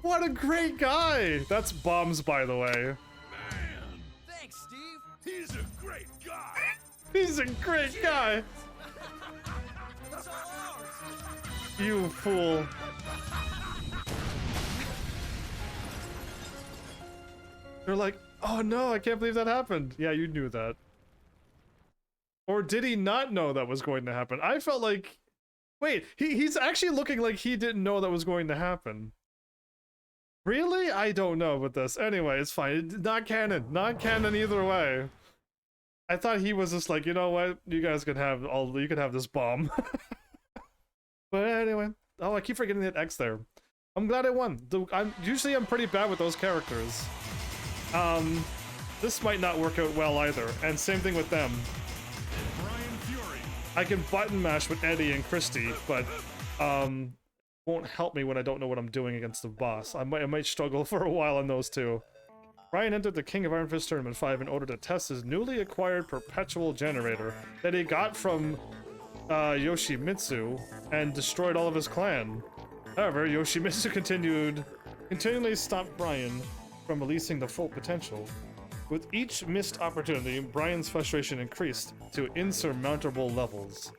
What a great guy! That's bombs, by the way. Man, Thanks, Steve. he's a great guy. He's a great guy! It's all ours. You fool. They're like, oh no, I can't believe that happened. Yeah, you knew that. Or did he not know that was going to happen? I felt like... Wait, he's actually looking like he didn't know that was going to happen. Really? I don't know with this. Anyway, it's fine. Not canon. Not canon either way. I thought he was just like, you know what? You guys can have you can have this bomb. But anyway. Oh, I keep forgetting to hit X there. I'm glad I won. Usually I'm pretty bad with those characters. This might not work out well either. And same thing with them. Brian Fury. I can button mash with Eddie and Christy, but won't help me when I don't know what I'm doing against the boss. I might struggle for a while on those two. Ryan entered the King of Iron Fist Tournament 5 in order to test his newly acquired perpetual generator that he got from Yoshimitsu and destroyed all of his clan. However, Yoshimitsu continually stopped Brian from releasing the full potential. With each missed opportunity, Brian's frustration increased to insurmountable levels.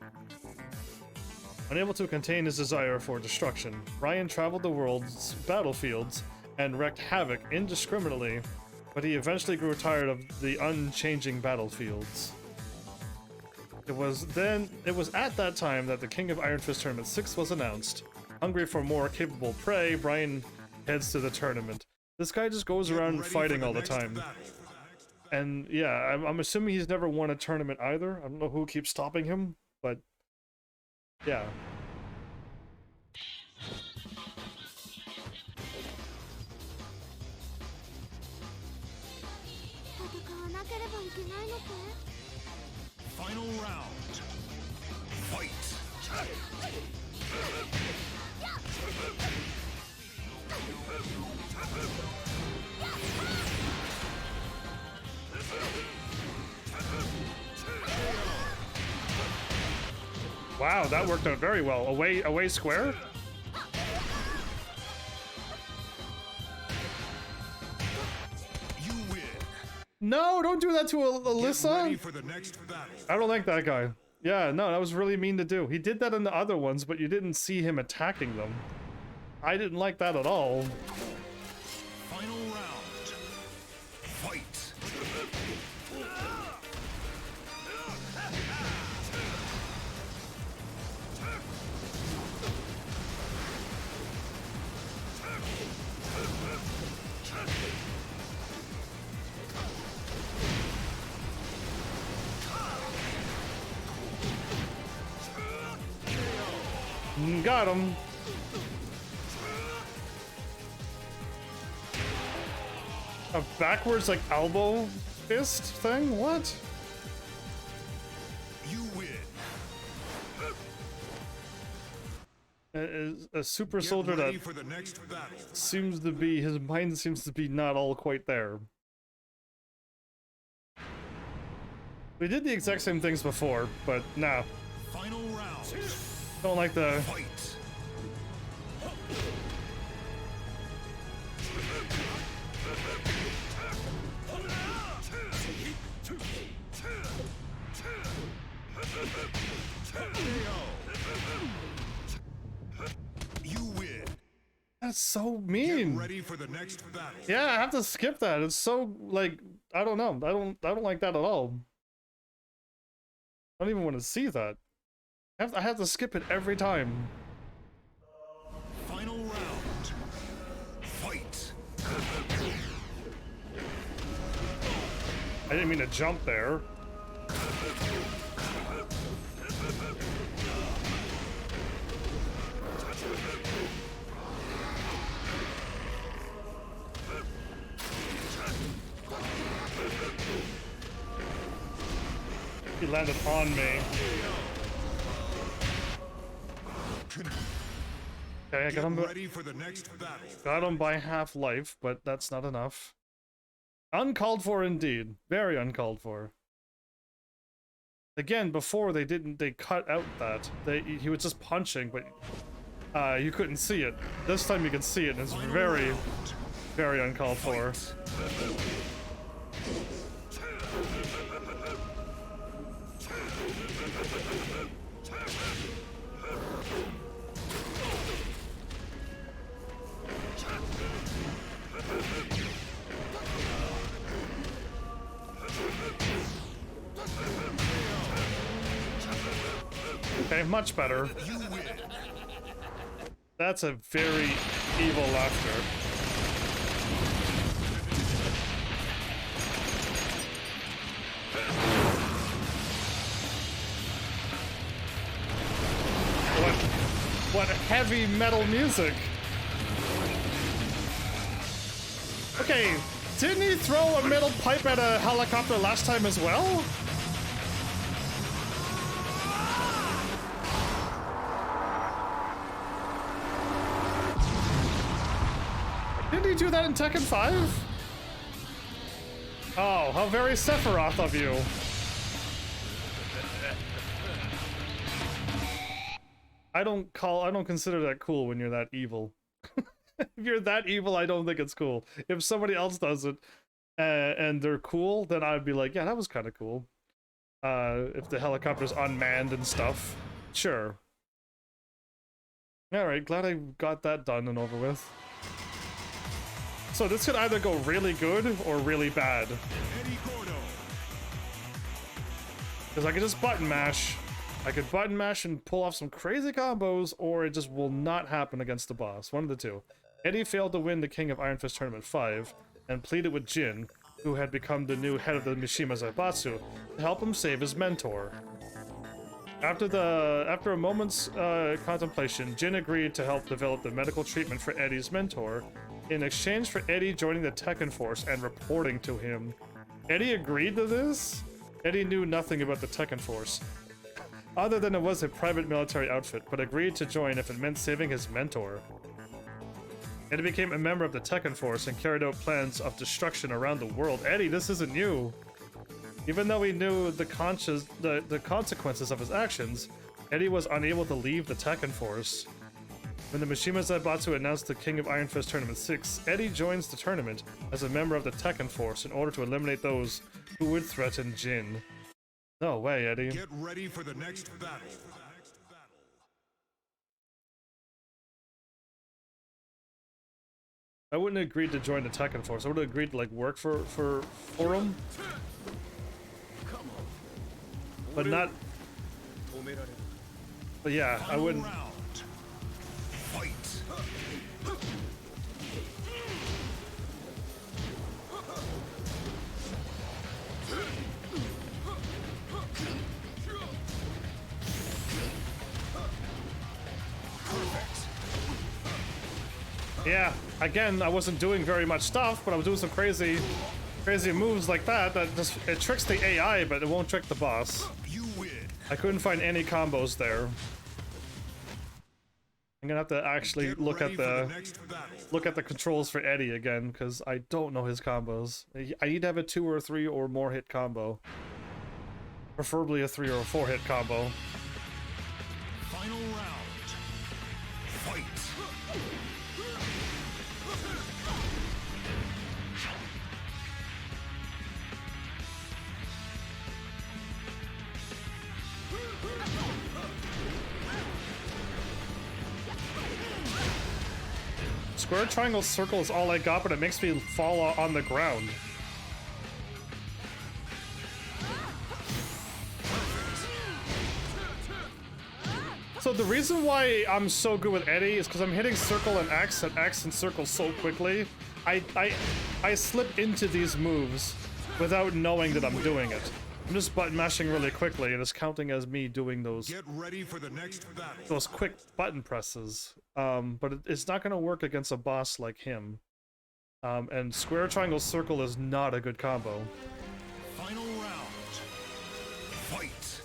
Unable to contain his desire for destruction, Brian traveled the world's battlefields and wreaked havoc indiscriminately, but he eventually grew tired of the unchanging battlefields. It was at that time that the King of Iron Fist Tournament 6 was announced. Hungry for more capable prey, Brian heads to the tournament. This guy just goes around fighting all the time. And yeah, I'm assuming he's never won a tournament either. I don't know who keeps stopping him, but yeah. Final round. Fight. Wow, that worked out very well. Away square? You win. No, don't do that to Get ready Alyssa. for the next battle. I don't like that guy. Yeah, no, that was really mean to do. He did that in the other ones, but you didn't see him attacking them. I didn't like that at all. Final round. Fight. Got him. A backwards, like, elbow fist thing? What? You win. A super Get soldier ready that for the next battle. seems to be, his mind seems to be not all quite there. We did the exact same things before, but nah. Final round. Don't like the... Fight. You win. That's so Get mean. ready for the next battle. Yeah, I have to skip that. It's so, like, I don't know. I don't like that at all. I don't even want to see that. I have to skip it every time. Final round. Fight. I didn't mean to jump there. He landed on me. Okay, I got him, Ready for the next battle. got him by half life, but that's not enough. Uncalled for indeed. Very uncalled for. Again, before they cut out that. He was just punching, but you couldn't see it. This time you can see it, and it's very, very uncalled for. Okay, much better. That's a very evil laughter. What heavy metal music. Okay, didn't he throw a metal pipe at a helicopter last time as well? Didn't he do that in Tekken 5? Oh, how very Sephiroth of you. I don't consider that cool when you're that evil. If you're that evil, I don't think it's cool. If somebody else does it and they're cool, then I'd be like, yeah, that was kind of cool. If the helicopter's unmanned and stuff, sure. All right, glad I got that done and over with. So this could either go really good or really bad. Because I could just button mash. I could button mash and pull off some crazy combos, or it just will not happen against the boss. One of the two. Eddie failed to win the King of Iron Fist Tournament 5, and pleaded with Jin, who had become the new head of the Mishima Zaibatsu, to help him save his mentor. After a moment's contemplation, Jin agreed to help develop the medical treatment for Eddie's mentor, in exchange for Eddie joining the Tekken Force and reporting to him. Eddie agreed to this? Eddie knew nothing about the Tekken Force, other than it was a private military outfit, but agreed to join if it meant saving his mentor. Eddie became a member of the Tekken Force and carried out plans of destruction around the world. Eddie, this isn't new. Even though he knew the consequences of his actions, Eddie was unable to leave the Tekken Force. When the Mishima Zaibatsu announced the King of Iron Fist Tournament 6, Eddie joins the tournament as a member of the Tekken Force in order to eliminate those who would threaten Jin. No way, Eddie. Get ready for the next battle. I wouldn't have agreed to join the Tekken force. I would have agreed to like work for him, but not. But yeah, I wouldn't. Round. Fight. Yeah, again, I wasn't doing very much stuff, but I was doing some crazy moves like that. That just it tricks the AI, but it won't trick the boss. You win. I couldn't find any combos there. I'm gonna have to actually Get look ready at for the next battle. look at the controls for Eddie again, because I don't know his combos. I need to have a 2 or 3 or more hit combo, preferably a 3 or a 4 hit combo. Final round. Fight. Square, triangle, circle is all I got, but it makes me fall on the ground. So the reason why I'm so good with Eddie is because I'm hitting circle and X and circle so quickly. I slip into these moves without knowing that I'm doing it. I'm just button mashing really quickly, and it's counting as me doing those Get ready for the next battle. those quick button presses. But it's not going to work against a boss like him. And square, triangle, circle is not a good combo. Final round. Fight.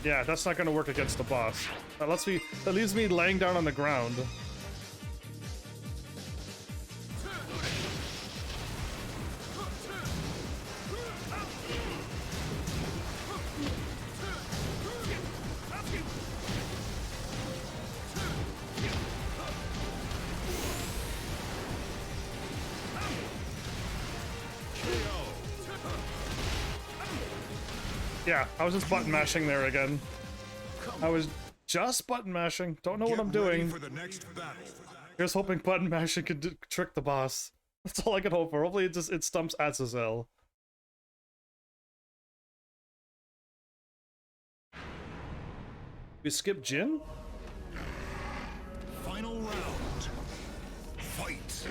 Yeah, that's not going to work against the boss. That leaves me laying down on the ground. Yeah, I was just button mashing there again. I was just button mashing. Don't know what I'm Get ready doing. for the next battle. Here's hoping button mashing could trick the boss. That's all I can hope for. Hopefully it stumps Azazel. We skip Jin? Final round. Fight.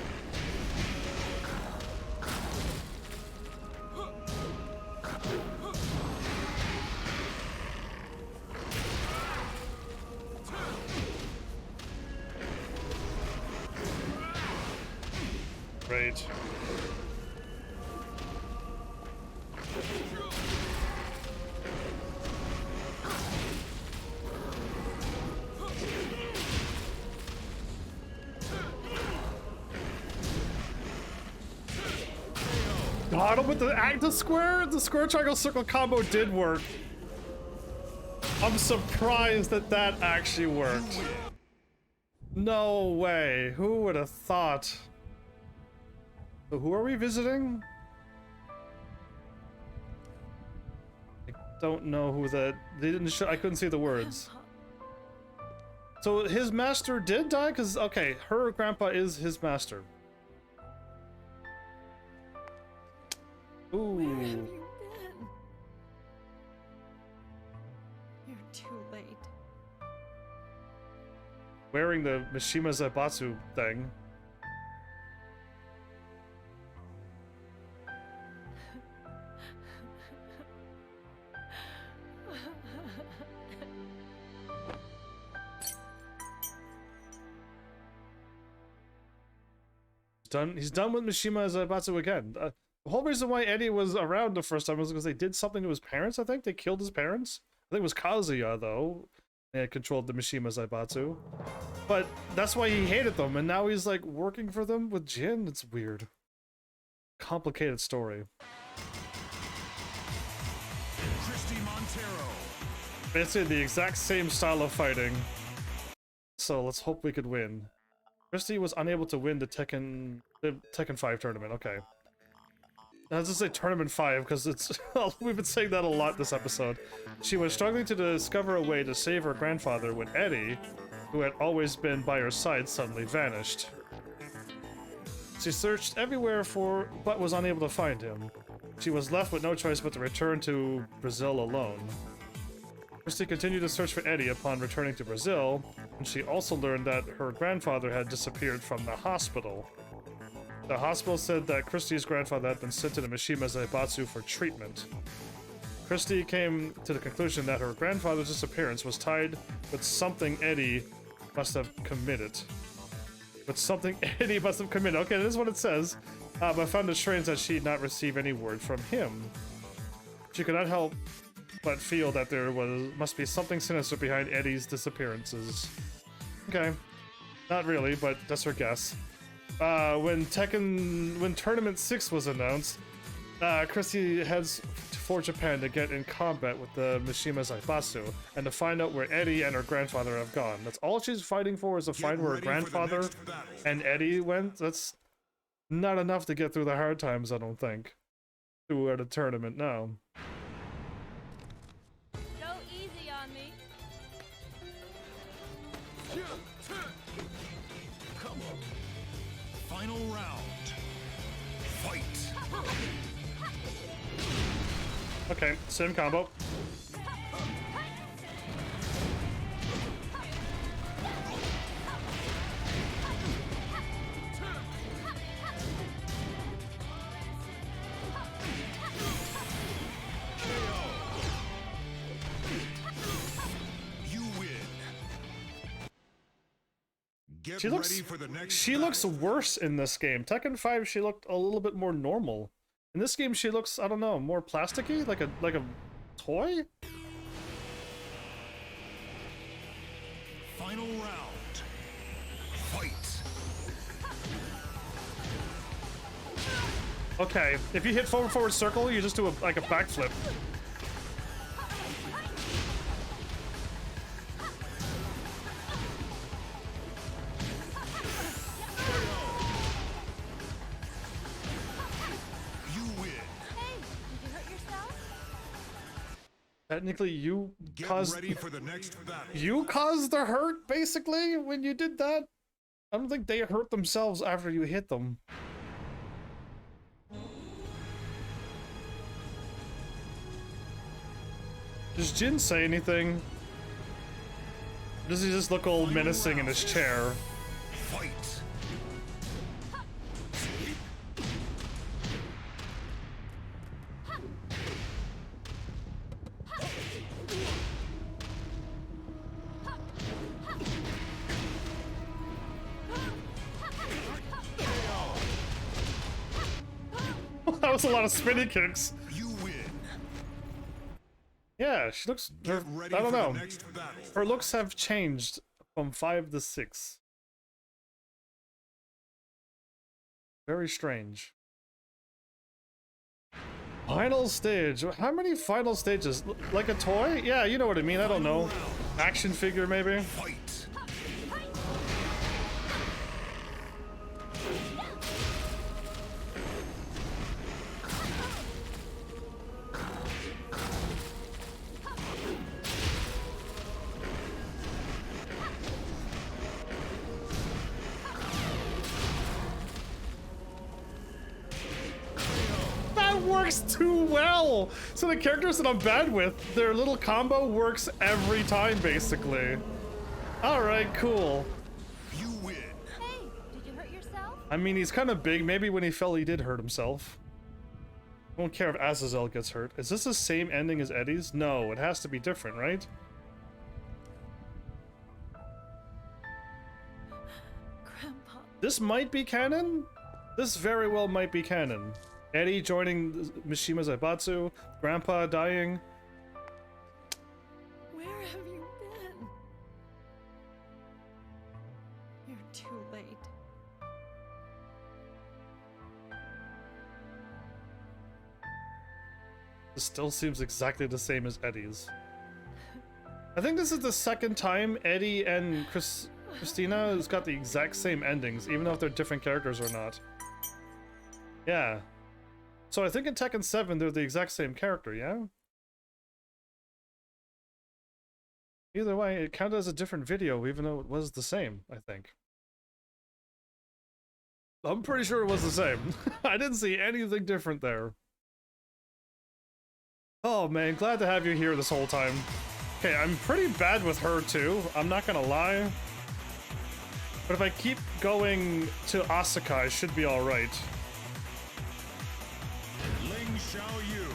Right. God, with the square triangle circle combo did work. I'm surprised that that actually worked. No way. Who would have thought? So who are we visiting? I don't know who that. They didn't show. I couldn't see the words. So his master did die? Because, okay, her grandpa is his master. Ooh. Where have you been? You're too late. Wearing the Mishima Zaibatsu thing. He's done with Mishima Zaibatsu again. The whole reason why Eddie was around the first time was because they did something to his parents, I think. They killed his parents. I think it was Kazuya, though. And controlled the Mishima Zaibatsu. But that's why he hated them, and now he's like working for them with Jin. It's weird. Complicated story. Christy Montero. Basically the exact same style of fighting. So let's hope we could win. Christy was unable to win the Tekken 5 tournament. Okay. I was just say Tournament 5 because it's we've been saying that a lot this episode. She was struggling to discover a way to save her grandfather when Eddie, who had always been by her side, suddenly vanished. She searched everywhere but was unable to find him. She was left with no choice but to return to Brazil alone. Christy continued to search for Eddie upon returning to Brazil, and she also learned that her grandfather had disappeared from the hospital. The hospital said that Christy's grandfather had been sent to the Mishima Zaibatsu for treatment. Christy came to the conclusion that her grandfather's disappearance was tied with something Eddie must have committed. Okay, this is what it says. But found it strange that she did not receive any word from him. She could not help but feel that there must be something sinister behind Eddie's disappearances. Okay, not really, but that's her guess. When Tournament 6 was announced, Christy heads for Japan to get in combat with the Mishima Zaibatsu and to find out where Eddie and her grandfather have gone. That's all she's fighting for, is to find where her grandfather and Eddie went. That's not enough to get through the hard times, I don't think. Through the tournament now. Go easy on me. Come on. Final round. Fight. Okay, same combo. She looks worse in this game. Tekken 5, she looked a little bit more normal. In this game, she looks, I don't know, more plasticky, like a toy. Final round. Fight. Okay, if you hit forward circle, you just do like a backflip. Technically, you caused the hurt, basically, when you did that. I don't think they hurt themselves after you hit them. Does Jin say anything? Does he just look all menacing in his chair? Fight. That was a lot of spinny kicks. You win. Yeah, she looks. I don't know. Her looks have changed from 5 to 6. Very strange. Final stage. How many final stages? Like a toy? Yeah, you know what I mean. I don't know. Action figure, maybe? Fight. Works too well. So the characters that I'm bad with, their little combo works every time, basically. All right, cool. You win. Hey, did you hurt yourself? I mean, he's kind of big. Maybe when he fell, he did hurt himself. I don't care if Azazel gets hurt. Is this the same ending as Eddie's? No, it has to be different, right? Grandpa. This might be canon. This very well might be canon. Eddie joining Mishima Zaibatsu, Grandpa dying. Where have you been? You're too late. This still seems exactly the same as Eddie's. I think this is the second time Eddie and Christina has got the exact same endings, even though if they're different characters or not. Yeah. So I think in Tekken 7, they're the exact same character, yeah? Either way, it counted as a different video, even though it was the same, I think. I'm pretty sure it was the same. I didn't see anything different there. Oh man, glad to have you here this whole time. Okay, I'm pretty bad with her too, I'm not gonna lie. But if I keep going to Asuka, I should be alright. Ling Xiaoyu.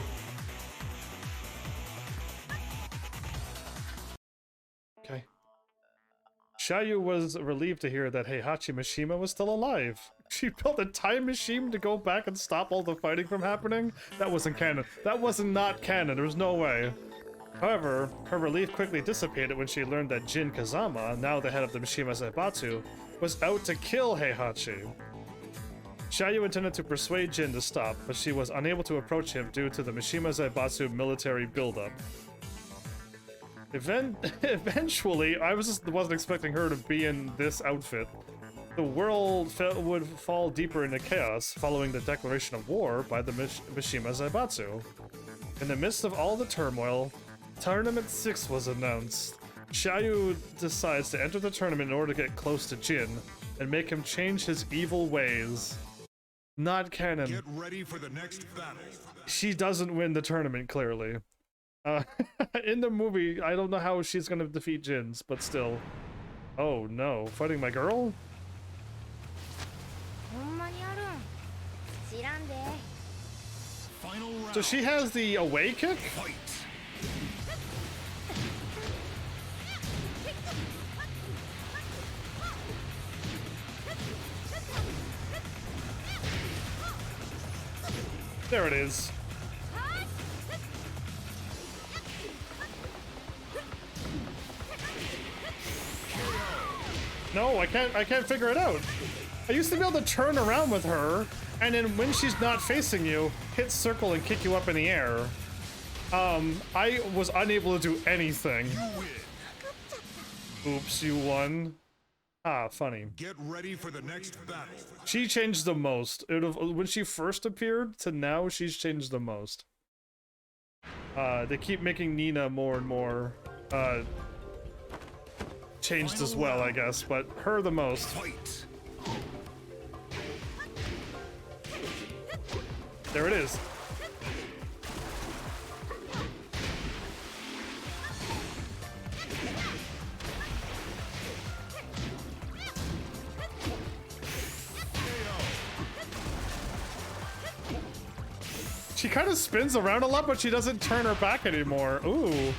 Okay. Xiaoyu was relieved to hear that Heihachi Mishima was still alive. She built a time machine to go back and stop all the fighting from happening? That wasn't canon. That wasn't not canon, there was no way. However, her relief quickly dissipated when she learned that Jin Kazama, now the head of the Mishima Zaibatsu, was out to kill Heihachi. Xiaoyu intended to persuade Jin to stop, but she was unable to approach him due to the Mishima Zaibatsu military buildup. Eventually, I wasn't expecting her to be in this outfit. The world would fall deeper into chaos following the declaration of war by the Mishima Zaibatsu. In the midst of all the turmoil, Tournament 6 was announced. Xiaoyu decides to enter the tournament in order to get close to Jin and make him change his evil ways. Not canon. Get ready for the next battle. She doesn't win the tournament, clearly. In the movie, I don't know how she's gonna defeat Jin's, but still. Oh no, fighting my girl? Final round. So she has the away kick? Fight. There it is. No, I can't figure it out. I used to be able to turn around with her, and then when she's not facing you, hit circle and kick you up in the air. I was unable to do anything. Oops, you won. Ah, funny. Get ready for the next battle. She changed the most. When she first appeared to now, she's changed the most. They keep making Nina more and more changed as well, I guess, but her the most. Fight. There it is. She kind of spins around a lot, but she doesn't turn her back anymore. Ooh.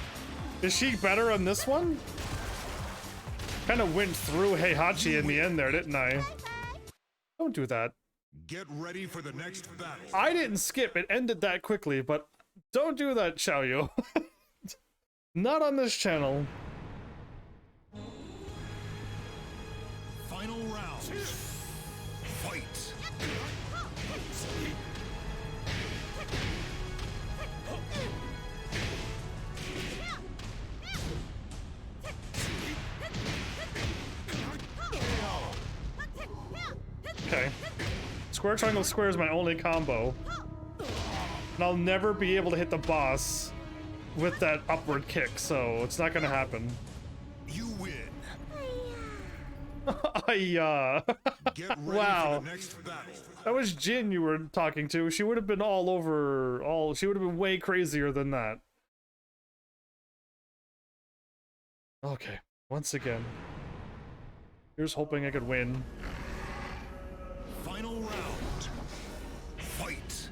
Is she better on this one? Kind of went through Heihachi in the end there, didn't I? Don't do that. Get ready for the next battle. I didn't skip. It ended that quickly, but don't do that, Xiaoyu. Not on this channel. Final round. Fight. Okay. Square, triangle, square is my only combo. And I'll never be able to hit the boss with that upward kick, so it's not gonna happen. You win. Get ready Wow. for the next battle. That was Jin you were talking to. She would have been all over, she would have been way crazier than that. Okay, once again. Here's hoping I could win. Final round. Fight.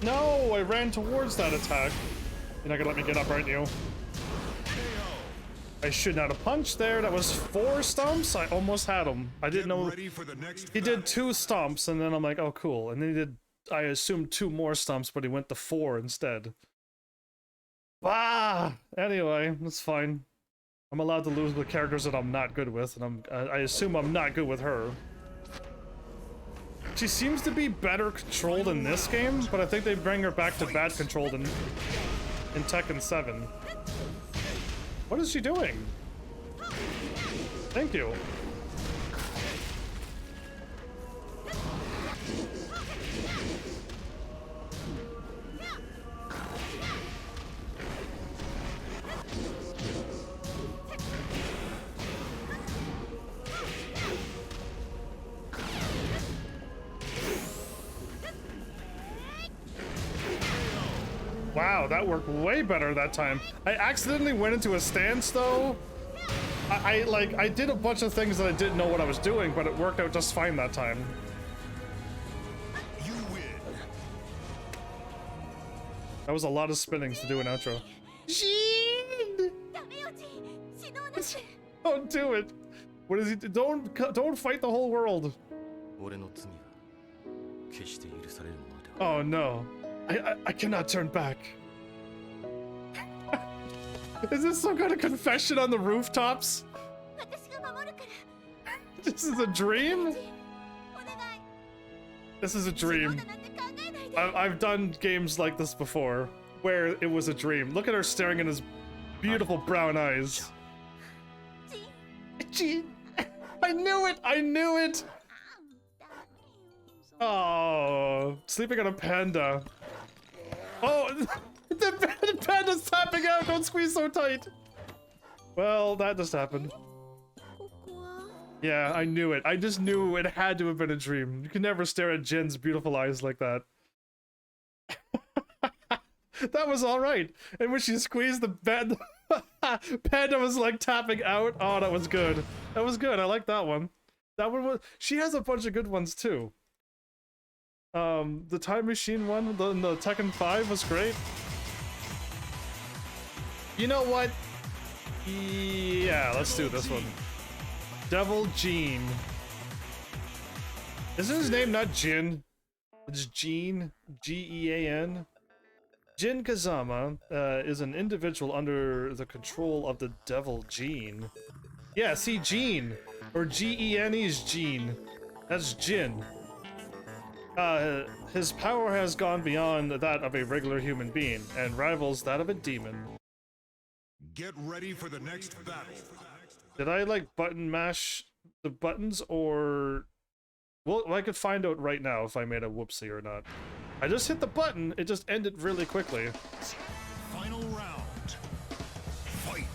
No, I ran towards that attack. You're not gonna let me get up, aren't you? I should not have punched there. That was 4 stomps. I almost had him. I didn't know. Ready for the next He did 2 stomps, and then I'm like, oh, cool. And then he did, I assumed 2 more stomps, but he went to 4 instead. Bah! Anyway, that's fine. I'm allowed to lose with characters that I'm not good with, and I assume I'm not good with her. She seems to be better controlled in this game, but I think they bring her back to bad controlled in Tekken 7. What is she doing? Thank you. Wow, that worked way better that time. I accidentally went into a stance though. I did a bunch of things that I didn't know what I was doing, but it worked out just fine that time. You win. That was a lot of spinnings to do an outro. Jean! Don't do it. What is he? Don't fight the whole world. Oh no. I cannot turn back. Is this some kind of confession on the rooftops? This is a dream? This is a dream. I've done games like this before, where it was a dream. Look at her staring in his beautiful brown eyes. Gee, I knew it! I knew it! Oh, sleeping on a panda. Oh, the panda's tapping out! Don't squeeze so tight! Well, that just happened. Yeah, I knew it. I just knew it had to have been a dream. You can never stare at Jin's beautiful eyes like that. That was alright. And when she squeezed the bed, panda was like tapping out. Oh, that was good. That was good. I like that one. That one was... She has a bunch of good ones too. The Time Machine one in the Tekken 5 was great. You know what? Yeah, let's do this one. Devil Gene. Isn't his name not Jin? It's Gene. G-E-A-N. Jin Kazama is an individual under the control of the Devil Gene. Yeah, see, Gene. Or G-E-N-E is Gene. That's Jin. His power has gone beyond that of a regular human being and rivals that of a demon. Get ready for the next battle. Did I like button mash the buttons, or... Well, I could find out right now if I made a whoopsie or not. I just hit the button, it just ended really quickly. Final round. Fight.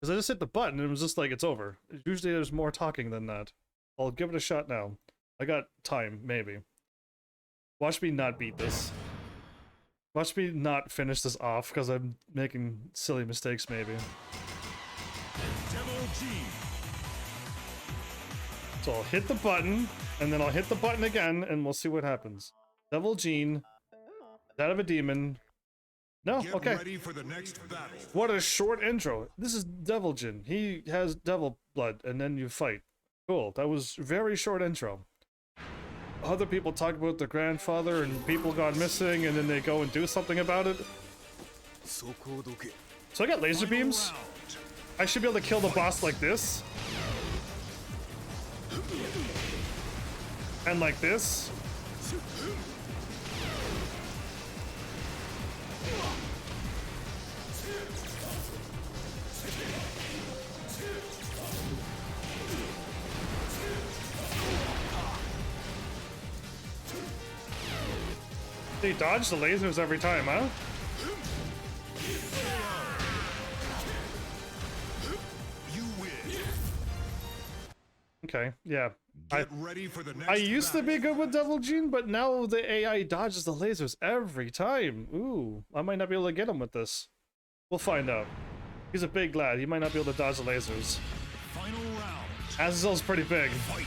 Because I just hit the button and it was just like, it's over. Usually there's more talking than that. I'll give it a shot now. I got time, maybe. Watch me not beat this. Watch me not finish this off because I'm making silly mistakes, maybe. Devil G. So I'll hit the button, and then I'll hit the button again, and we'll see what happens. Devil Gene. That of a demon. No, okay. Get ready for the next battle. What a short intro. This is Devil Jin. He has devil blood, and then you fight. Cool. That was very short intro. Other people talk about their grandfather and people gone missing, and then they go and do something about it. So I got laser beams. I should be able to kill the boss like this. And like this. They dodge the lasers every time, huh? You win. Okay, yeah. Get ready for the next I used to be good with Devil Gene, but now the AI dodges the lasers every time. Ooh, I might not be able to get him with this. We'll find out. He's a big lad. He might not be able to dodge the lasers. Final round. Azazel's pretty big. Fight.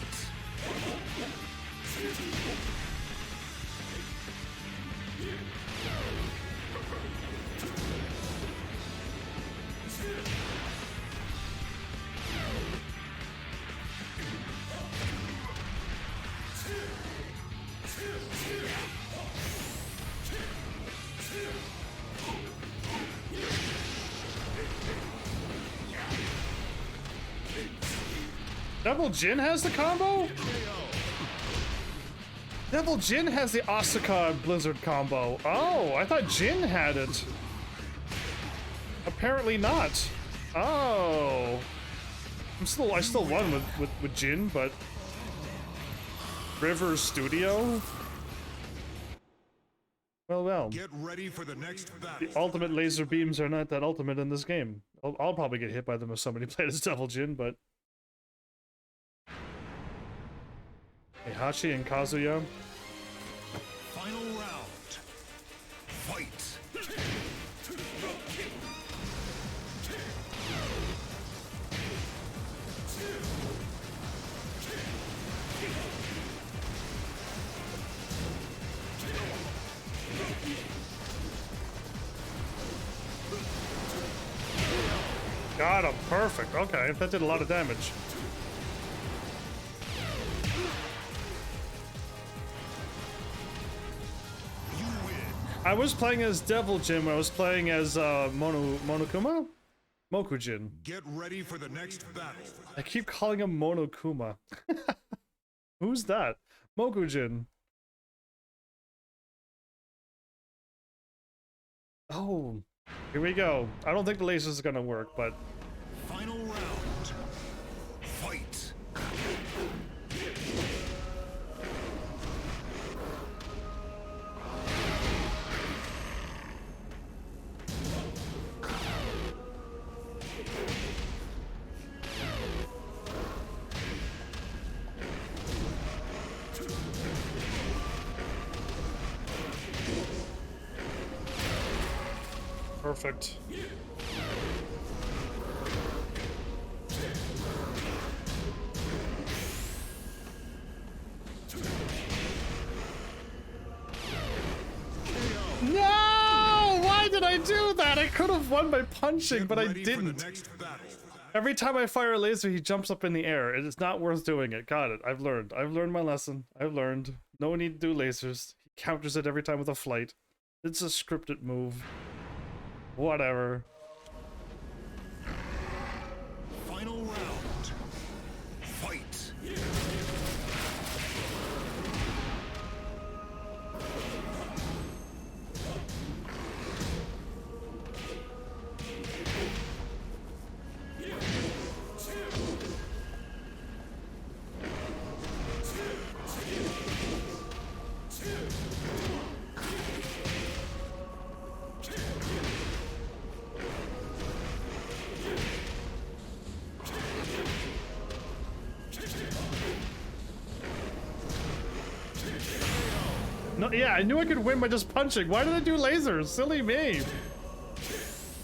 Devil Jin has the combo? Devil Jin has the Asuka Blizzard combo. Oh, I thought Jin had it. Apparently not. Oh. I still won with Jin, but River Studio? Well. Get ready for the next battle. The ultimate laser beams are not that ultimate in this game. I'll probably get hit by them if somebody played as Devil Jin, but... Heihachi and Kazuya. Final round. Fight. Got him. Perfect. Okay, that did a lot of damage. I was playing as Devil Jin. I was playing as Monokuma? Mokujin. Get ready for the next battle. I keep calling him Monokuma. Who's that? Mokujin. Oh, here we go. I don't think the laser is gonna work, but... Final round. Fight. Perfect. No! Why did I do that? I could have won by punching, but I didn't. Every time I fire a laser, he jumps up in the air. It is not worth doing it. Got it. I've learned. I've learned my lesson. I've learned. No need to do lasers. He counters it every time with a flight. It's a scripted move. Whatever. Final round. Fight. No, yeah, I knew I could win by just punching. Why did I do lasers? Silly me.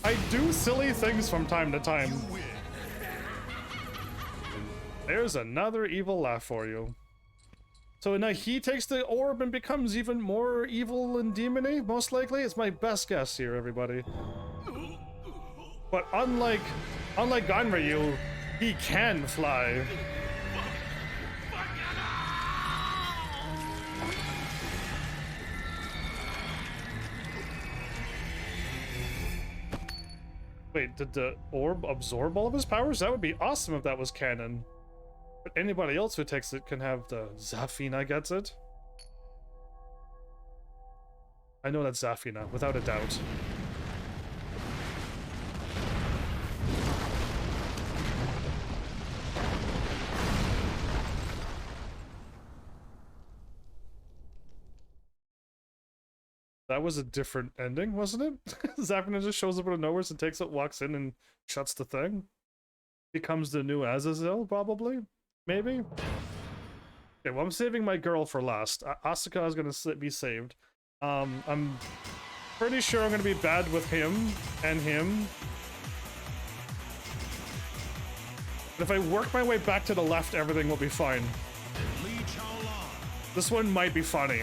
I do silly things from time to time. There's another evil laugh for you. So now he takes the orb and becomes even more evil and demon-y, most likely? It's my best guess here, everybody. But unlike Ganryu, he can fly. Wait, did the orb absorb all of his powers? That would be awesome if that was canon. But anybody else who takes it can have the Zafina gets it. I know that's Zafina, without a doubt. That was a different ending, wasn't it? Zafina just shows up out of nowhere and takes it, walks in, and shuts the thing. Becomes the new Azazel, probably? Maybe? Okay, well, I'm saving my girl for last. Asuka is gonna be saved. I'm pretty sure I'm gonna be bad with him and him. But if I work my way back to the left, everything will be fine. This one might be funny.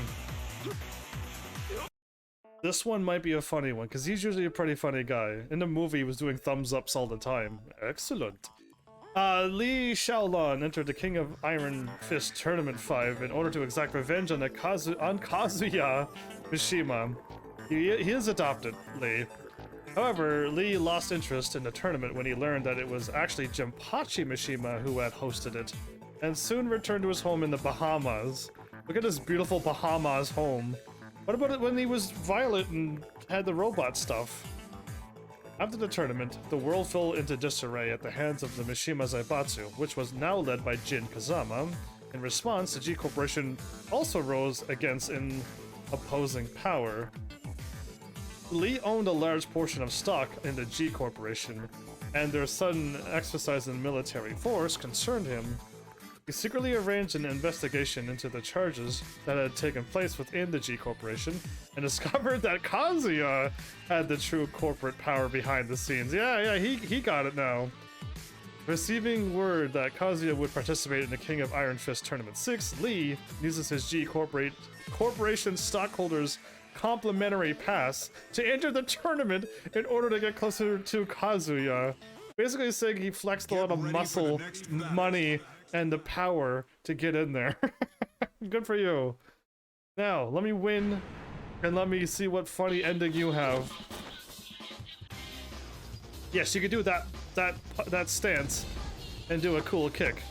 This one might be a funny one, because he's usually a pretty funny guy. In the movie, he was doing thumbs ups all the time. Excellent. Li Xiaolon entered the King of Iron Fist Tournament 5 in order to exact revenge on Kazuya Mishima. He is adopted, Li. However, Lee lost interest in the tournament when he learned that it was actually Jinpachi Mishima who had hosted it, and soon returned to his home in the Bahamas. Look at this beautiful Bahamas home. What about it when he was Violet and had the robot stuff? After the tournament, the world fell into disarray at the hands of the Mishima Zaibatsu, which was now led by Jin Kazama. In response, the G Corporation also rose against an opposing power. Lee owned a large portion of stock in the G Corporation, and their sudden exercise in military force concerned him. He secretly arranged an investigation into the charges that had taken place within the G Corporation and discovered that Kazuya had the true corporate power behind the scenes. Yeah, he got it now. Receiving word that Kazuya would participate in the King of Iron Fist Tournament 6, Lee uses his G Corporation stockholders' complimentary pass to enter the tournament in order to get closer to Kazuya. Basically saying he flexed a lot of muscle, money, and the power to get in there. Good for you. Now, let me win, and let me see what funny ending you have. Yes, you can do that stance and do a cool kick.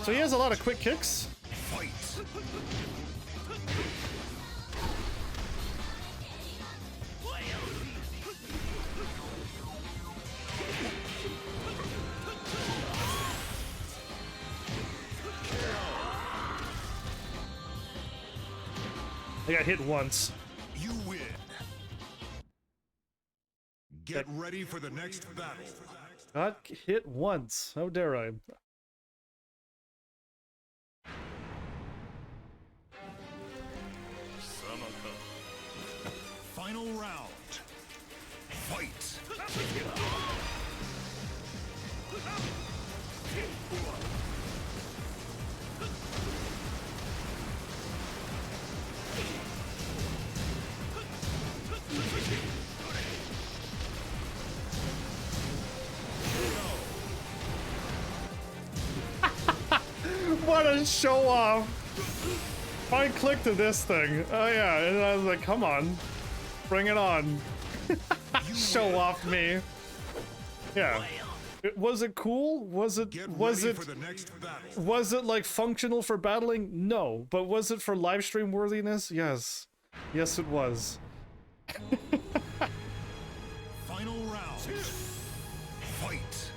So he has a lot of quick kicks. Fight. I got hit once. You win. Get ready for the next battle. Got hit once. How dare I? Final round. Fight. What a show off! I clicked to this thing. Oh yeah, and I was like, come on. Bring it on. Show off me. Yeah. Was it cool? Was it like functional for battling? No. But was it for live stream worthiness? Yes. Yes it was. Final round. Fight.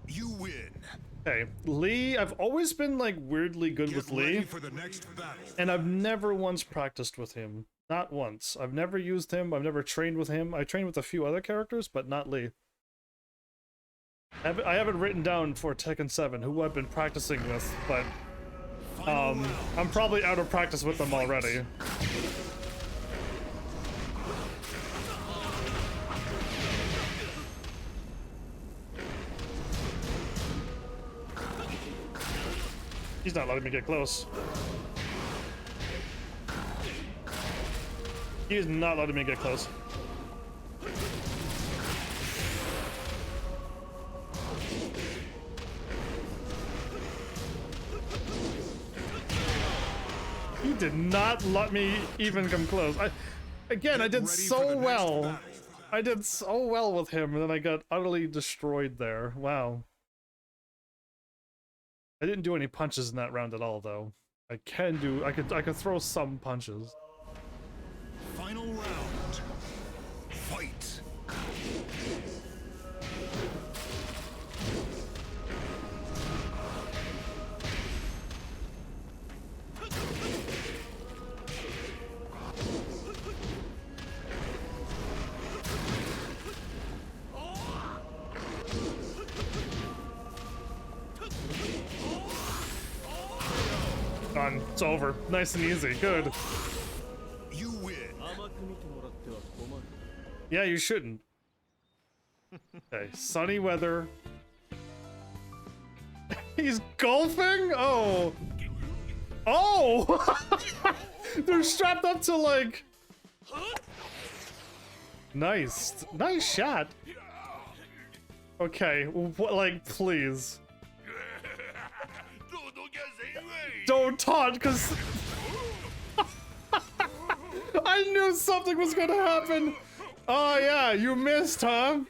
You win. Okay, Lee, I've always been like weirdly good with Lee, For the next battle. and I've never once practiced with him. Not once. I've never used him, I've never trained with him. I trained with a few other characters, but not Lee. I haven't written down for Tekken 7 who I've been practicing with, but I'm probably out of practice with them already. He's not letting me get close. He is not letting me get close. He did not let me even come close. I did so well. I did so well with him, and then I got utterly destroyed there. Wow. I didn't do any punches in that round at all, though. I could throw some punches. Final round. Fight. Done. It's over. Nice and easy. Good. You win. Yeah, you shouldn't. Okay, sunny weather. He's golfing? Oh. Oh! They're strapped up to like... Nice. Nice shot. Okay, what, like, please. Don't taunt, because I knew something was gonna happen. Oh yeah, you missed, huh?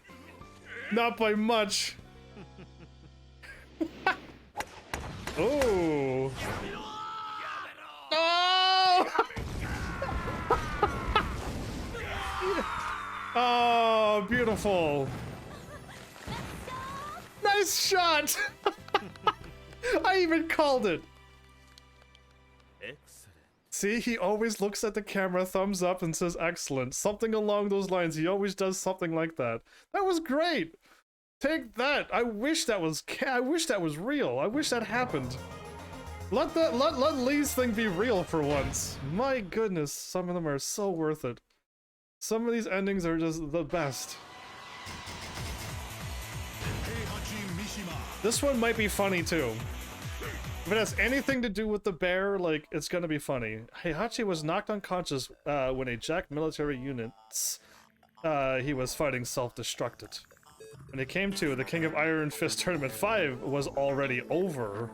Not by much. Oh. Oh! Oh, beautiful. Nice shot. I even called it. See, he always looks at the camera, thumbs up, and says excellent. Something along those lines. He always does something like that. That was great. Take that. I wish that was real. I wish that happened. Let Lee's thing be real for once. My goodness, some of them are so worth it. Some of these endings are just the best. This one might be funny too. If it has anything to do with the bear, like, it's gonna be funny. Heihachi was knocked unconscious when a jacked military unit he was fighting self-destructed. When it came to, the King of Iron Fist Tournament 5 was already over,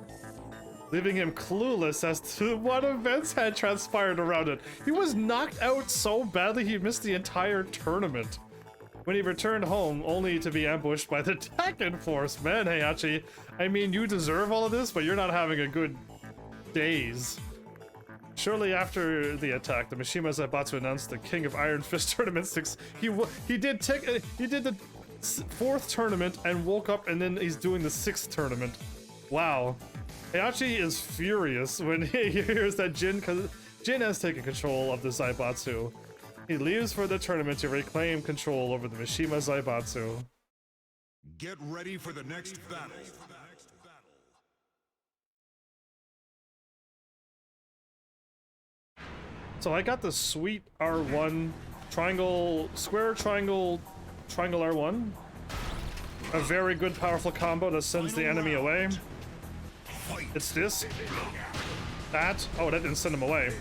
leaving him clueless as to what events had transpired around it. He was knocked out so badly he missed the entire tournament. When he returned home, only to be ambushed by the Tekken force. Man, Heihachi, I mean, you deserve all of this, but you're not having a good days. Shortly after the attack, the Mishima Zaibatsu announced the King of Iron Fist Tournament 6. He did the 4th tournament and woke up, and then he's doing the 6th tournament. Wow. Heihachi is furious when he hears that Jin has taken control of the Zaibatsu. He leaves for the tournament to reclaim control over the Mishima Zaibatsu. Get ready for the next battle. So I got the sweet R1 triangle, square triangle, triangle R1. A very good powerful combo that sends the enemy away. It's this. That. Oh, that didn't send him away.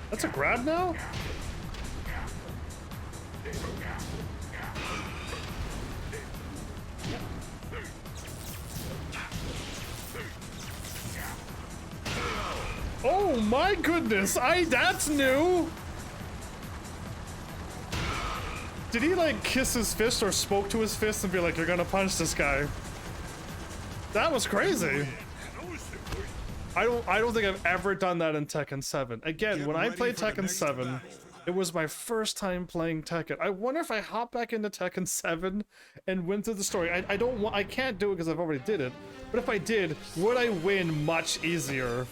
That's a grab now? Oh my goodness, that's new! Did he like kiss his fist or spoke to his fist and be like, you're gonna punch this guy? That was crazy. I don't think I've ever done that in Tekken 7. Again, when I played Tekken 7, it was my first time playing Tekken. I wonder if I hop back into Tekken 7 and win through the story. I can't do it because I've already did it. But if I did, would I win much easier?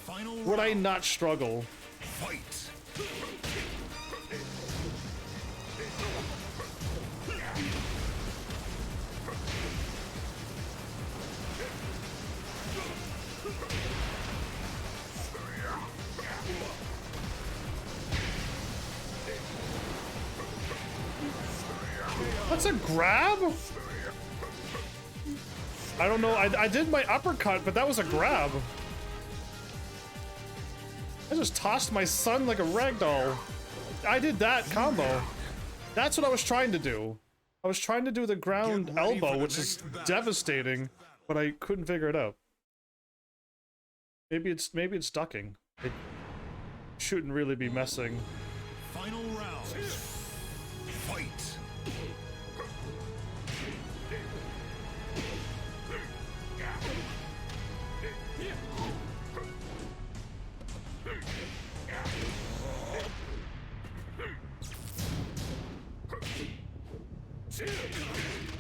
Would I not struggle? Fight. That's a grab? I don't know, I did my uppercut, but that was a grab. I just tossed my son like a ragdoll. I did that combo. That's what I was trying to do. I was trying to do the ground elbow, which is devastating, but I couldn't figure it out. Maybe it's ducking. It shouldn't really be messing. Final round. Fight.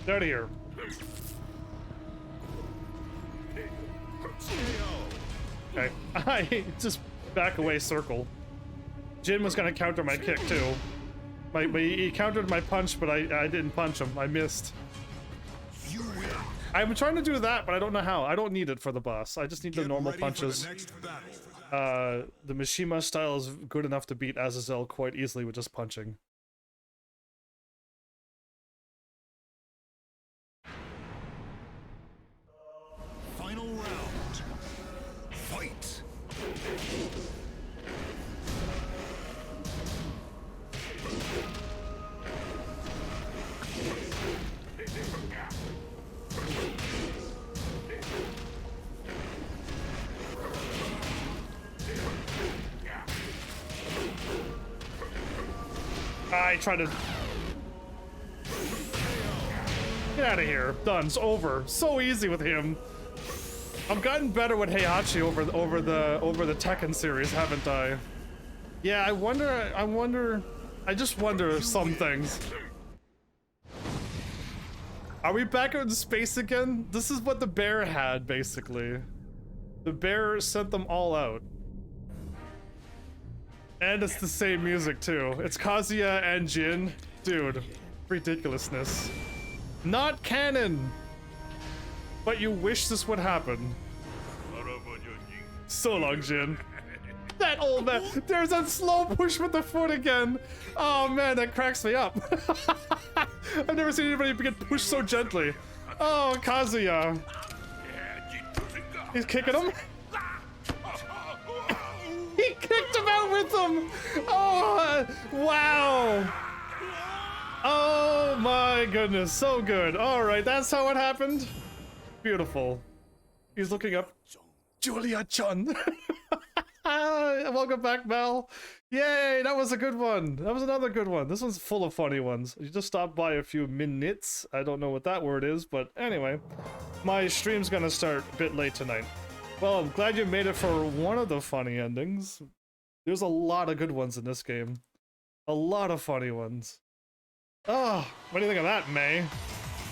Get out of here. Okay, I just back away circle. Jin was gonna counter my kick too. He countered my punch, but I didn't punch him. I missed. I'm trying to do that, but I don't know how. I don't need it for the boss. I just need the normal punches. The Mishima style is good enough to beat Azazel quite easily with just punching. Final round. Fight. I tried to... Get out of here. Done. It's over. So easy with him. I've gotten better with Heihachi over the Tekken series, haven't I? Yeah, I just wonder some things. Are we back in space again? This is what the bear had, basically. The bear sent them all out. And it's the same music, too. It's Kazuya and Jin. Dude, ridiculousness. Not canon! But you wish this would happen. So long, Jin. That old man. There's that slow push with the foot again. Oh man, that cracks me up. I've never seen anybody get pushed so gently. Oh, Kazuya. He's kicking him. He kicked him out with him. Oh, wow. Oh my goodness, so good. All right, that's how it happened. Beautiful. He's looking up. Julia-chan. Welcome back, Mel. Yay, that was a good one. That was another good one. This one's full of funny ones. You just stopped by a few minutes. I don't know what that word is, but anyway. My stream's gonna start a bit late tonight. Well, I'm glad you made it for one of the funny endings. There's a lot of good ones in this game. A lot of funny ones. Oh, what do you think of that, May?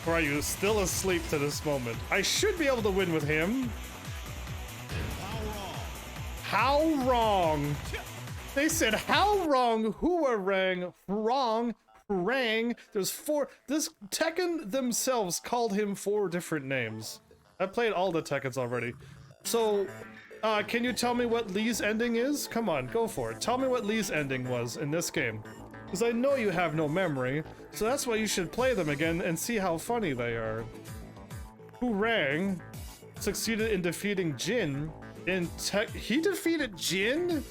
Or are you still asleep to this moment? I should be able to win with him. How wrong? They said how wrong? Who rang? Wrong? Rang? There's 4. This Tekken themselves called him 4 different names. I played all the Tekkens already. So, can you tell me what Lee's ending is? Come on, go for it. Tell me what Lee's ending was in this game. Because I know you have no memory, so that's why you should play them again and see how funny they are. Who rang? Succeeded in defeating Jin. He defeated Jin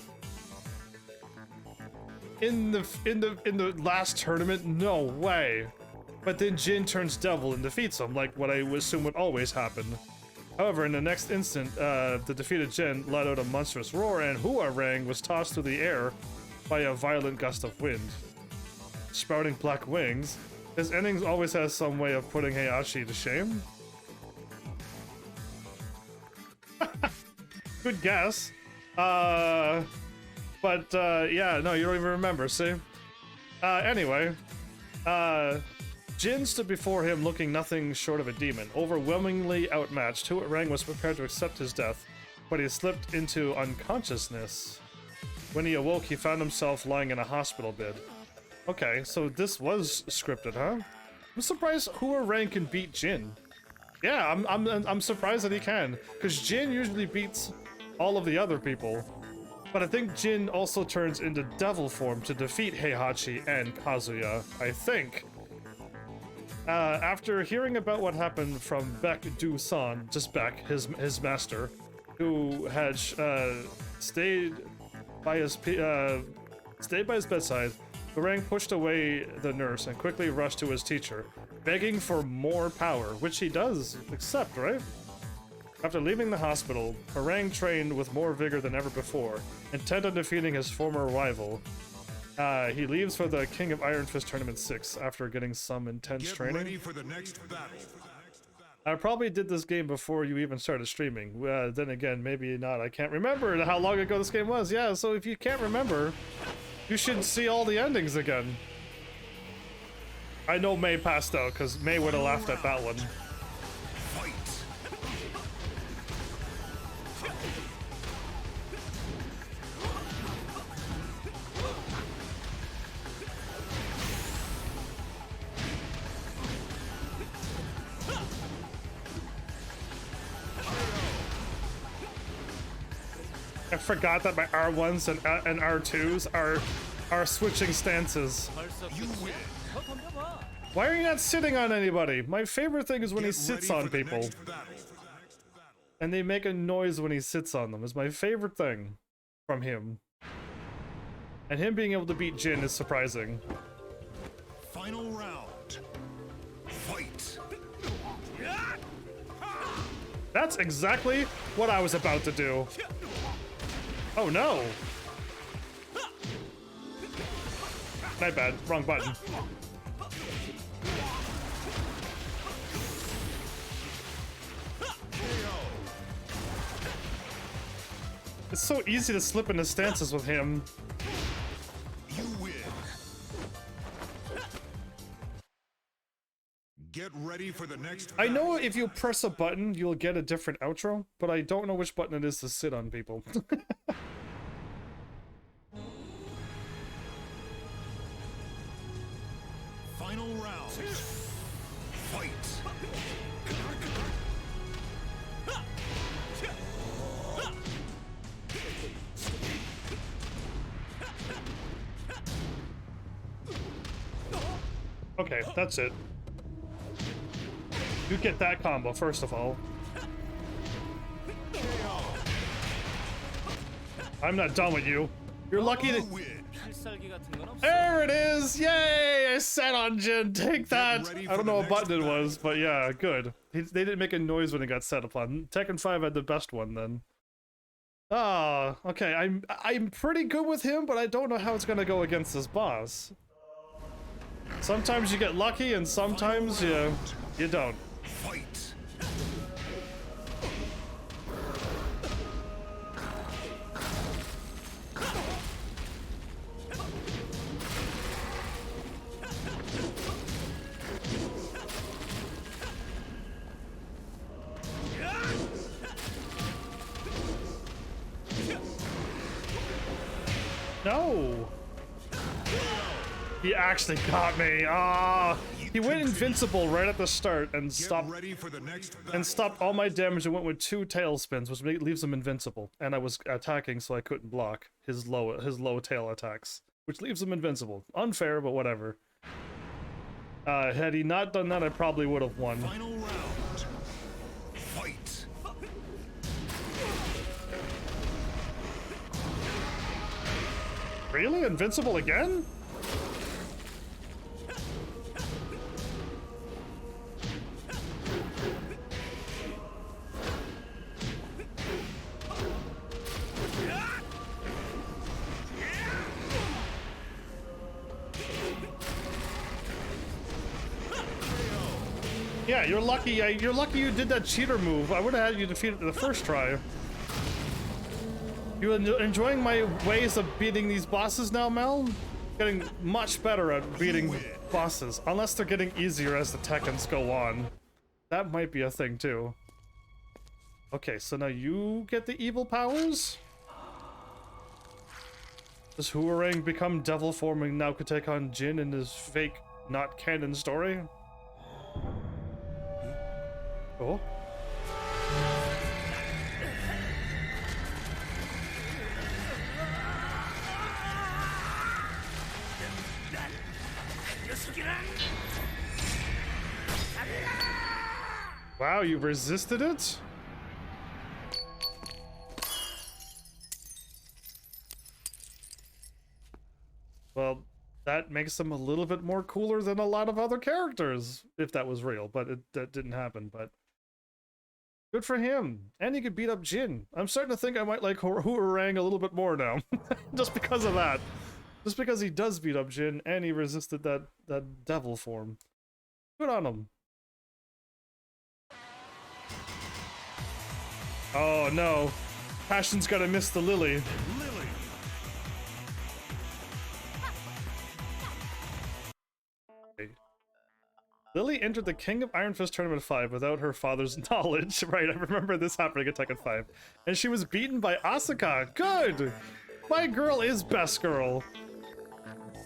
in the last tournament? No way. But then Jin turns devil and defeats him, like what I assume would always happen. However, in the next instant, the defeated Jin let out a monstrous roar, and Huarang was tossed through the air by a violent gust of wind, sprouting black wings. His endings always has some way of putting Heihachi to shame. Good guess. Yeah, no, you don't even remember, see? Anyway, Jin stood before him looking nothing short of a demon. Overwhelmingly outmatched, Huarang was prepared to accept his death, but he slipped into unconsciousness. When he awoke, he found himself lying in a hospital bed. Okay, so this was scripted, huh? I'm surprised Huarang can beat Jin. Yeah, I'm surprised that he can, because Jin usually beats all of the other people. But I think Jin also turns into devil form to defeat Heihachi and Kazuya, I think. After hearing about what happened from Beck Du-san, just Beck, his master, who had stayed by his bedside, Huarang pushed away the nurse and quickly rushed to his teacher, begging for more power, which he does accept, right? After leaving the hospital, Huarang trained with more vigor than ever before, intent on defeating his former rival. He leaves for the King of Iron Fist Tournament 6 after getting some intense training. Ready for the next battle. I probably did this game before you even started streaming. Then again, maybe not. I can't remember how long ago this game was. Yeah, so if you can't remember, you should see all the endings again. I know May passed out, because May would have laughed at that one. I forgot that my R1s and R2s are switching stances. Why are you not sitting on anybody? My favorite thing is when he sits on people. And they make a noise when he sits on them. Is my favorite thing from him. And him being able to beat Jin is surprising. Final round. Fight. That's exactly what I was about to do. Oh no! My bad. Wrong button. It's so easy to slip into stances with him. You win. Get ready for the next I know if you press a button, you'll get a different outro, but I don't know which button it is to sit on, people. final round. Fight. Okay, that's it. You get that combo, first of all. I'm not done with you. You're lucky to... There it is! Yay! I sat on Jin. Take that! I don't know what button it was, but yeah, good. They didn't make a noise when it got set upon. Tekken 5 had the best one then. Ah, okay. I'm pretty good with him, but I don't know how it's gonna go against this boss. Sometimes you get lucky, and sometimes you don't. Fight. No! He actually got me. Ah! He went invincible right at the start and stopped all my damage and went with 2 tailspins, which leaves him invincible. And I was attacking, so I couldn't block his low tail attacks, which leaves him invincible. Unfair, but whatever. Had he not done that, I probably would have won. Final round. Fight. Really? Invincible again? Yeah, you're lucky. You're lucky you did that cheater move. I would have had you defeat it the first try. You enjoying my ways of beating these bosses now, Mel? Getting much better at beating bosses, unless they're getting easier as the Tekkens go on. That might be a thing too. Okay, so now you get the evil powers? Does Hooarang become devil form and now could take on Jin in his fake, not canon story? Oh. Wow, you resisted it? Well, that makes him a little bit more cooler than a lot of other characters, if that was real, but that didn't happen, but... Good for him. And he could beat up Jin. I'm starting to think I might like Hooarang a little bit more now. Just because of that. Just because he does beat up Jin and he resisted that devil form. Good on him. Oh no. Passion's gotta miss the Lily. Lily entered the King of Iron Fist Tournament 5 without her father's knowledge. Right, I remember this happening at Tekken 5. And she was beaten by Asuka. Good! My girl is best girl.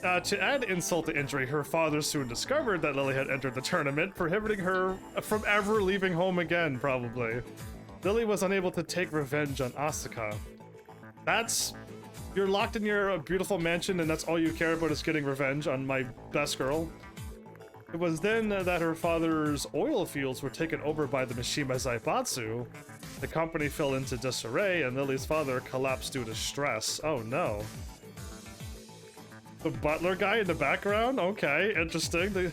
To add insult to injury, her father soon discovered that Lily had entered the tournament, prohibiting her from ever leaving home again, probably. Lily was unable to take revenge on Asuka. You're locked in your beautiful mansion and that's all you care about is getting revenge on my best girl. It was then that her father's oil fields were taken over by the Mishima Zaibatsu. The company fell into disarray and Lily's father collapsed due to stress. Oh no. The butler guy in the background? Okay, interesting.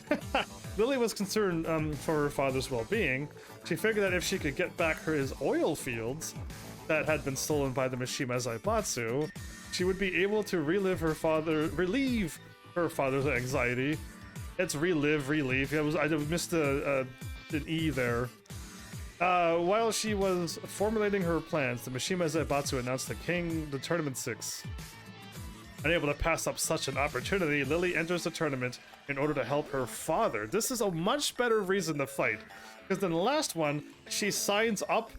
Lily was concerned for her father's well-being. She figured that if she could get back his oil fields that had been stolen by the Mishima Zaibatsu, she would be able to relieve her father's anxiety. It's relive, relief. I missed an E there. While she was formulating her plans, the Mishima Zaibatsu announced the Tournament 6. Unable to pass up such an opportunity, Lily enters the tournament in order to help her father. This is a much better reason to fight, because in the last one, she signs up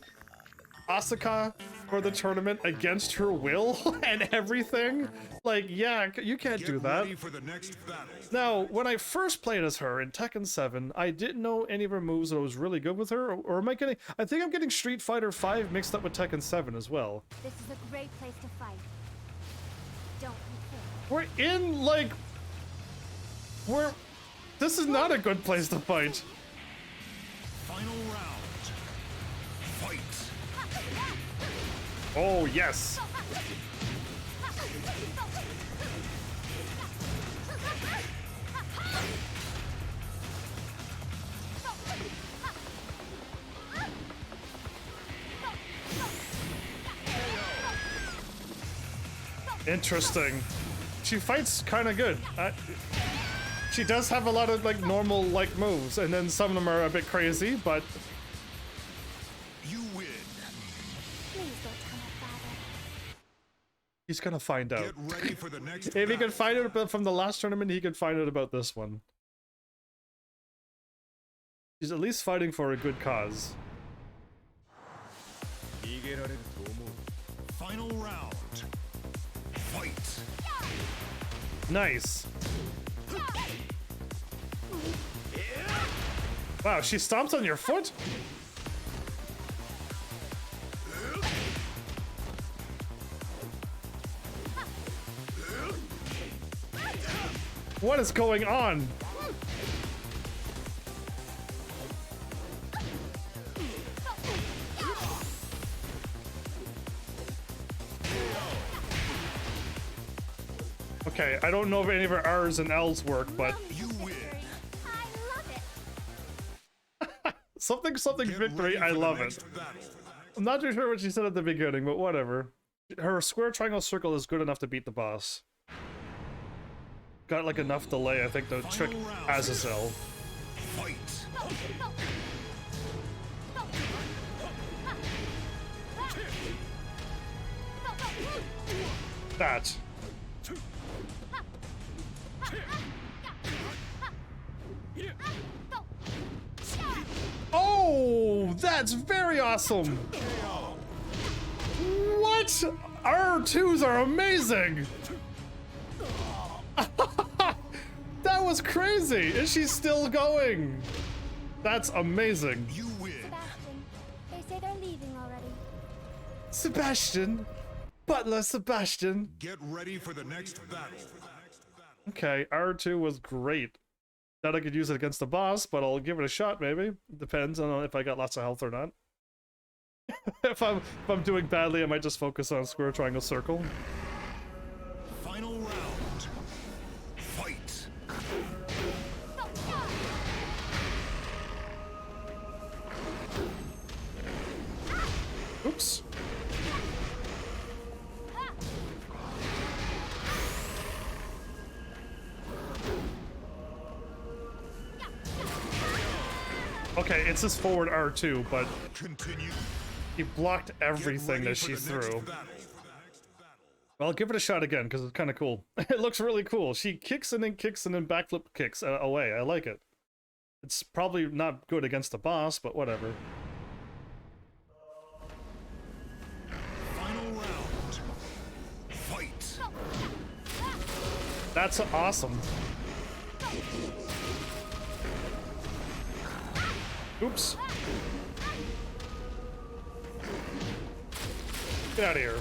Asuka for the tournament against her will and everything. Like, yeah, you can't do that. Ready for the next battle. Now, when I first played as her in Tekken 7, I didn't know any of her moves that I was really good with her, or am I getting... I think I'm getting Street Fighter 5 mixed up with Tekken 7 as well. This is a great place to fight. Don't be afraid. We're in, like... This is not a good place to fight. Final round. Fight. Oh, yes. Interesting. She fights kind of good. She does have a lot of like normal like moves, and then some of them are a bit crazy, but You win. Please don't tell my father. he's gonna find out. Get ready for the next If he battle. could find it from the last tournament, he could find out about this one. He's at least fighting for a good cause. Final round. Fight. Nice. Wow, she stomps on your foot? What is going on? Okay, I don't know if any of our R's and L's work, but You win. I love it. something Get victory, ready I for the love it. next battle. I'm not too sure what she said at the beginning, but whatever. Her square triangle circle is good enough to beat the boss. Got like enough delay, I think, to trick Azazel. Fight. That. Oh, that's very awesome. What? R2s are amazing. That was crazy. Is she still going? That's amazing. You win. Sebastian, they say they're leaving already. Sebastian. Butler Sebastian. Get ready for the next battle. Okay, R2 was great. Doubt I could use it against the boss, but I'll give it a shot maybe. Depends on if I got lots of health or not. if I'm doing badly, I might just focus on square, triangle, circle. Final round. Fight. Oops. Okay, it's this forward R2, but Continue. he blocked Get everything ready that for she the next threw. battle. Well, I'll give it a shot again because it's kind of cool. It looks really cool. She kicks and then backflip kicks away. I like it. It's probably not good against a boss, but whatever. Final round. Fight. That's awesome. Oops. Get out of here.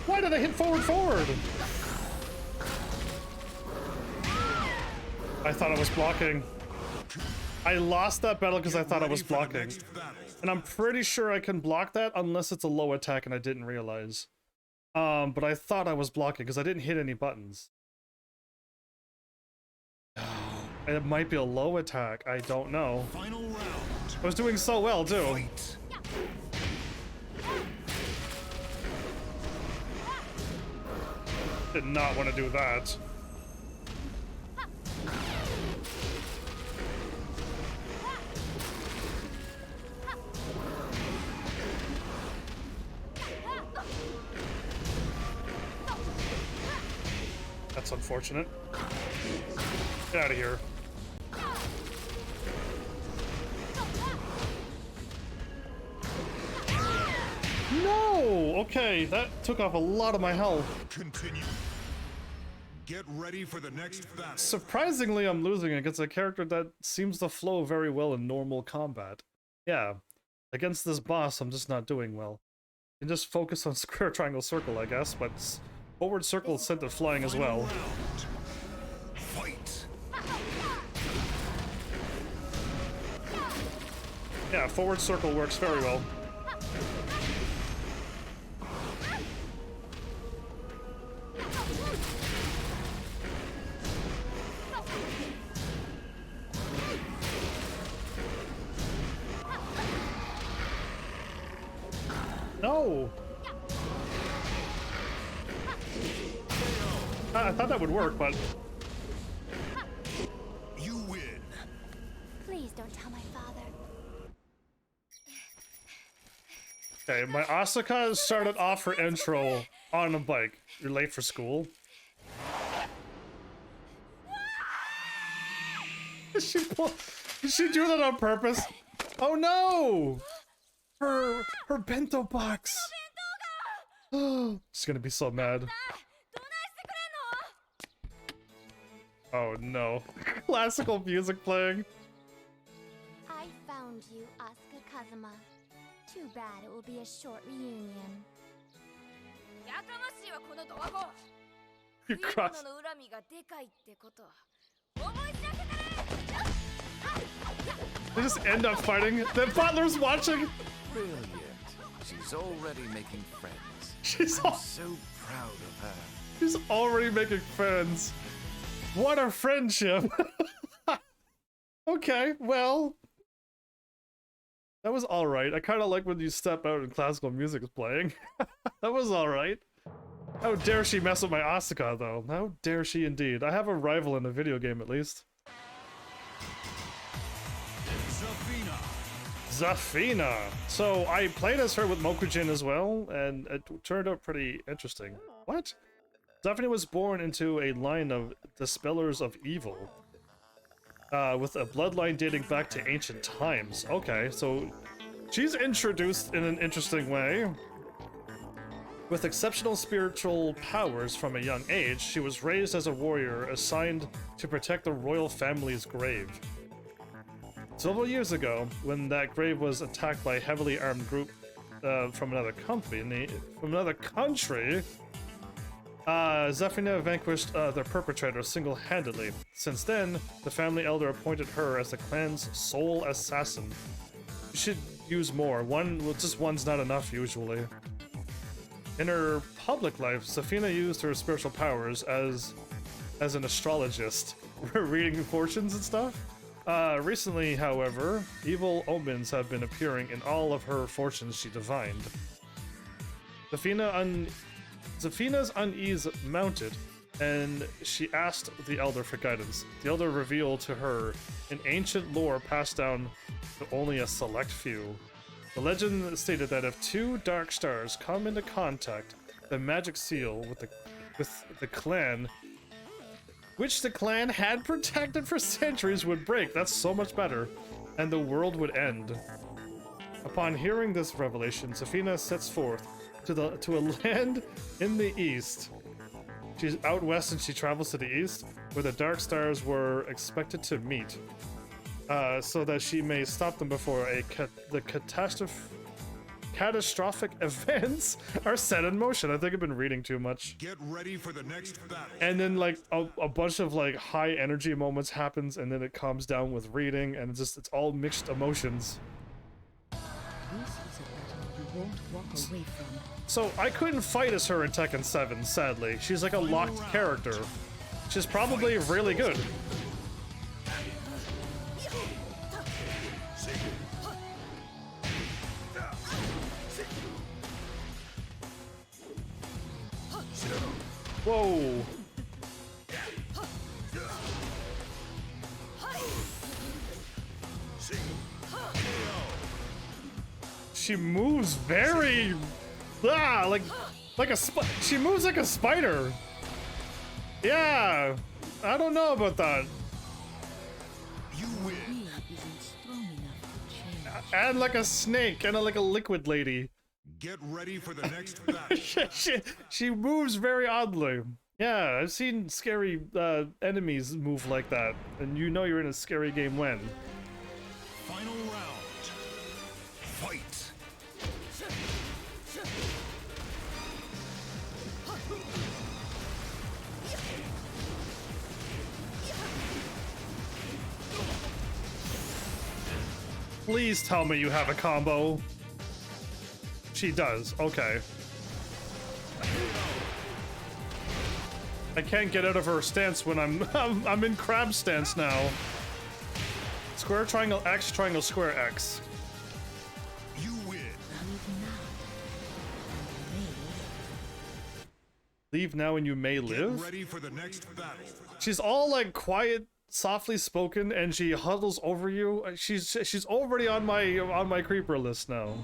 Why did I hit forward? I thought I was blocking. I lost that battle because I thought I was Ready for the blocking. next battle. And I'm pretty sure I can block that unless it's a low attack and I didn't realize. But I thought I was blocking because I didn't hit any buttons. It might be a low attack. I don't know. Final round. I was doing so well too. Fight. Did not want to do that. That's unfortunate. Get out of here. No! Okay, that took off a lot of my health. Continue. Get ready for the next battle. Surprisingly, I'm losing against a character that seems to flow very well in normal combat. Yeah, against this boss, I'm just not doing well. You can just focus on square, triangle, circle, I guess, but forward circle is sent to flying as well. Fight. Yeah, forward circle works very well. No! I thought that would work, but... You win. Please don't tell my father. Okay, my Asuka started off her intro on a bike. You're late for school. Did she do that on purpose? Oh no! Her bento box. She's gonna be so mad. Oh no. Classical music playing. I found you, Asuka Kazuma. Too bad it will be a short reunion. You cross. They just end up fighting. The butler's watching. Brilliant. She's already making friends. She's I'm so proud of her. She's already making friends. What a friendship. Okay, well. That was alright. I kind of like when you step out and classical music is playing. That was alright. How dare she mess with my Asuka, though? How dare she indeed? I have a rival in a video game, at least. Zafina. So I played as her with Mokujin as well, and it turned out pretty interesting. What? Zafina was born into a line of dispellers of evil, with a bloodline dating back to ancient times. Okay, so she's introduced in an interesting way. With exceptional spiritual powers from a young age, she was raised as a warrior assigned to protect the royal family's grave. Several years ago, when that grave was attacked by a heavily armed group from another country, Zafina vanquished the perpetrator single-handedly. Since then, the family elder appointed her as the clan's sole assassin. You should use more. Just one's not enough usually. In her public life, Zafina used her spiritual powers as an astrologist, reading fortunes and stuff. Recently, however, evil omens have been appearing in all of her fortunes she divined. Zafina's unease mounted, and she asked the Elder for guidance. The Elder revealed to her an ancient lore passed down to only a select few. The legend stated that if two dark stars come into contact, the magic seal with the clan, which the clan had protected for centuries, would break. That's so much better, and the world would end. Upon hearing this revelation, Zafina sets forth to a land in the east. She's out west and she travels to the east, where the dark stars were expected to meet, so that she may stop them before the catastrophic events are set in motion. I think I've been reading too much. Get ready for the next battle. And then like a bunch of like high energy moments happens, and then it calms down with reading, and it's all mixed emotions. This is a battle you won't walk away from. So I couldn't fight as her in Tekken 7, sadly. She's like a locked character. She's probably really good. Whoa. She moves very like a she moves like a spider. Yeah, I don't know about that. You win. Isn't strong enough to change. And like a snake and like a liquid lady. Get ready for the next battle. she moves very oddly. Yeah, I've seen scary enemies move like that, and you know you're in a scary game when. Final round. Fight. Please tell me you have a combo. She does. Okay. I can't get out of her stance when I'm in crab stance now. Square, triangle, X, triangle, square, X. You win. Leave now and you may live? Get ready for the next battle. She's all like quiet, softly spoken, and she huddles over you. She's already on my creeper list now.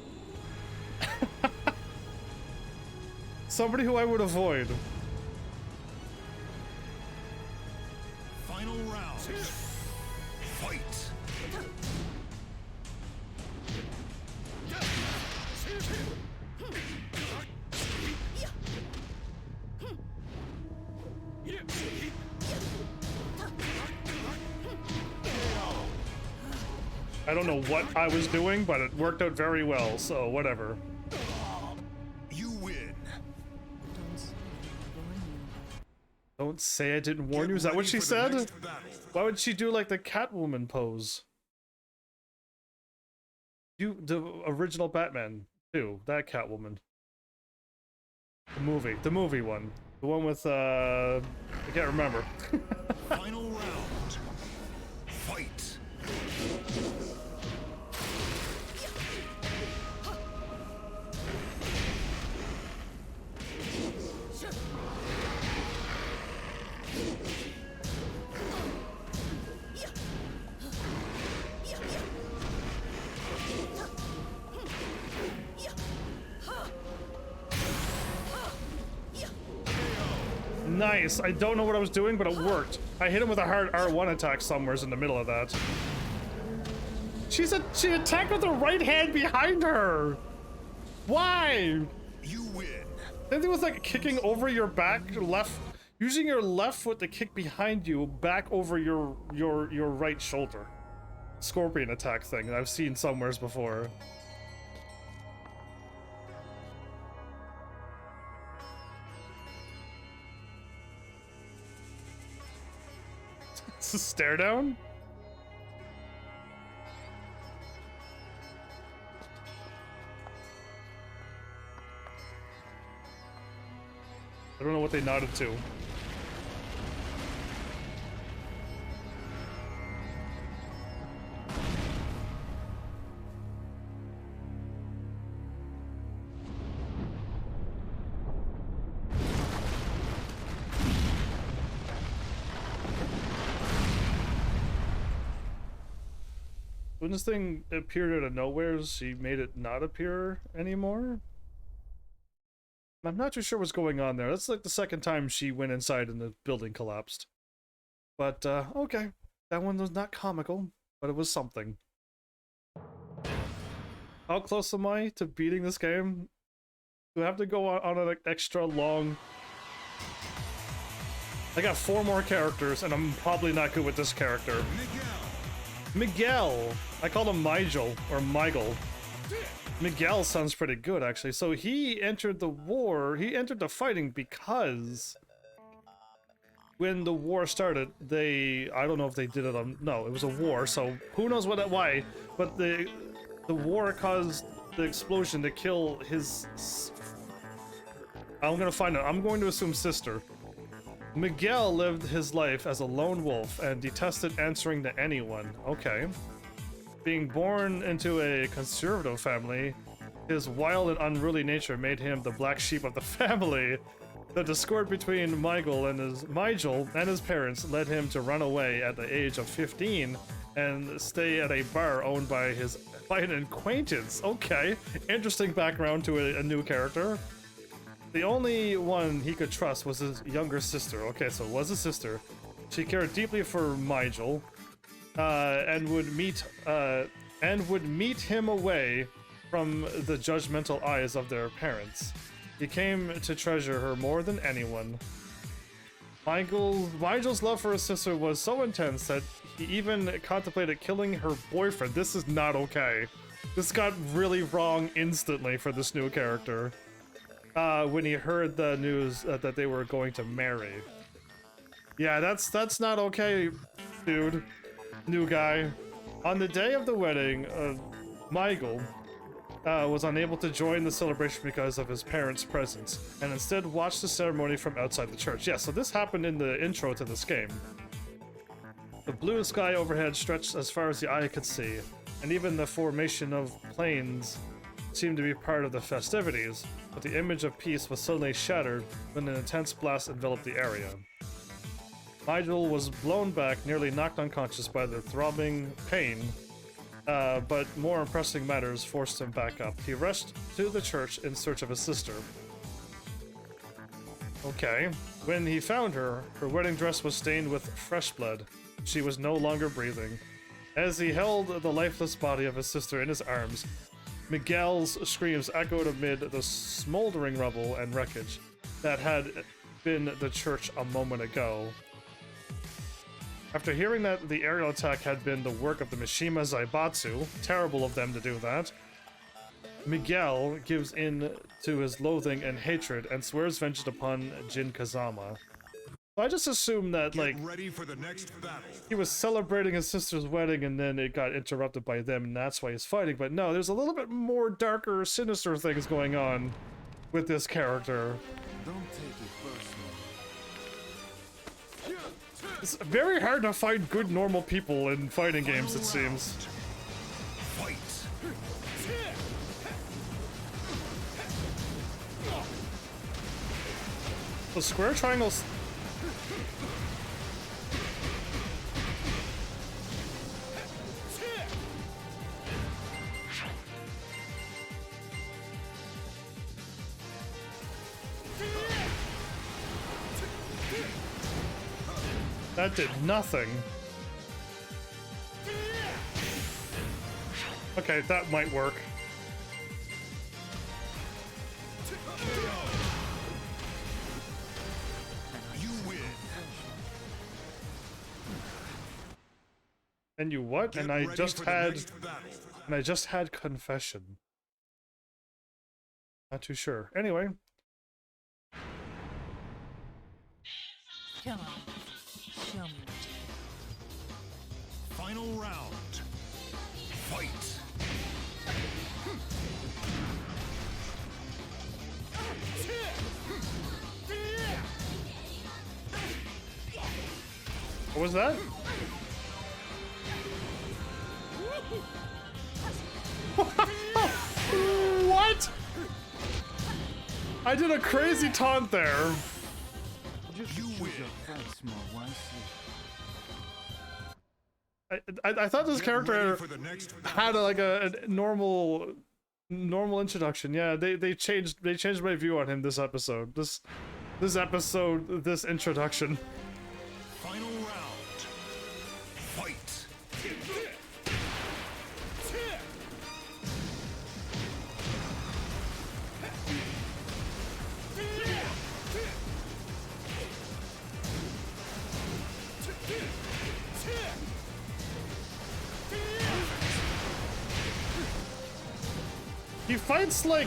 Somebody who I would avoid. Final round. Fight. I don't know what I was doing, but it worked out very well, so whatever. You win. Don't say I didn't warn you. Is that what she said? Why would she do like the Catwoman pose? You, the original Batman too. That Catwoman. The movie one. The one with I can't remember. Final round. Fight. Nice. I don't know what I was doing, but it worked. I hit him with a hard R1 attack somewheres in the middle of that. She attacked with her right hand behind her. Why? You win. Then it was like kicking over your back, using your left foot to kick behind you, back over your right shoulder. Scorpion attack thing that I've seen somewheres before. It's a stare down? I don't know what they nodded to. When this thing appeared out of nowhere, she made it not appear anymore? I'm not too sure what's going on there. That's like the second time she went inside and the building collapsed. But, okay. That one was not comical, but it was something. How close am I to beating this game? Do I have to go on an extra long... I got 4 more characters, and I'm probably not good with this character. Miguel! I called him Migel, or Migel. Miguel sounds pretty good, actually. So he entered the war, he entered the fighting because when the war started, I don't know if they did it on, no, it was a war, so who knows why, but the war caused the explosion to kill his, I'm gonna find out, I'm going to assume sister. Miguel lived his life as a lone wolf and detested answering to anyone. Okay. Being born into a conservative family, his wild and unruly nature made him the black sheep of the family. The discord between Mygel and his parents led him to run away at the age of 15 and stay at a bar owned by an acquaintance. Okay, interesting background to a new character. The only one he could trust was his younger sister. Okay, so it was a sister. She cared deeply for Mygel, and would meet him away from the judgmental eyes of their parents. He came to treasure her more than anyone. Mygel's love for his sister was so intense that he even contemplated killing her boyfriend. This is not okay. This got really wrong instantly for this new character. When he heard the news that they were going to marry. Yeah, that's not okay, dude. New guy. On the day of the wedding, Mygel was unable to join the celebration because of his parents' presence, and instead watched the ceremony from outside the church. Yeah, so this happened in the intro to this game. The blue sky overhead stretched as far as the eye could see, and even the formation of planes seemed to be part of the festivities, but the image of peace was suddenly shattered when an intense blast enveloped the area. Mygel was blown back, nearly knocked unconscious by the throbbing pain, but more pressing matters forced him back up. He rushed to the church in search of his sister. Okay. When he found her, her wedding dress was stained with fresh blood. She was no longer breathing. As he held the lifeless body of his sister in his arms, Miguel's screams echoed amid the smoldering rubble and wreckage that had been the church a moment ago. After hearing that the aerial attack had been the work of the Mishima Zaibatsu, terrible of them to do that, Miguel gives in to his loathing and hatred and swears vengeance upon Jin Kazama. I just assumed that, like, ready for the next battle. he was celebrating his sister's wedding and then it got interrupted by them and that's why he's fighting, but no, there's a little bit more darker, sinister things going on with this character. Don't take it personally. It's very hard to find good, normal people in fighting games, it seems. Fight. The square triangles. That did nothing. Okay, that might work. You win. And you what? Get And I ready just for the had... next battle. And I just had confession. Not too sure. Anyway. Come on. Show me what you Final round. Fight. What was that? What? I did a crazy taunt there. You win. I thought this Get character ready for the next battle. had a normal introduction. Yeah, they changed my view on him this episode. This introduction. Final round. Fight. He fights like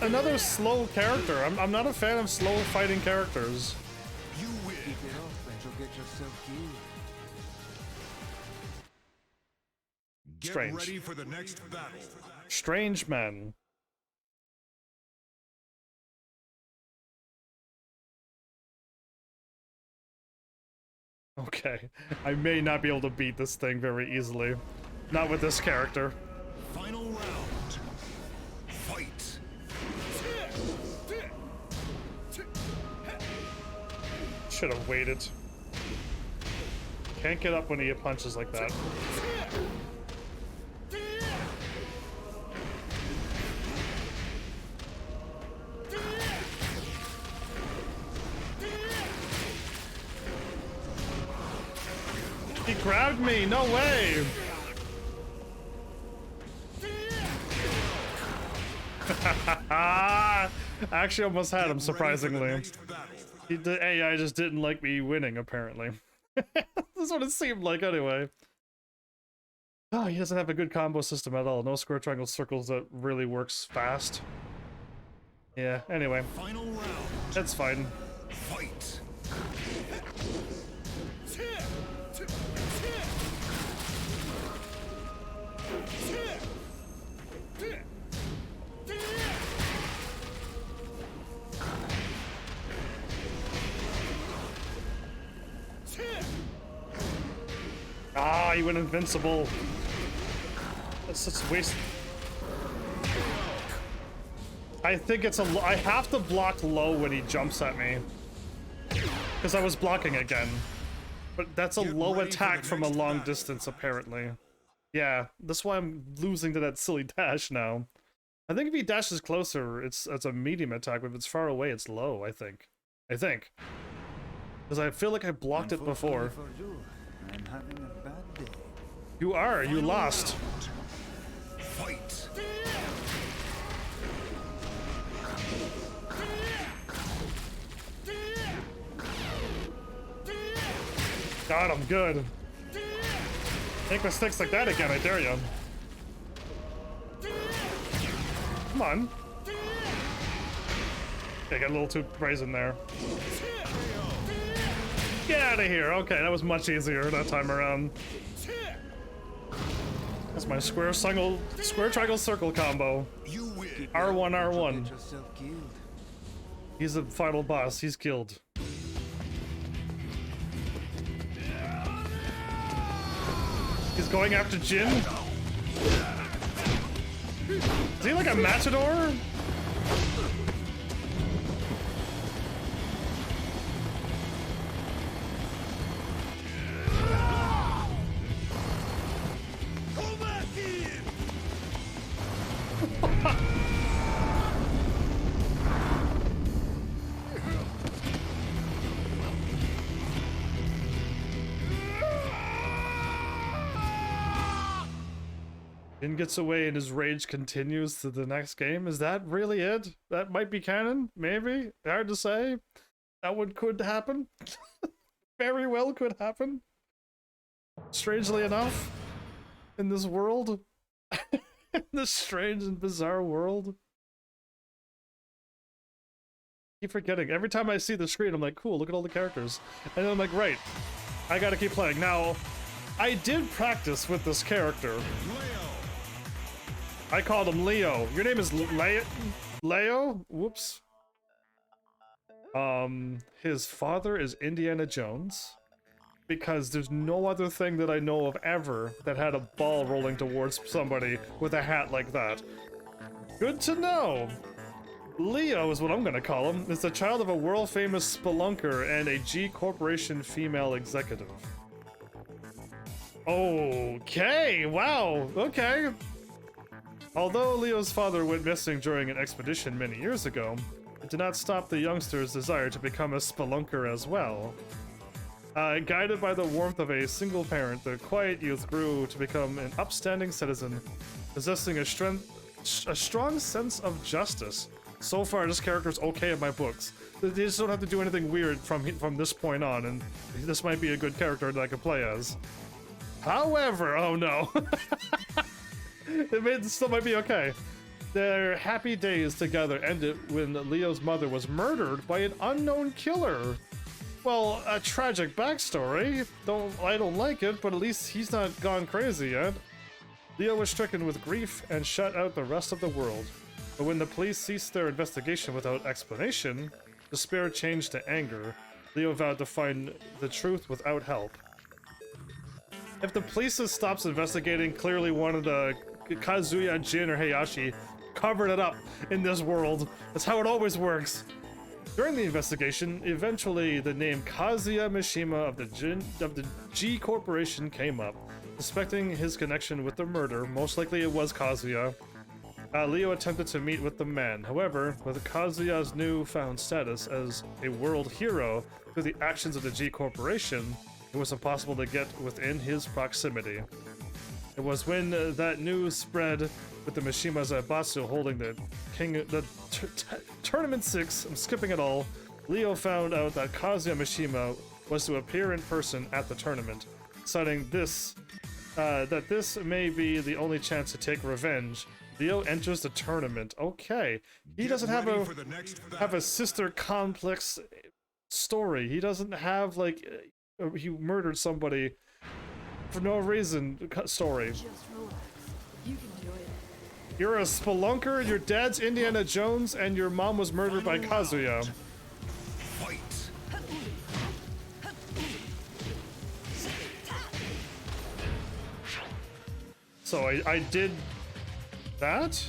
another slow character. I'm not a fan of slow fighting characters. You win. Keep it up and you'll get yourself killed. Get Strange. ready for the next battle. Strange men. Okay, I may not be able to beat this thing very easily. Not with this character. Final round. Fight. should have waited. Can't get up when he punches like that. He grabbed me, no way! Actually almost had him, surprisingly. The AI just didn't like me winning, apparently. That's what it seemed like, anyway. Oh, he doesn't have a good combo system at all. No square, triangle, circles that really works fast. Yeah, anyway. Final round. That's fine. Fight. Ah, he went invincible. That's such a waste. I think it's I have to block low when he jumps at me. Because I was blocking again. But that's a low attack from a long distance, apparently. Yeah, that's why I'm losing to that silly dash now. I think if he dashes closer, it's a medium attack, but if it's far away, it's low, I think. Because I feel like I blocked it before. I'm having a bad day. You are, you lost. Fight. Got him, good. Make mistakes like that again, I dare you. Come on. Okay, got a little too brazen there. Get out of here. Okay, that was much easier that time around. That's my square triangle circle combo. R1 R1. He's the final boss. He's killed. He's going after Jin. Is he like a matador? Jin gets away and his rage continues to the next game. Is that really it? That might be canon? Maybe? Hard to say. That one could happen. Very well could happen. Strangely enough. In this world. In this strange and bizarre world. Keep forgetting. Every time I see the screen, I'm like, cool, look at all the characters. And then I'm like, right. I gotta keep playing. Now, I did practice with this character. I called him Leo. Your name is Leo? Whoops. His father is Indiana Jones. Because there's no other thing that I know of ever that had a ball rolling towards somebody with a hat like that. Good to know. Leo is what I'm gonna call him. Is the child of a world-famous spelunker and a G Corporation female executive. Okay, wow, okay. Although Leo's father went missing during an expedition many years ago, it did not stop the youngster's desire to become a spelunker as well. Guided by the warmth of a single parent, the quiet youth grew to become an upstanding citizen, possessing a strong sense of justice. So far, this character's okay in my books. They just don't have to do anything weird from this point on, and this might be a good character that I could play as. However, oh no. It still might be okay. Their happy days together ended when Leo's mother was murdered by an unknown killer. Well, a tragic backstory. I don't like it, but at least he's not gone crazy yet. Leo was stricken with grief and shut out the rest of the world. But when the police ceased their investigation without explanation, despair changed to anger. Leo vowed to find the truth without help. If the police stops investigating, clearly one of the Kazuya, Jin, or Heihachi covered it up in this world. That's how it always works. During the investigation, eventually the name Kazuya Mishima of the G Corporation came up. Suspecting his connection with the murder, most likely it was Kazuya, Leo attempted to meet with the man. However, with Kazuya's newfound status as a world hero through the actions of the G Corporation, it was impossible to get within his proximity. It was when that news spread with the Mishima Zaibatsu holding the Tournament 6, I'm skipping it all, Leo found out that Kazuya Mishima was to appear in person at the tournament, citing this, that this may be the only chance to take revenge. Leo enters the tournament. Okay. He doesn't have a sister complex story. He doesn't have, like, he murdered somebody for no reason story. Just relax. You can do it. You're a spelunker, your dad's Indiana Jones, and your mom was murdered by Kazuya. Fight! So I did that?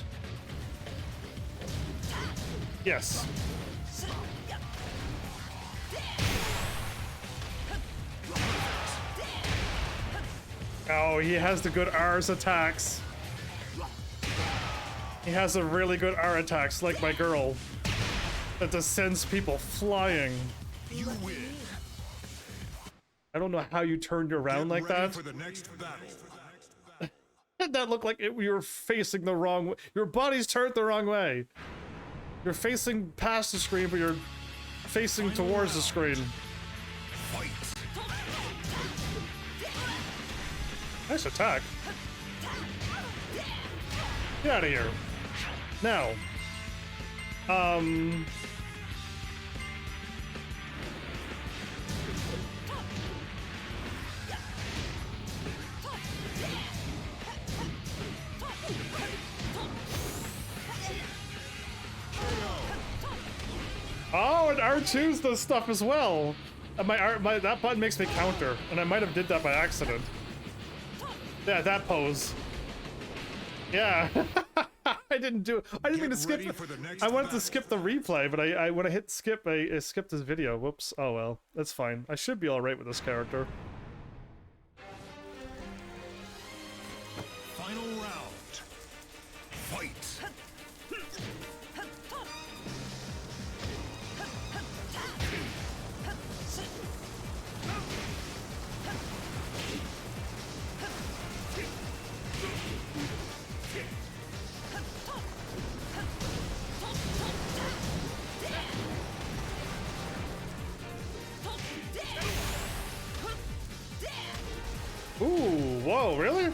Yes. Oh, he has the good R's attacks. He has a really good R attacks, like my girl, that just sends people flying. You win. I don't know how you turned around like that. For the next battle. That looked like you were facing the wrong way. Your body's turned the wrong way. You're facing past the screen, but you're facing towards the screen. Fight! Nice attack. Get out of here. Now. Oh, and R2's the stuff as well. And that button makes me counter, and I might have did that by accident. Yeah, that pose. Yeah. I didn't mean to skip it. I wanted to skip the replay, but when I hit skip, I skipped this video. Whoops. Oh well, that's fine. I should be alright with this character. Final round. Fight! Ooh, whoa, really?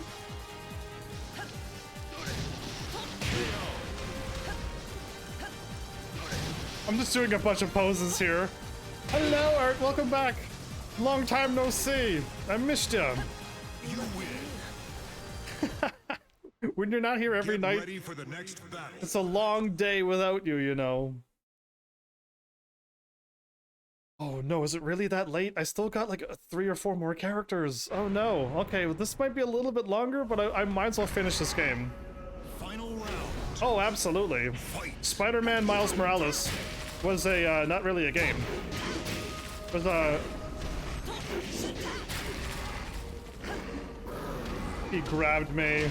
I'm just doing a bunch of poses here. Hello, Art, welcome back. Long time no see. I missed you. You win. When you're not here every Get night, ready for the next battle. it's a long day without you, you know. Oh no, is it really that late? I still got like 3 or 4 more characters. Oh no. Okay, well, this might be a little bit longer, but I might as well finish this game. Final round. Oh, absolutely. Fight! Spider-Man Miles Morales was a, not really a game. It was a... He grabbed me.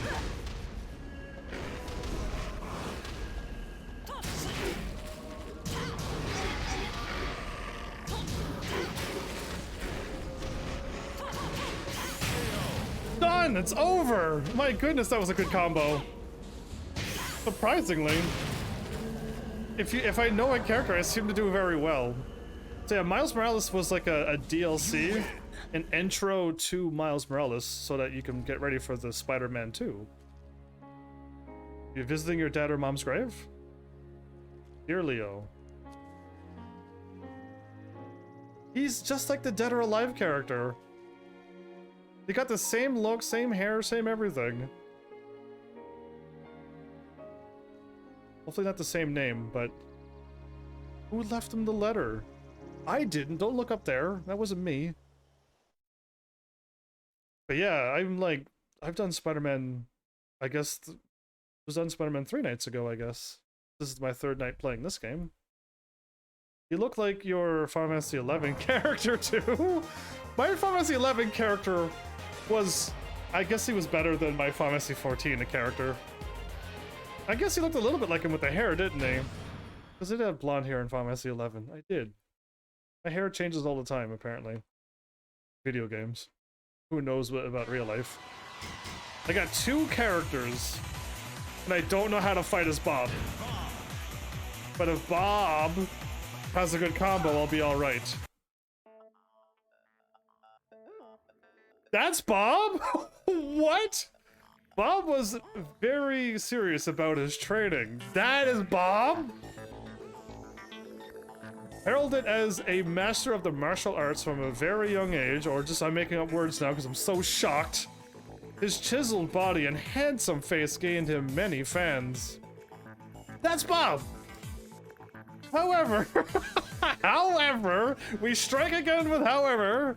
Done! It's over! My goodness, that was a good combo. Surprisingly. If I know a character, I seem to do very well. So yeah, Miles Morales was like a DLC, an intro to Miles Morales, so that you can get ready for the Spider-Man 2. You visiting your dad or mom's grave? Dear Leo. He's just like the Dead or Alive character. They got the same look, same hair, same everything. Hopefully not the same name, but... Who left him the letter? I didn't. Don't look up there. That wasn't me. But yeah, I've done Spider-Man... I guess... was done Spider-Man 3 nights ago, I guess. This is my 3rd night playing this game. You look like your Final Fantasy 11 character too. My Final Fantasy 11 character was, I guess he was better than my Final Fantasy 14 character. I guess he looked a little bit like him with the hair, didn't he? Because it had blonde hair in Final Fantasy 11. I did. My hair changes all the time, apparently. Video games. Who knows what about real life? I got 2 characters, and I don't know how to fight as Bob. But if Bob has a good combo, I'll be alright. That's Bob? What? Bob was very serious about his training. That is Bob? Heralded as a master of the martial arts from a very young age, or just I'm making up words now because I'm so shocked. His chiseled body and handsome face gained him many fans. That's Bob! However, we strike again with however,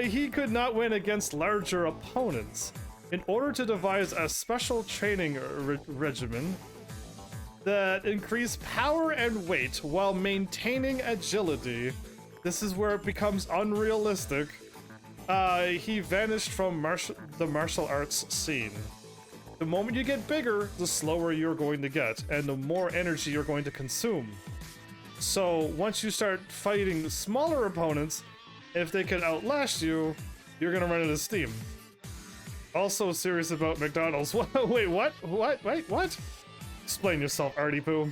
he could not win against larger opponents. In order to devise a special training regimen that increased power and weight while maintaining agility, this is where it becomes unrealistic. He vanished from the martial arts scene. The moment you get bigger, the slower you're going to get, and the more energy you're going to consume. So once you start fighting smaller opponents, if they can outlast you, you're gonna run out of steam. Also serious about McDonald's. Wait, what? Wait, what? Explain yourself, Artie Poo.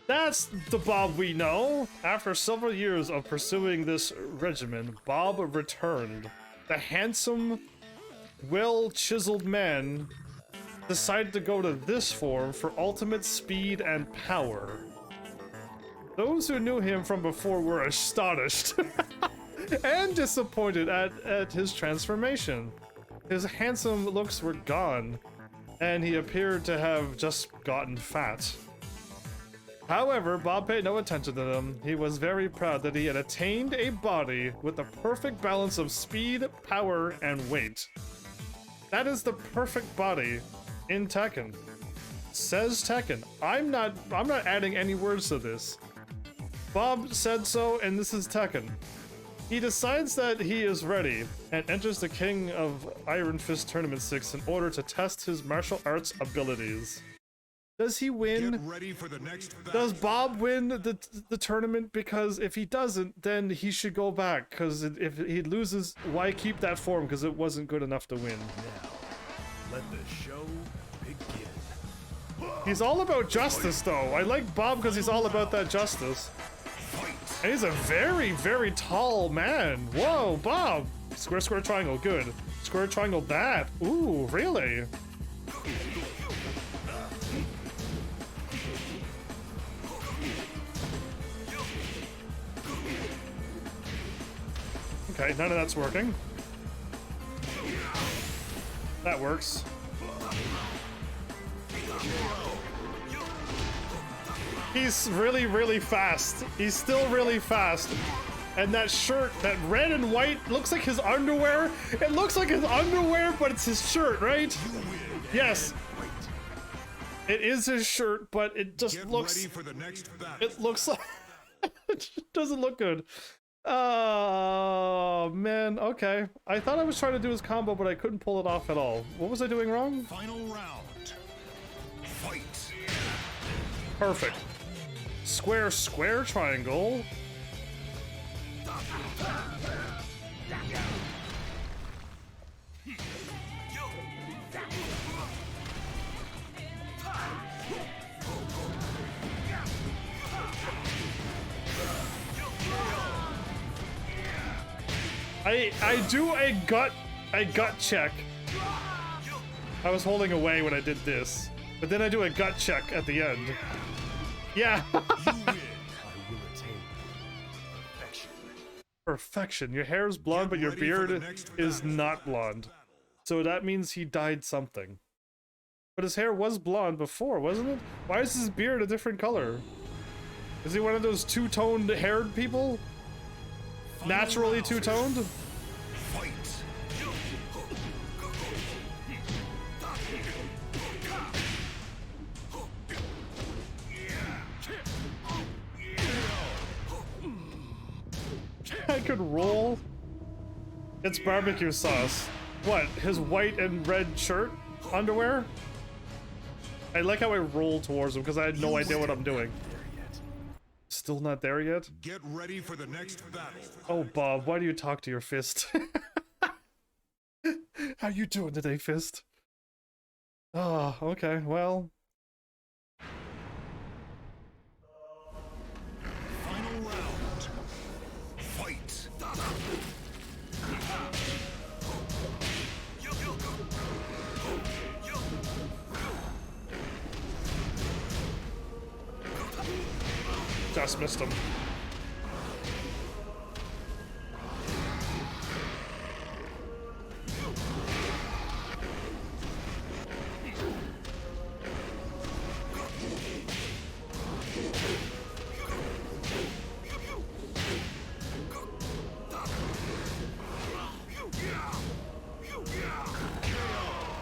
That's the Bob we know. After several years of pursuing this regimen, Bob returned. The handsome, well-chiseled man decided to go to this form for ultimate speed and power. Those who knew him from before were astonished and disappointed at his transformation. His handsome looks were gone, and he appeared to have just gotten fat. However, Bob paid no attention to them. He was very proud that he had attained a body with the perfect balance of speed, power, and weight. That is the perfect body in Tekken. Says Tekken. I'm not adding any words to this. Bob said so, and this is Tekken. He decides that he is ready and enters the King of Iron Fist Tournament 6 in order to test his martial arts abilities. Does he win? Get ready for the next battle. Does Bob win the tournament? Because if he doesn't, then he should go back. Because if he loses, why keep that form? Because it wasn't good enough to win. Now, let the show begin. He's all about justice, though. I like Bob because he's all about that justice. And he's a very, very tall man. Whoa, Bob! Square, square, triangle, good. Square, triangle, that. Ooh, really? Okay, none of that's working. That works. He's really, really fast. He's still really fast. And that shirt, that red and white, looks like his underwear. It looks like his underwear, but it's his shirt, right? Yes. It is his shirt, but it just looks... Get ready for the next battle. It looks like... It doesn't look good. Oh, man. Okay. I thought I was trying to do his combo, but I couldn't pull it off at all. What was I doing wrong? Final round. Fight. Perfect. Square, square, triangle. I do a gut check. I was holding away when I did this, but then I do a gut check at the end. Yeah. You win. I will attain perfection. Perfection. Your hair is blonde, but your beard is not blonde. So that means he dyed something. But his hair was blonde before, wasn't it? Why is his beard a different color? Is he one of those two-toned haired people? Naturally two-toned? Fight. could roll. It's barbecue sauce. What? His white and red shirt? Underwear? I like how I roll towards him because I had no idea what I'm doing. Still not there yet? Get ready for the next battle. Oh, Bob, why do you talk to your fist? How you doing today, fist? Oh, okay, well. Final round. Fight. Just missed him.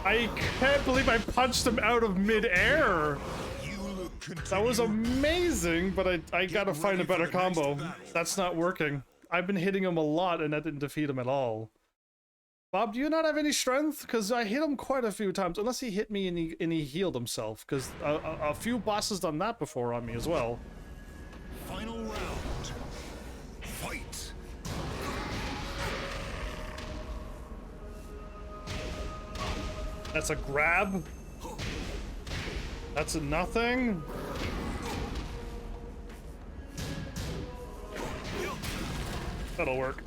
I can't believe I punched him out of midair. That was amazing, but I gotta find a better combo. That's not working. I've been hitting him a lot and that didn't defeat him at all. Bob, do you not have any strength? Because I hit him quite a few times, unless he hit me and he healed himself, because a few bosses done that before on me as well. Final round. Fight. That's a grab. That's a nothing. That'll work.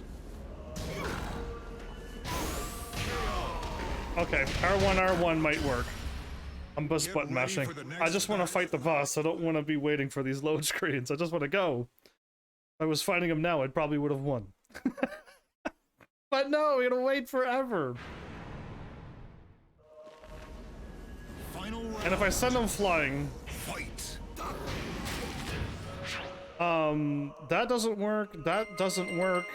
Okay, R1 might work. I'm just button mashing. I just want to fight the boss. I don't want to be waiting for these load screens. I just want to go. If I was fighting him now, I probably would have won. But no, it'll wait forever. And if I send him flying, that doesn't work. That doesn't work.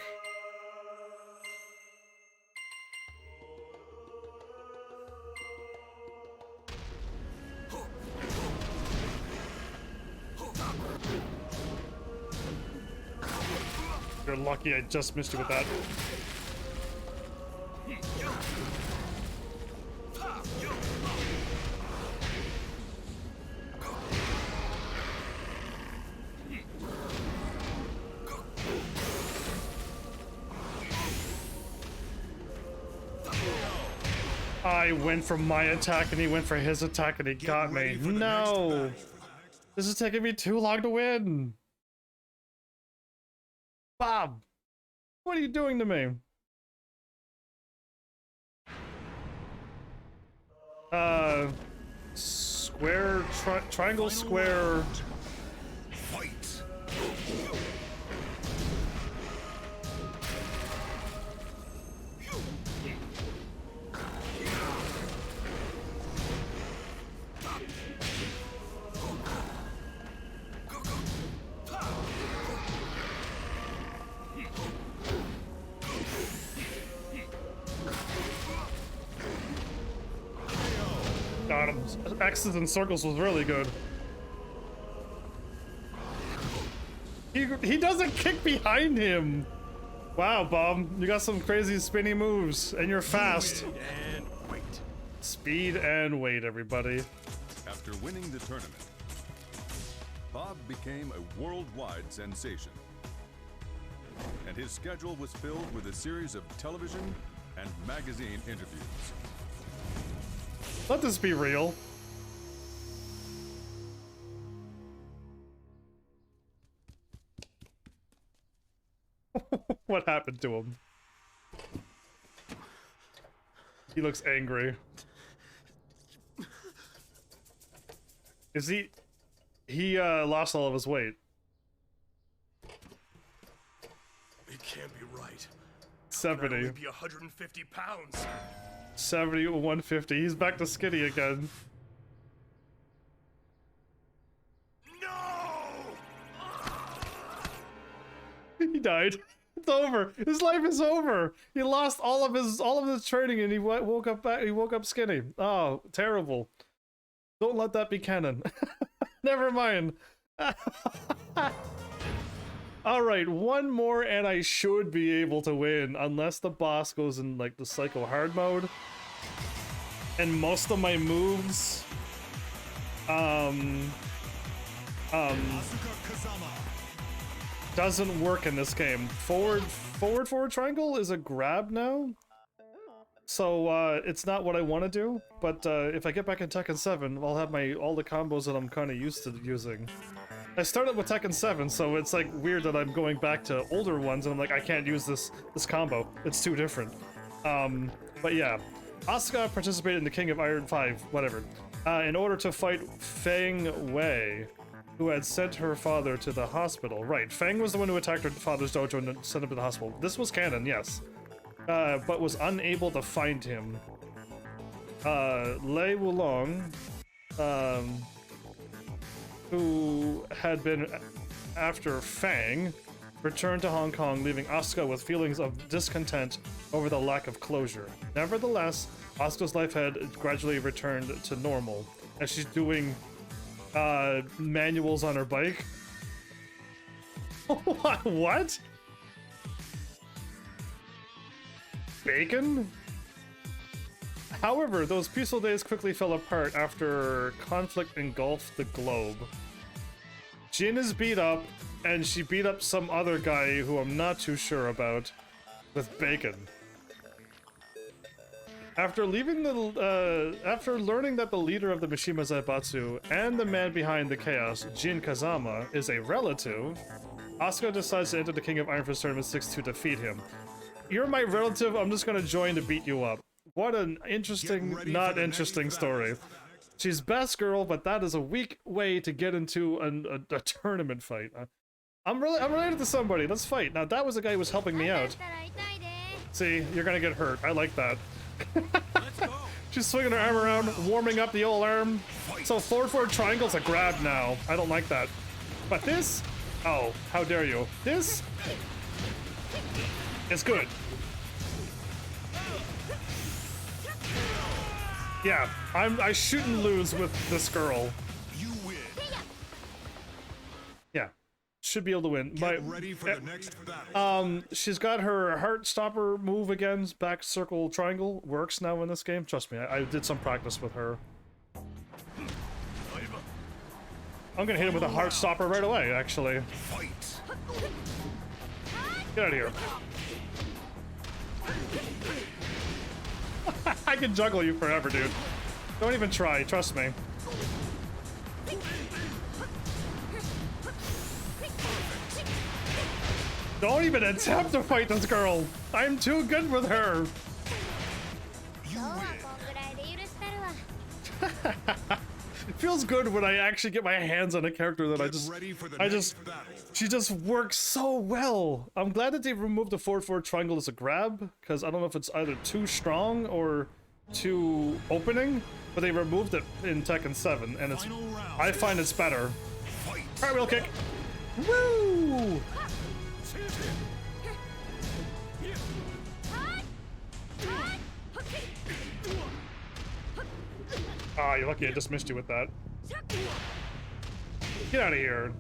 You're lucky I just missed you with that. I went for my attack and he went for his attack and he got me. No! This is taking me too long to win! Bob! What are you doing to me? Square, triangle, square... Fight. Got him. X's and circles was really good. He doesn't kick behind him. Wow, Bob, you got some crazy spinny moves, and you're fast. And wait. Speed and weight, everybody. After winning the tournament, Bob became a worldwide sensation. And his schedule was filled with a series of television and magazine interviews. Let this be real. What happened to him? He looks angry. Is he lost all of his weight. It can't be right. 70. Only be 150 pounds. 70 to 150. He's back to skinny again. No! He died. It's over. His life is over. He lost all of his training and he woke up back. He woke up skinny. Oh, terrible. Don't let that be canon. Never mind. Alright, one more and I should be able to win, unless the boss goes in like the Psycho Hard mode. And most of my moves doesn't work in this game. Forward triangle is a grab now. So it's not what I want to do, but if I get back in Tekken 7, I'll have all the combos that I'm kind of used to using. I started with Tekken 7, so it's like weird that I'm going back to older ones and I'm like, I can't use this combo. It's too different. But yeah, Asuka participated in the King of Iron 5, whatever, in order to fight Feng Wei, who had sent her father to the hospital. Right, Feng was the one who attacked her father's dojo and sent him to the hospital. This was canon, yes. But was unable to find him. Lei Wulong, who had been after Fang, returned to Hong Kong, leaving Asuka with feelings of discontent over the lack of closure. Nevertheless, Asuka's life had gradually returned to normal, as she's doing manuals on her bike. What? Bacon? However, those peaceful days quickly fell apart after conflict engulfed the globe. Jin is beat up, and she beat up some other guy who I'm not too sure about, with Bacon. After learning that the leader of the Mishima Zaibatsu and the man behind the chaos, Jin Kazama, is a relative, Asuka decides to enter the King of Iron Fist Tournament 6 to defeat him. You're my relative, I'm just gonna join to beat you up. What an interesting, not interesting story. She's best girl, but that is a weak way to get into a tournament fight. I'm related to somebody, let's fight. Now that was the guy who was helping me out. See, you're gonna get hurt, I like that. She's swinging her arm around, warming up the old arm. So forward triangle's a grab now. I don't like that. But this, oh, how dare you. This is good. Yeah, I shouldn't lose with this girl. You win. Yeah, should be able to win. Get ready for the next battle. She's got her heart stopper move again. Back circle triangle works now in this game. Trust me, I did some practice with her. I'm gonna hit him with a heart stopper right away. Actually, Fight. get out of here. I can juggle you forever, dude. Don't even try, trust me. Don't even attempt to fight this girl. I'm too good with her. You win. It feels good when I actually get my hands on a character that she just works so well. I'm glad that they removed the forward triangle as a grab, because I don't know if it's either too strong or too opening, but they removed it in Tekken 7, and I find it's better. Cartwheel kick. Woo! Ah, you're lucky I just missed you with that. Get out of here.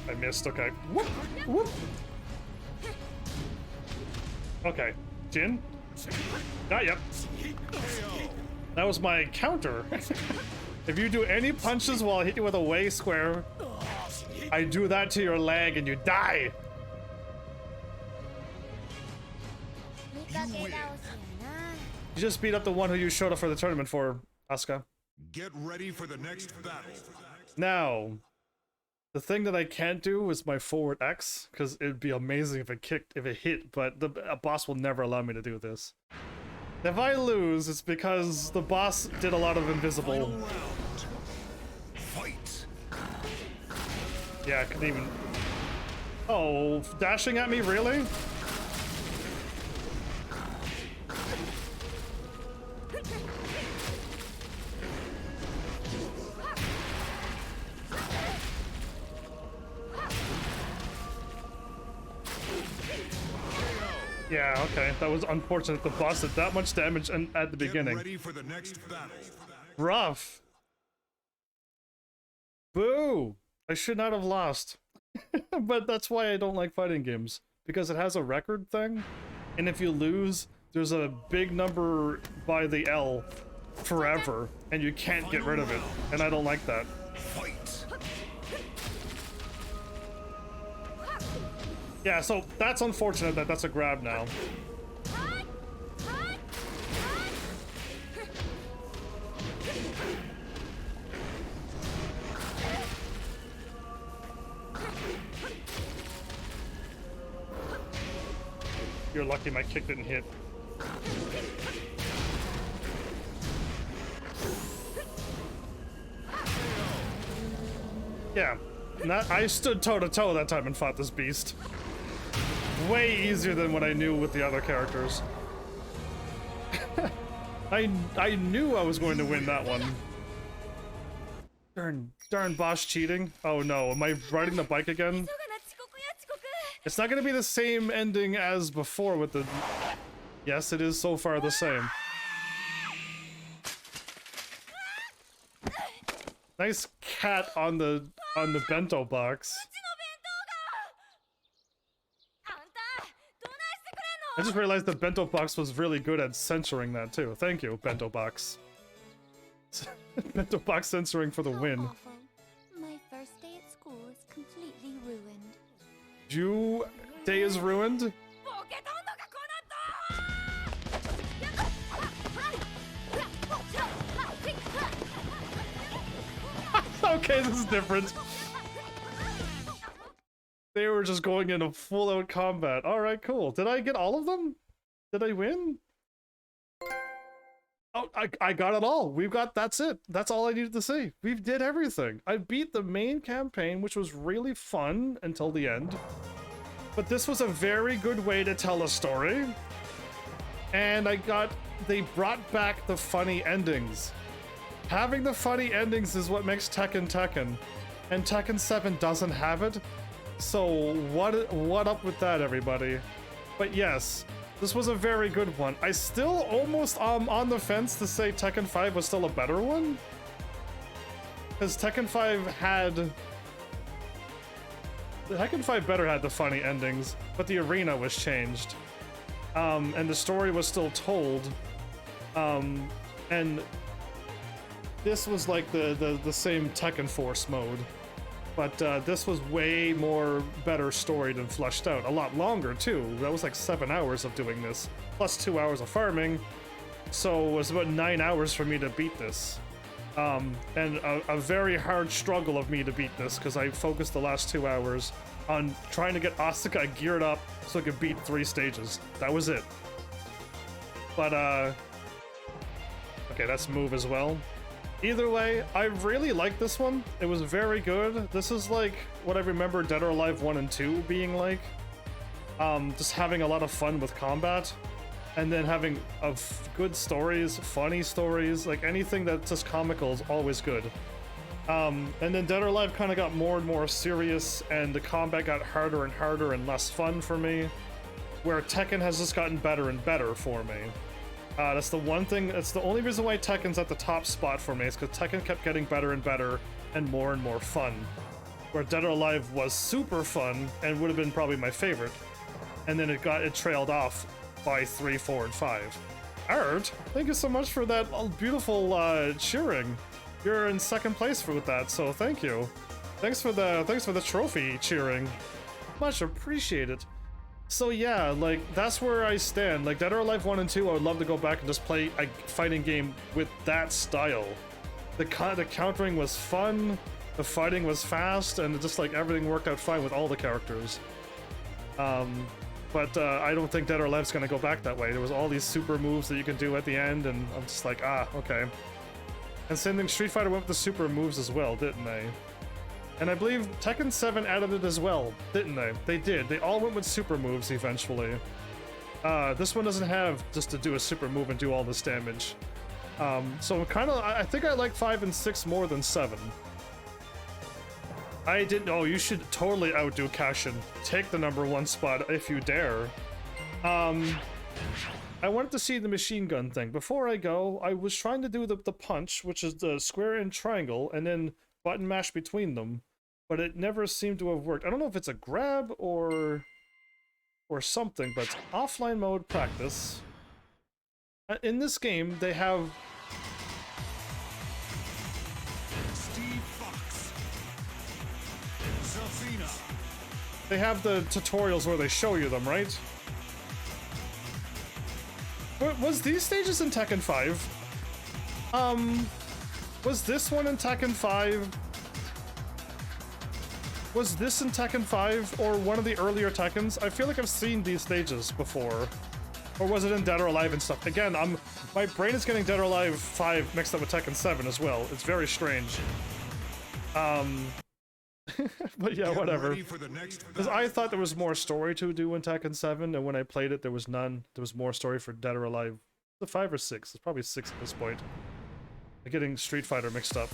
I missed, okay. Whoop, whoop. Okay, Jin? Not yet. That was my counter. If you do any punches while I hit you with a way square, I do that to your leg and you die. You just beat up the one who you showed up for the tournament for, Asuka. Get ready for the next battle. Now, the thing that I can't do is my forward X, because it'd be amazing if it hit, but a boss will never allow me to do this. If I lose, it's because the boss did a lot of invisible. Fight. Yeah, I couldn't even. Oh, dashing at me, really? Yeah, okay. That was unfortunate. The boss did that much damage at the beginning. Get ready for the next battle. Rough. Boo! I should not have lost. But that's why I don't like fighting games. Because it has a record thing, and if you lose, there's a big number by the L forever, and you can't get rid of it, and I don't like that. Yeah, so that's unfortunate that that's a grab now. You're lucky my kick didn't hit. Yeah, I stood toe to toe that time and fought this beast. Way easier than what I knew with the other characters. I knew I was going to win that one. Darn boss cheating. Oh no, am I riding the bike again? It's not gonna be the same ending as before with the... Yes, it is so far the same. Nice cat on the bento box. I just realized the bento box was really good at censoring that too. Thank you, bento box. Bento box censoring for the win. Awful. My first day at school is completely ruined. Your day is ruined? Okay, this is different. They were just going into full-out combat. Alright, cool. Did I get all of them? Did I win? Oh, I got it all. We've got, that's it. That's all I needed to see. We did everything. I beat the main campaign, which was really fun until the end. But this was a very good way to tell a story. And they brought back the funny endings. Having the funny endings is what makes Tekken Tekken. And Tekken 7 doesn't have it. So what up with that, everybody? But yes, this was a very good one. I still almost on the fence to say Tekken 5 was still a better one. Because Tekken 5 had... Tekken 5 better had the funny endings, but the arena was changed. And the story was still told. And this was like the same Tekken Force mode. But this was way more better storied and fleshed out. A lot longer, too. That was like 7 hours of doing this, plus 2 hours of farming. So it was about 9 hours for me to beat this. And a very hard struggle of me to beat this, because I focused the last 2 hours on trying to get Asuka geared up so I could beat 3 stages. That was it. But, okay, that's move as well. Either way, I really like this one. It was very good. This is like what I remember Dead or Alive 1 and 2 being like. Just having a lot of fun with combat. And then having good stories, funny stories, like anything that's just comical is always good. And then Dead or Alive kind of got more and more serious, and the combat got harder and harder and less fun for me. Where Tekken has just gotten better and better for me. That's the one thing, that's the only reason why Tekken's at the top spot for me, is because Tekken kept getting better and better and more fun. Where Dead or Alive was super fun and would have been probably my favorite. And then it trailed off by 3, 4, and 5. Art, thank you so much for that beautiful cheering. You're in second place with that, so thank you. Thanks for the trophy cheering. Much appreciated. So yeah, like, that's where I stand. Like, Dead or Alive 1 and 2, I would love to go back and just play a fighting game with that style. The countering was fun, the fighting was fast, and just like everything worked out fine with all the characters. But I don't think Dead or Alive's gonna go back that way. There was all these super moves that you can do at the end, and I'm just like, okay. And same thing, Street Fighter went with the super moves as well, didn't they? And I believe Tekken 7 added it as well, didn't they? They did. They all went with super moves eventually. This one doesn't have just to do a super move and do all this damage. So I think I like 5 and 6 more than 7. I didn't. Oh, you should totally outdo Cashin. Take the #1 spot if you dare. I wanted to see the machine gun thing. Before I go, I was trying to do the punch, which is the square and triangle, and then button mash between them. but it never seemed to have worked. I don't know if it's a grab or something, but it's offline mode practice. In this game, they have Steve Fox. Zafina. they have the tutorials where they show you them, right? Was these stages in Tekken 5? Was this one in Tekken 5? Was this in Tekken 5 or one of the earlier Tekkens? I feel like I've seen these stages before. Or was it in Dead or Alive and stuff? Again, my brain is getting Dead or Alive 5 mixed up with Tekken 7 as well. It's very strange. But yeah, whatever. Because I thought there was more story to do in Tekken 7, and when I played it, there was none. There was more story for Dead or Alive. The 5 or 6? It's probably 6 at this point. I'm getting Street Fighter mixed up.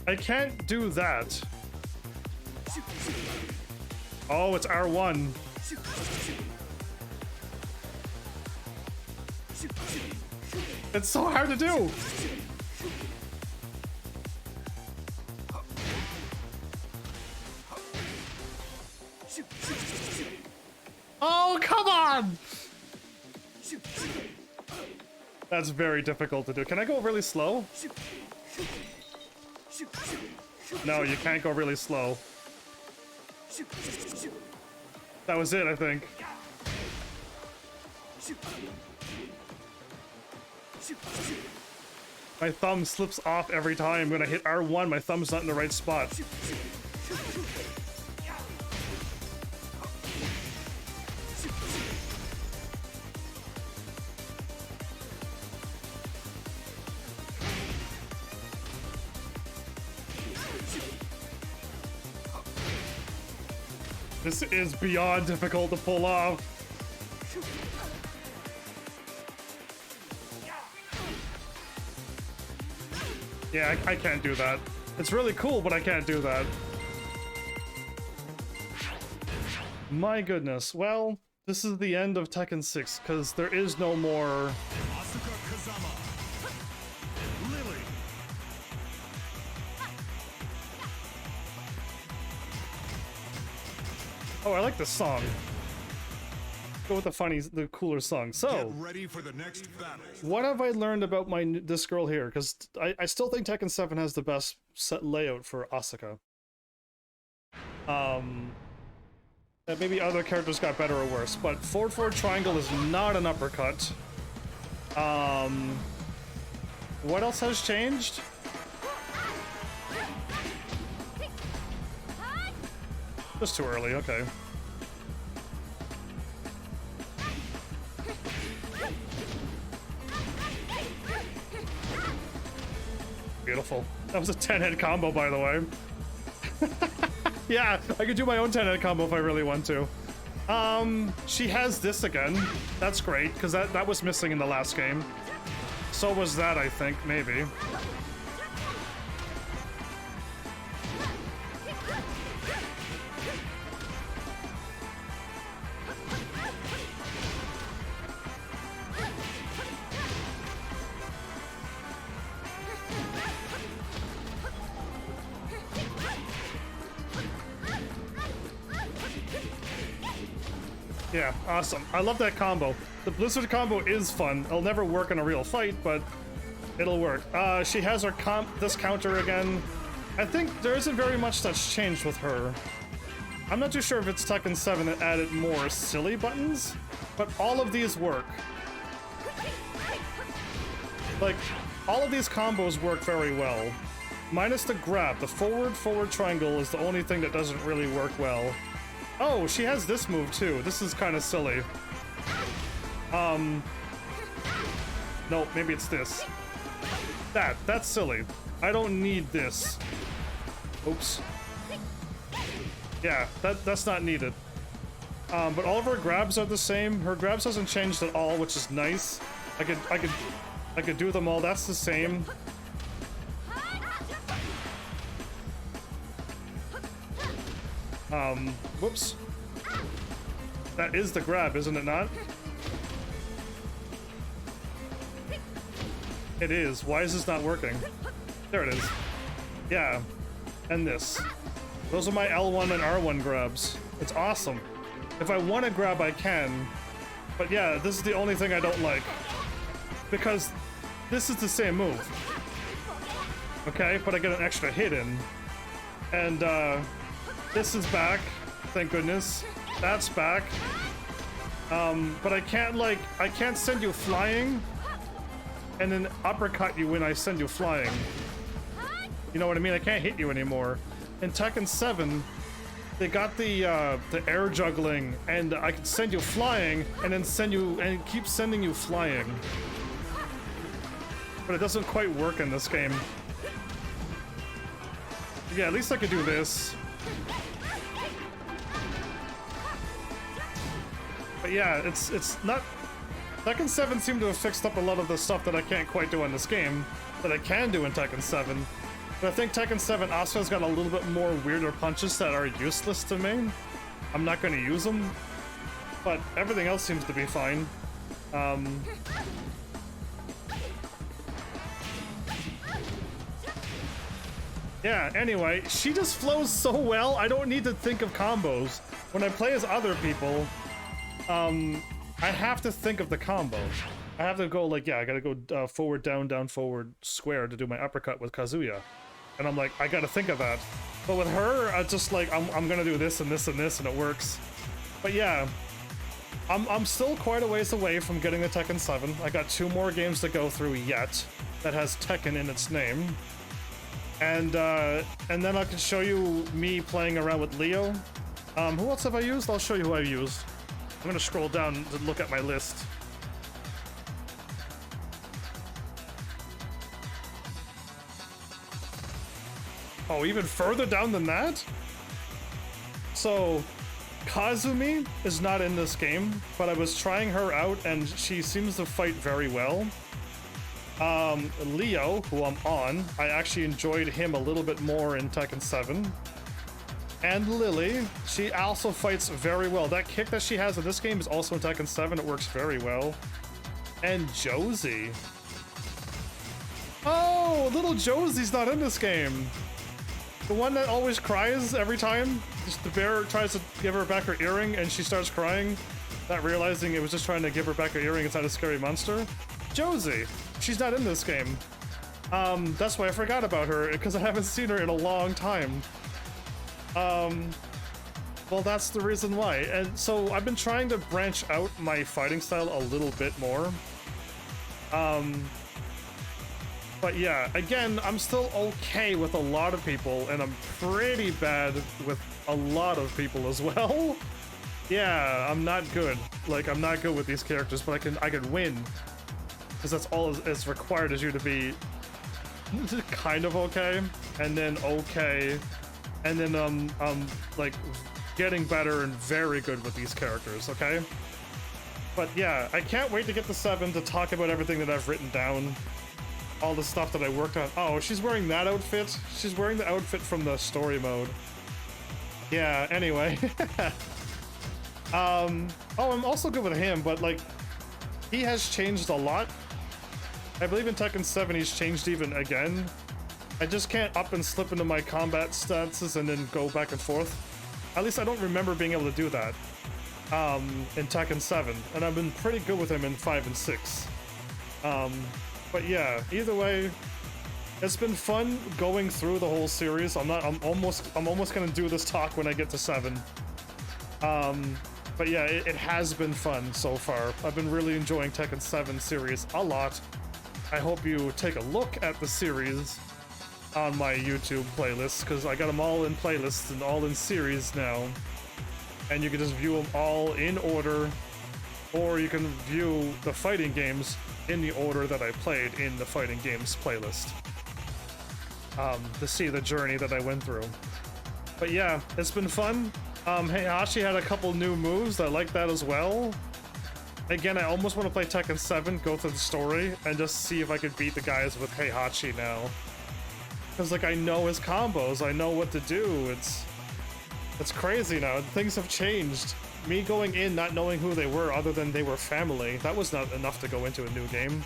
I can't do that. Oh, it's R1. It's so hard to do. Oh, come on! That's very difficult to do. Can I go really slow? No, you can't go really slow. That was it, I think. My thumb slips off every time. When I hit R1, my thumb's not in the right spot. This is beyond difficult to pull off. Yeah, I can't do that. It's really cool, but I can't do that. My goodness. Well, this is the end of Tekken 6, because there is no more... Oh, I like this song. Go with the cooler song. So, Get ready for the next battle. What have I learned about this girl here? Because I still think Tekken 7 has the best set layout for Asuka. Maybe other characters got better or worse, but forward triangle is not an uppercut. What else has changed? Just too early, okay. Beautiful. That was a 10-head combo, by the way. Yeah, I could do my own 10-head combo if I really want to. She has this again. That's great, because that was missing in the last game. So was that, I think, maybe. Yeah, awesome. I love that combo. The Blizzard combo is fun. It'll never work in a real fight, but it'll work. She has her this counter again. I think there isn't very much that's changed with her. I'm not too sure if it's Tekken 7 that added more silly buttons, but all of these work. Like, all of these combos work very well. Minus the grab. The forward triangle is the only thing that doesn't really work well. Oh, she has this move too. This is kind of silly. No, maybe it's this. That's silly. I don't need this. Oops. Yeah, that's not needed. But all of her grabs are the same. Her grabs hasn't changed at all, which is nice. I could do them all. That's the same. Whoops. That is the grab, isn't it not? It is. Why is this not working? There it is. Yeah. And this. Those are my L1 and R1 grabs. It's awesome. If I want to grab, I can. But yeah, this is the only thing I don't like. Because this is the same move. Okay, but I get an extra hit in. And this is back. Thank goodness. That's back. But I can't send you flying and then uppercut you when I send you flying. You know what I mean? I can't hit you anymore. In Tekken 7, they got the air juggling, and I could send you flying and then keep sending you flying. But it doesn't quite work in this game. Yeah, at least I could do this. But yeah, it's not... Tekken 7 seemed to have fixed up a lot of the stuff that I can't quite do in this game, that I can do in Tekken 7. But I think Tekken 7 Asuka's got a little bit more weirder punches that are useless to me. I'm not going to use them, but everything else seems to be fine. Yeah, anyway, she just flows so well, I don't need to think of combos. When I play as other people, I have to think of the combos. I have to go like, yeah, I gotta go forward, down, down, forward, square to do my uppercut with Kazuya. And I'm like, I gotta think of that. But with her, I just like, I'm gonna do this and this and this, and it works. But yeah, I'm still quite a ways away from getting the Tekken 7. I got 2 more games to go through yet that has Tekken in its name. And then I can show you me playing around with Leo. Who else have I used? I'll show you who I've used. I'm gonna scroll down to look at my list. Oh, even further down than that? So, Kazumi is not in this game, but I was trying her out and she seems to fight very well. Leo, who I'm on, I actually enjoyed him a little bit more in Tekken 7. And Lily, she also fights very well. That kick that she has in this game is also in Tekken 7. It works very well. And Josie. Oh, little Josie's not in this game. The one that always cries every time. Just the bear tries to give her back her earring and she starts crying, not realizing it was just trying to give her back her earring inside a scary monster. Josie. She's not in this game. That's why I forgot about her, because I haven't seen her in a long time. Well, that's the reason why. And so I've been trying to branch out my fighting style a little bit more. But yeah, again, I'm still okay with a lot of people, and I'm pretty bad with a lot of people as well. Yeah, I'm not good. Like, I'm not good with these characters, but I can win. Because that's all it's required is you to be kind of okay, and then okay, and then like getting better and very good with these characters, okay? But yeah, I can't wait to get to 7 to talk about everything that I've written down, all the stuff that I worked on. Oh, she's wearing that outfit? She's wearing the outfit from the story mode. Yeah, anyway. Oh, I'm also good with him, but like, he has changed a lot. I believe in Tekken 7 he's changed even again. I just can't up and slip into my combat stances and then go back and forth. At least I don't remember being able to do that in Tekken 7. And I've been pretty good with him in 5 and 6. But yeah, either way, it's been fun going through the whole series. I'm almost gonna do this talk when I get to 7. But yeah, it has been fun so far. I've been really enjoying Tekken 7 series a lot. I hope you take a look at the series on my YouTube playlist, because I got them all in playlists and all in series now. And you can just view them all in order or you can view the fighting games in the order that I played in the fighting games playlist, to see the journey that I went through. But yeah, it's been fun. Heihachi had a couple new moves. I like that as well. Again, I almost want to play Tekken 7, go through the story, and just see if I could beat the guys with Heihachi now. Because, like, I know his combos, I know what to do. It's crazy now. Things have changed. Me going in not knowing who they were other than they were family, that was not enough to go into a new game.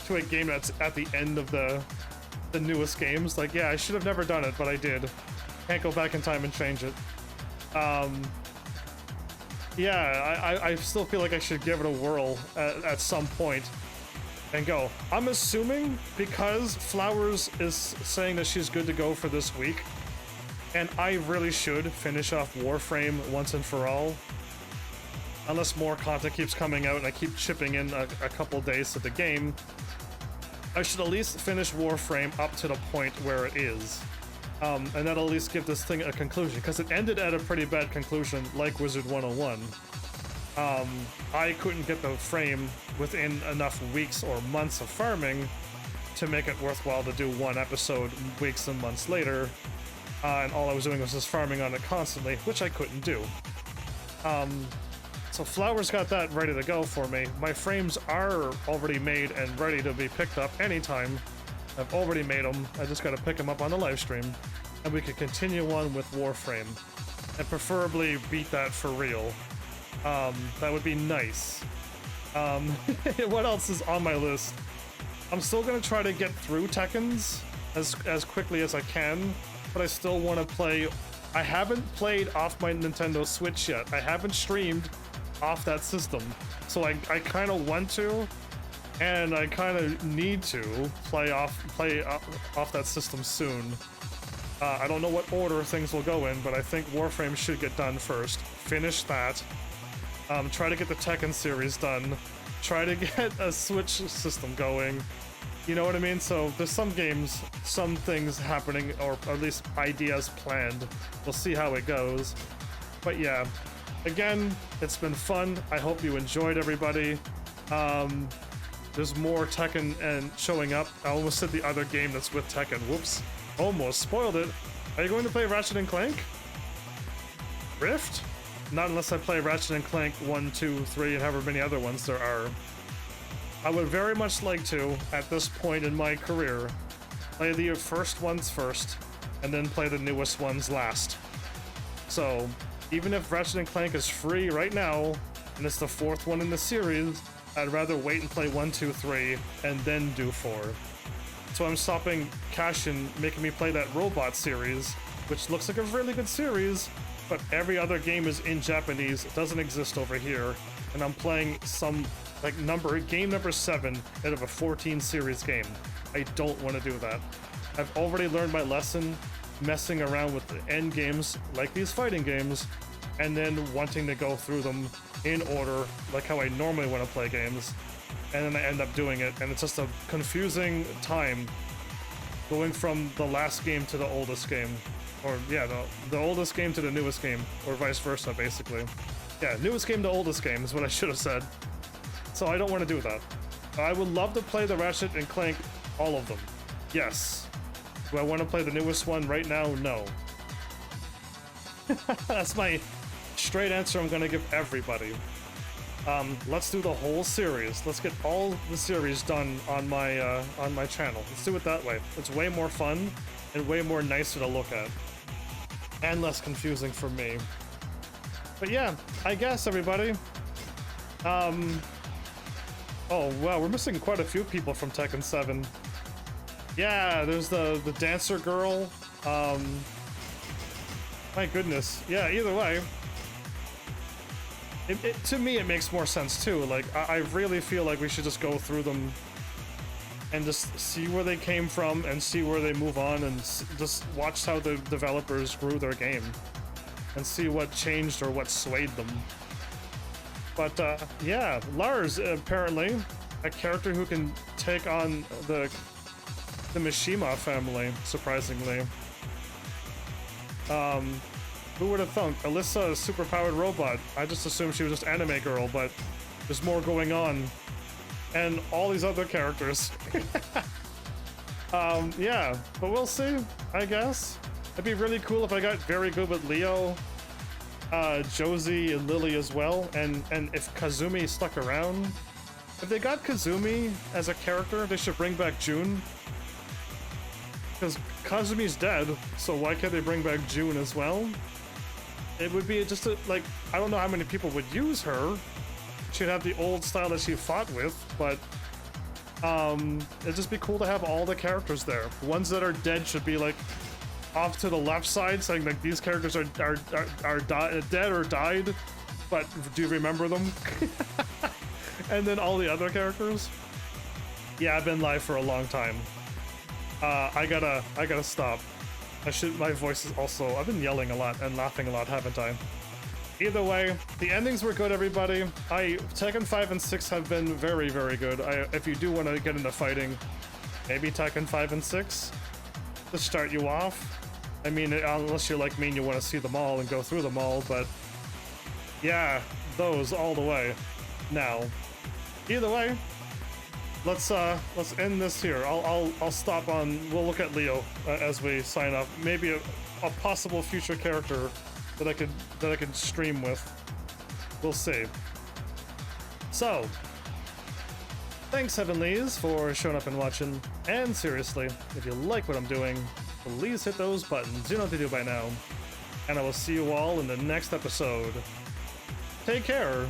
To a game that's at the end of the newest games. Like, yeah, I should have never done it, but I did. Can't go back in time and change it. Yeah, I still feel like I should give it a whirl at some point and go. I'm assuming because Flowers is saying that she's good to go for this week, and I really should finish off Warframe once and for all. Unless more content keeps coming out and I keep chipping in a couple days to the game, I should at least finish Warframe up to the point where it is. And that'll at least give this thing a conclusion, because it ended at a pretty bad conclusion, like Wizard 101. I couldn't get the frame within enough weeks or months of farming to make it worthwhile to do one episode weeks and months later, and all I was doing was just farming on it constantly, which I couldn't do. So Flowers got that ready to go for me. My frames are already made and ready to be picked up anytime. I've already made them. I just gotta pick them up on the live stream, and we can continue on with Warframe, and preferably beat that for real. That would be nice. What else is on my list? I'm still gonna try to get through Tekkens as quickly as I can, but I still want to play. I haven't played off my Nintendo Switch yet. I haven't streamed off that system, so I kind of want to. And I kind of need to play off that system soon. I don't know what order things will go in, but I think Warframe should get done first. Finish that. Try to get the Tekken series done. Try to get a Switch system going. You know what I mean? So there's some games, some things happening, or at least ideas planned. We'll see how it goes. But yeah, again, it's been fun. I hope you enjoyed, everybody. There's more Tekken and showing up. I almost said the other game that's with Tekken. Whoops. Almost spoiled it. Are you going to play Ratchet and Clank? Rift? Not unless I play Ratchet and Clank 1, 2, 3, and however many other ones there are. I would very much like to, at this point in my career, play the first ones first, and then play the newest ones last. So, even if Ratchet and Clank is free right now, and it's the 4th one in the series, I'd rather wait and play 1, 2, 3, and then do 4. So I'm stopping cash in making me play that Robot series, which looks like a really good series, but every other game is in Japanese. It doesn't exist over here, and I'm playing some like game number 7 out of a 14 series game. I don't want to do that. I've already learned my lesson messing around with the end games like these fighting games, and then wanting to go through them in order, like how I normally want to play games, and then I end up doing it, and it's just a confusing time going from the last game to the oldest game, or yeah, the oldest game to the newest game, or vice versa, basically. Yeah, newest game to oldest game is what I should have said. So I don't want to do that. I would love to play the Ratchet and Clank, all of them. Yes. Do I want to play the newest one right now? No. That's my straight answer I'm gonna give everybody. Let's do the whole series. Let's get all the series done on my channel. Let's do it that way. It's way more fun and way more nicer to look at, and less confusing for me. But yeah, I guess everybody. Oh wow, we're missing quite a few people from Tekken 7. Yeah, there's the dancer girl. My goodness. Yeah, either way. To me, it makes more sense too. Like, I really feel like we should just go through them and just see where they came from and see where they move on, and just watch how the developers grew their game and see what changed or what swayed them. But yeah, Lars, apparently a character who can take on the Mishima family, surprisingly. Who would have thunk? Alyssa, a superpowered robot. I just assumed she was just anime girl, but There's more going on. And all these other characters. Yeah, but we'll see, I guess. It'd be really cool if I got very good with Leo, Josie, and Lily as well, and if Kazumi stuck around. If they got Kazumi as a character, they should bring back June. Because Kazumi's dead, so why can't they bring back June as well? It would be just a, like, I don't know how many people would use her. She'd have the old style that she fought with, but it'd just be cool to have all the characters there. The ones that are dead should be like off to the left side, saying like these characters are dead or died, but do you remember them? And then all the other characters. Yeah, I've been live for a long time. I gotta stop. My voice is also, I've been yelling a lot and laughing a lot, haven't I? Either way, the endings were good, everybody. Tekken 5 and 6 have been very, very good. If you do want to get into fighting, maybe Tekken 5 and 6 to start you off. I mean, unless you're like me and you want to see them all and go through them all, but yeah, those all the way. Now, either way, let's end this here. I'll stop on. We'll look at Leo as we sign up. Maybe a possible future character that I could stream with. We'll see. So, thanks Heavenlies for showing up and watching. And seriously, if you like what I'm doing, please hit those buttons. You know what to do by now. And I will see you all in the next episode. Take care.